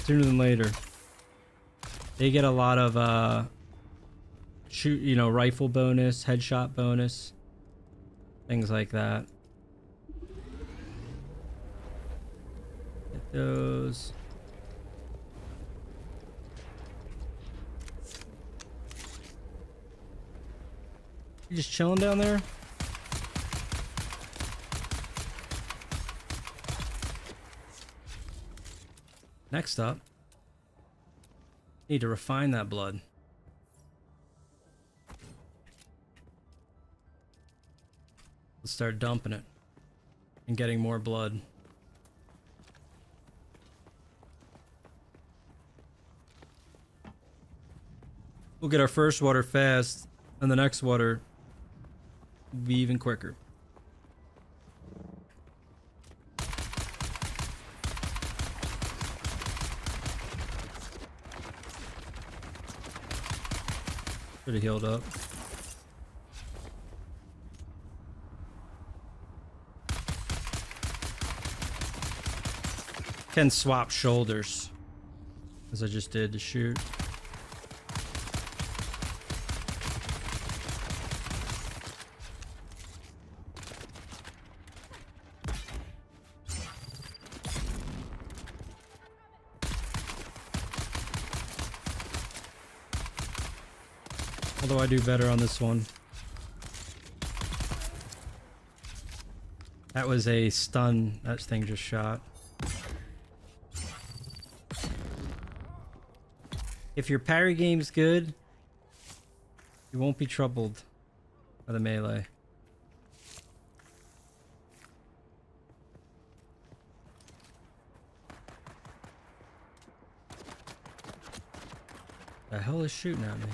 sooner than later. They get a lot of rifle bonus, headshot bonus, things like that. Get those. You just chilling down there? Next up, need to refine that blood. Let's start dumping it and getting more blood. We'll get our first water fast, and the next water will be even quicker. Should have healed up. Can swap shoulders, as I just did to shoot. Although I do better on this one. That was a stun. That thing just shot. If your parry game's good, you won't be troubled by the melee. The hell is shooting at me?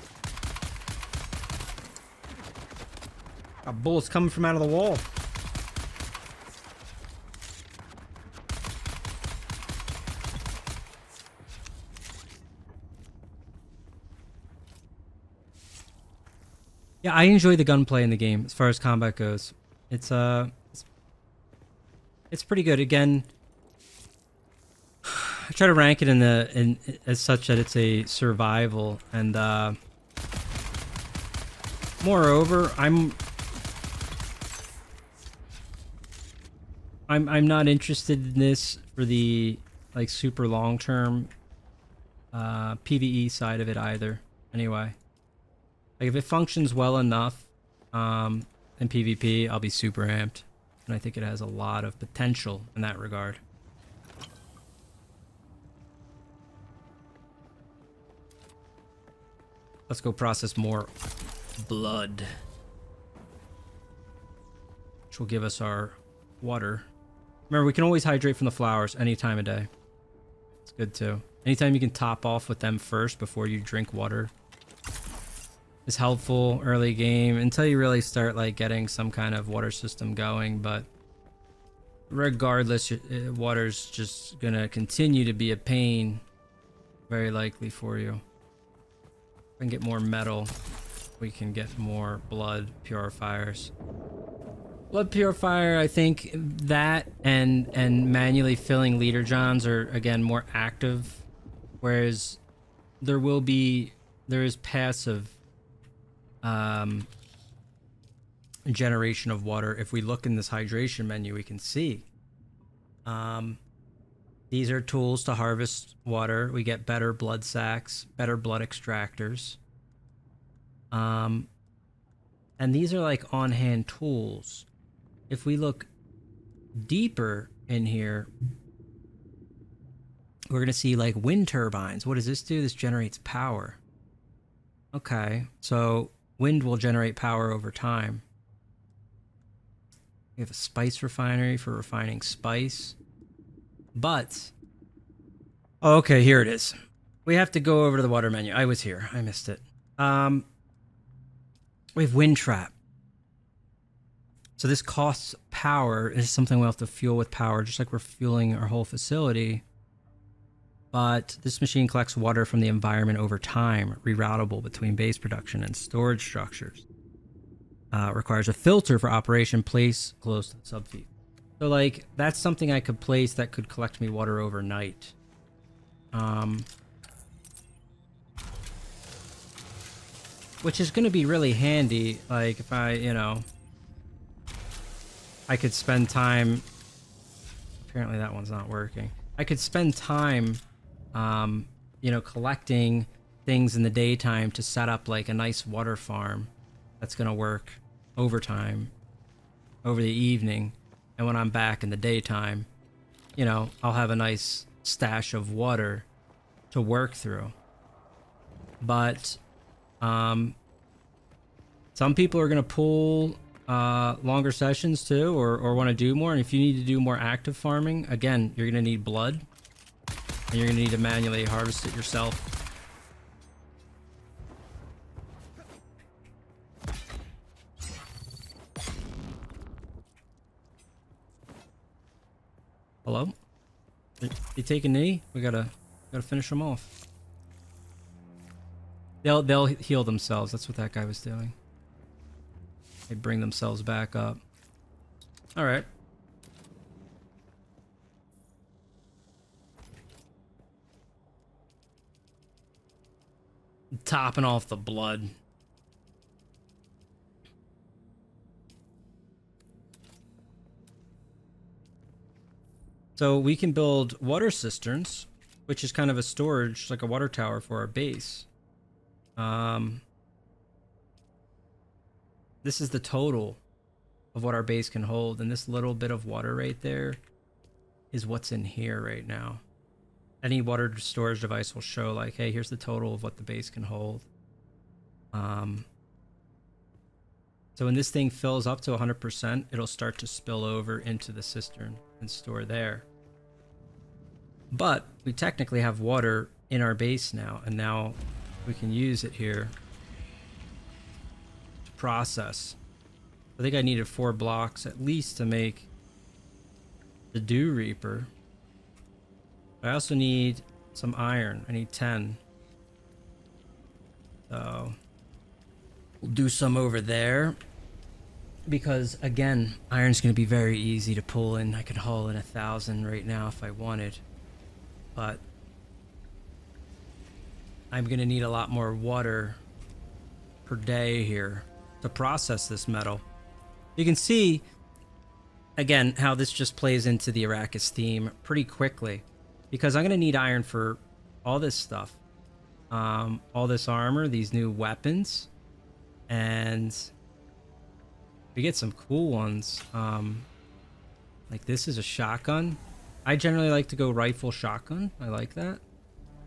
Got bullets coming from out of the wall. Yeah, I enjoy the gunplay in the game as far as combat goes. It's pretty good. Again, I try to rank it in as such that it's a survival, and moreover, I'm not interested in this for the like super long term PvE side of it either. Anyway. Like if it functions well enough in PvP, I'll be super amped. And I think it has a lot of potential in that regard. Let's go process more blood, which will give us our water. Remember, we can always hydrate from the flowers any time of day. It's good too. Anytime you can top off with them first before you drink water is helpful early game until you really start like getting some kind of water system going. But regardless, water's just gonna continue to be a pain, very likely for you. If we can get more metal, we can get more blood purifiers. Blood purifier, I think that and manually filling leader johns are again more active, whereas there is passive generation of water. If we look in this hydration menu, we can see these are tools to harvest water. We get better blood sacs, better blood extractors, and these are like on-hand tools. If we look deeper in here, we're gonna see like wind turbines. What does this do? This generates power. Okay, so wind will generate power over time. We have a spice refinery for refining spice. But, oh, okay, here it is. We have to go over to the water menu. I was here. I missed it. We have wind trap. So this costs power. It's something we'll have to fuel with power, just like we're fueling our whole facility. But this machine collects water from the environment over time, reroutable between base production and storage structures. Requires a filter for operation, place close to the subfeed. So like, that's something I could place that could collect me water overnight. Which is going to be really handy, like if I, I could spend time, apparently that one's not working. I could spend time collecting things in the daytime to set up like a nice water farm that's going to work overtime over the evening. And when I'm back in the daytime, I'll have a nice stash of water to work through. But some people are going to pull longer sessions too, or want to do more. And if you need to do more active farming, again, you're going to need blood, and you're going to need to manually harvest it yourself. Hello? You take a knee? We gotta finish them off. They'll heal themselves. That's what that guy was doing. They bring themselves back up. All right. Topping off the blood. So we can build water cisterns, which is kind of a storage, like a water tower for our base. This is the total of what our base can hold, and this little bit of water right there is what's in here right now. Any water storage device will show like, hey, here's the total of what the base can hold. So when this thing fills up to 100%, it'll start to spill over into the cistern and store there. But we technically have water in our base now, and now we can use it here to process. I think I needed 4 blocks at least to make the Dew Reaper. I also need some iron. I need 10. So we'll do some over there. Because again, iron's going to be very easy to pull in. I could haul in 1,000 right now if I wanted. But I'm going to need a lot more water per day here to process this metal. You can see, again, how this just plays into the Arrakis theme pretty quickly. Because I'm going to need iron for all this stuff. All this armor, these new weapons. And we get some cool ones. Like this is a shotgun. I generally like to go rifle shotgun. I like that.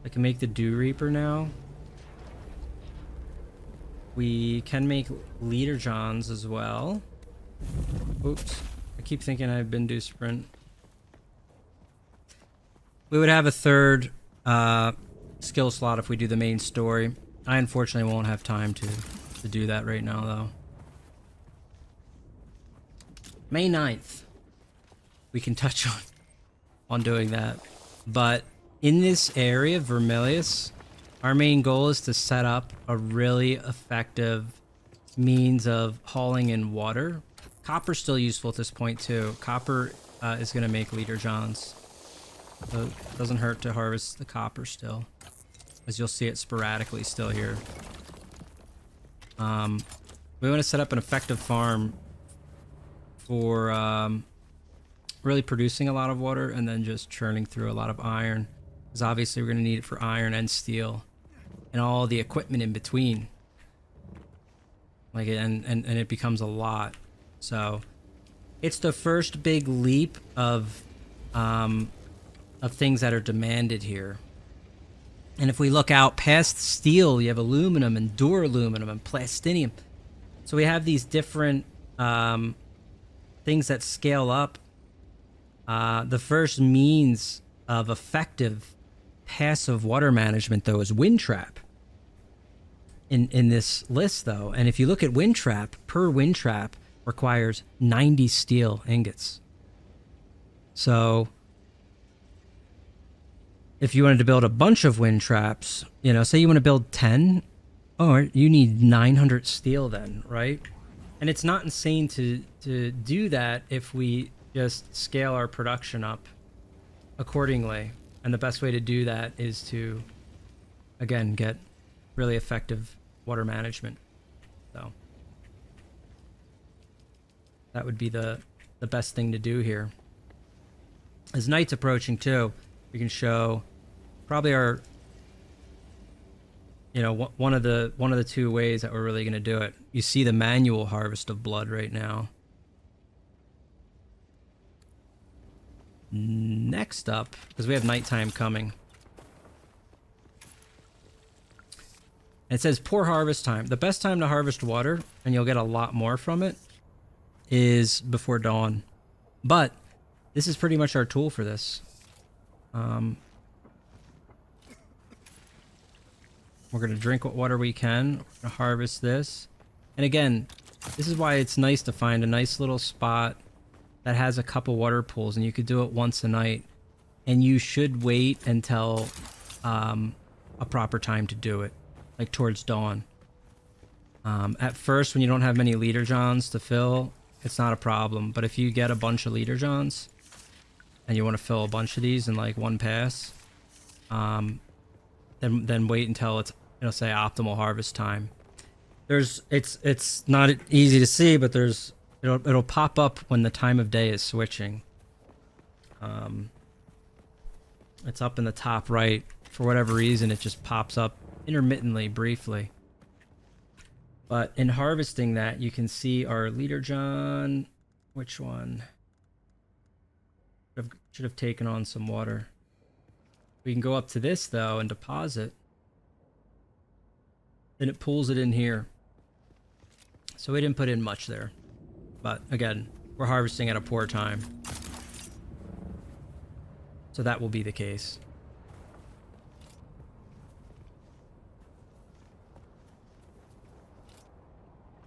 I can make the Dew Reaper now. We can make leader johns as well. Oops. I keep thinking I've been do sprint. We would have a third skill slot if we do the main story. I unfortunately won't have time to do that right now though. May 9th, we can touch on doing that. But in this area, Vermilius, our main goal is to set up a really effective means of hauling in water. Copper's still useful at this point too. Copper is going to make leader johns. So it doesn't hurt to harvest the copper still. As you'll see it sporadically still here. We want to set up an effective farm for really producing a lot of water and then just churning through a lot of iron. Because obviously we're going to need it for iron and steel and all the equipment in between. Like and it becomes a lot. So it's the first big leap of things that are demanded here. And if we look out past steel, you have aluminum and duraluminum and plastinium. So we have these different things that scale up. The first means of effective passive water management, though, is wind trap. In this list, though, and if you look at wind trap, per wind trap requires 90 steel ingots. So if you wanted to build a bunch of wind traps, you know, say you want to build 10, or you need 900 steel then, right? And it's not insane to do that if we just scale our production up accordingly. And the best way to do that is to, again, get really effective water management. So that would be the best thing to do here. As night's approaching too, we can show probably our, you know, one of the two ways that we're really going to do it. You see the manual harvest of blood right now. Next up, because we have nighttime coming. It says poor harvest time. The best time to harvest water, and you'll get a lot more from it, is before dawn. But this is pretty much our tool for this. We're going to drink what water we can. We're going to harvest this. And again, this is why it's nice to find a nice little spot that has a couple water pools, and you could do it once a night. And you should wait until a proper time to do it, like towards dawn. At first, when you don't have many leader johns to fill, it's not a problem. But if you get a bunch of leader johns and you want to fill a bunch of these in like one pass, then wait until it's, it'll say optimal harvest time. It's not easy to see, but it'll pop up when the time of day is switching. It's up in the top right. For whatever reason, it just pops up intermittently, briefly. But in harvesting that, you can see our leader john. Which one? Should have taken on some water. We can go up to this though and deposit. Then it pulls it in here. So we didn't put in much there. But again, we're harvesting at a poor time. So that will be the case.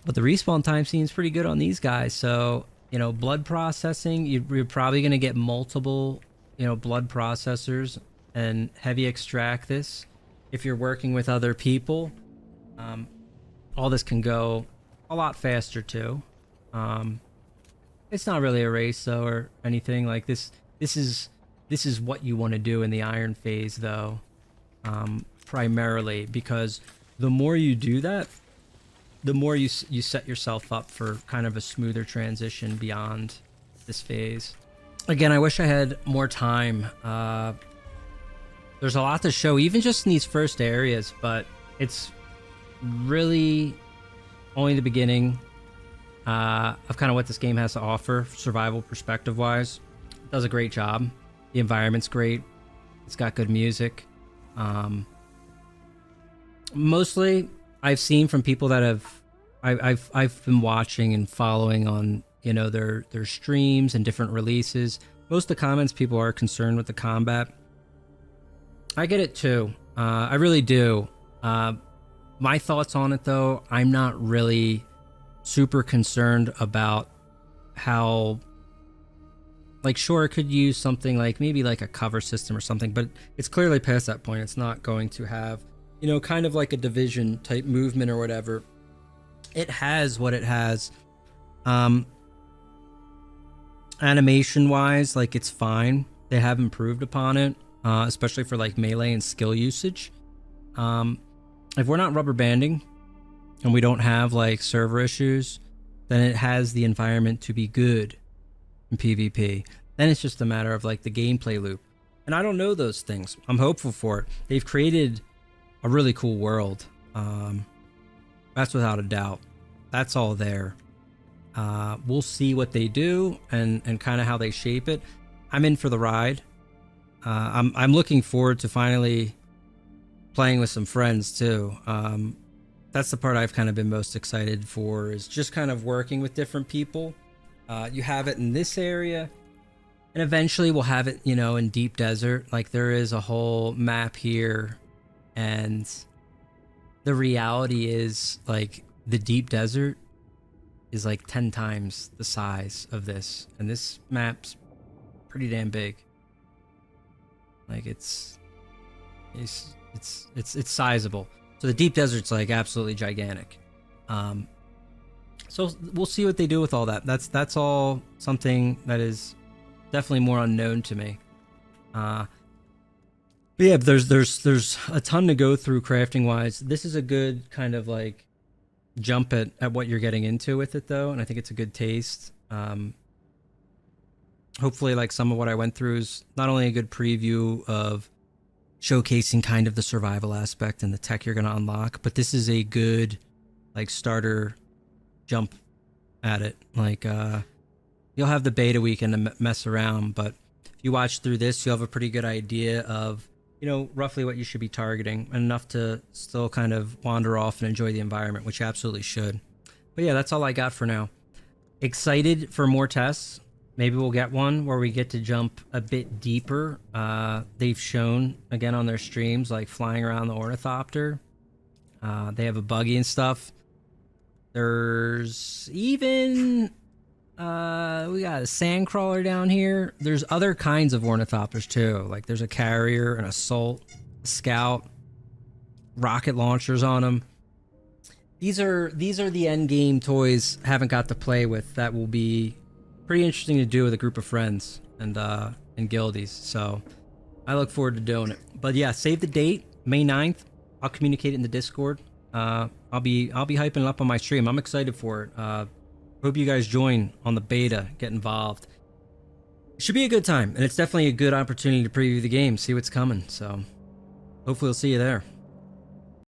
But the respawn time seems pretty good on these guys. So, you know, blood processing, you're probably going to get multiple, you know, blood processors and heavy extract this. If you're working with other people, all this can go a lot faster too. It's not really a race though or anything like this. This is what you want to do in the iron phase though, primarily, because the more you do that, the more you set yourself up for kind of a smoother transition beyond this phase. Again, I wish I had more time. There's a lot to show, even just in these first areas, but it's really only the beginning of kind of what this game has to offer, survival perspective-wise. It does a great job. The environment's great. It's got good music. Mostly, I've seen from people that I've been watching and following on, you know, their streams and different releases. Most of the comments, people are concerned with the combat. I get it too. I really do. My thoughts on it though, I'm not really super concerned about how, like, sure, it could use something like maybe like a cover system or something, but it's clearly past that point. It's not going to have, you know, kind of like a division type movement or whatever. It has what it has. Animation wise, like, it's fine. They have improved upon it, especially for like melee and skill usage. If we're not rubber banding and we don't have like server issues, then it has the environment to be good in PvP. Then it's just a matter of like the gameplay loop. And I don't know those things. I'm hopeful for it. They've created a really cool world. That's without a doubt. That's all there. We'll see what they do and kind of how they shape it. I'm in for the ride. I'm looking forward to finally playing with some friends too. That's the part I've kind of been most excited for, is just kind of working with different people. You have it in this area, and eventually we'll have it, you know, in deep desert. Like, there is a whole map here, and the reality is, like, the deep desert is like 10 times the size of this, and this map's pretty damn big. Like, it's sizable. So the deep desert's like absolutely gigantic. So we'll see what they do with all that. That's all something that is definitely more unknown to me. But yeah, there's a ton to go through crafting wise. This is a good kind of like jump at what you're getting into with it though, and I think it's a good taste. Hopefully, like, some of what I went through is not only a good preview of showcasing kind of the survival aspect and the tech you're going to unlock, but this is a good like starter jump at it. Like, you'll have the beta weekend to mess around, but if you watch through this, you'll have a pretty good idea of, you know, roughly what you should be targeting, enough to still kind of wander off and enjoy the environment, which you absolutely should. But yeah, that's all I got for now. Excited for more tests. Maybe we'll get one where we get to jump a bit deeper. They've shown, again, on their streams, like flying around the ornithopter. They have a buggy and stuff. There's even... we got a sand crawler down here. There's other kinds of ornithopters too. Like there's a carrier, an assault, a scout, rocket launchers on them. These are the end game toys haven't got to play with that will be pretty interesting to do with a group of friends and guildies. So I look forward to doing it. But yeah, save the date, May 9th. I'll communicate it in the Discord. I'll be hyping it up on my stream. I'm excited for it. Hope you guys join on the beta, get involved. It should be a good time, and it's definitely a good opportunity to preview the game, see what's coming. So hopefully we'll see you there.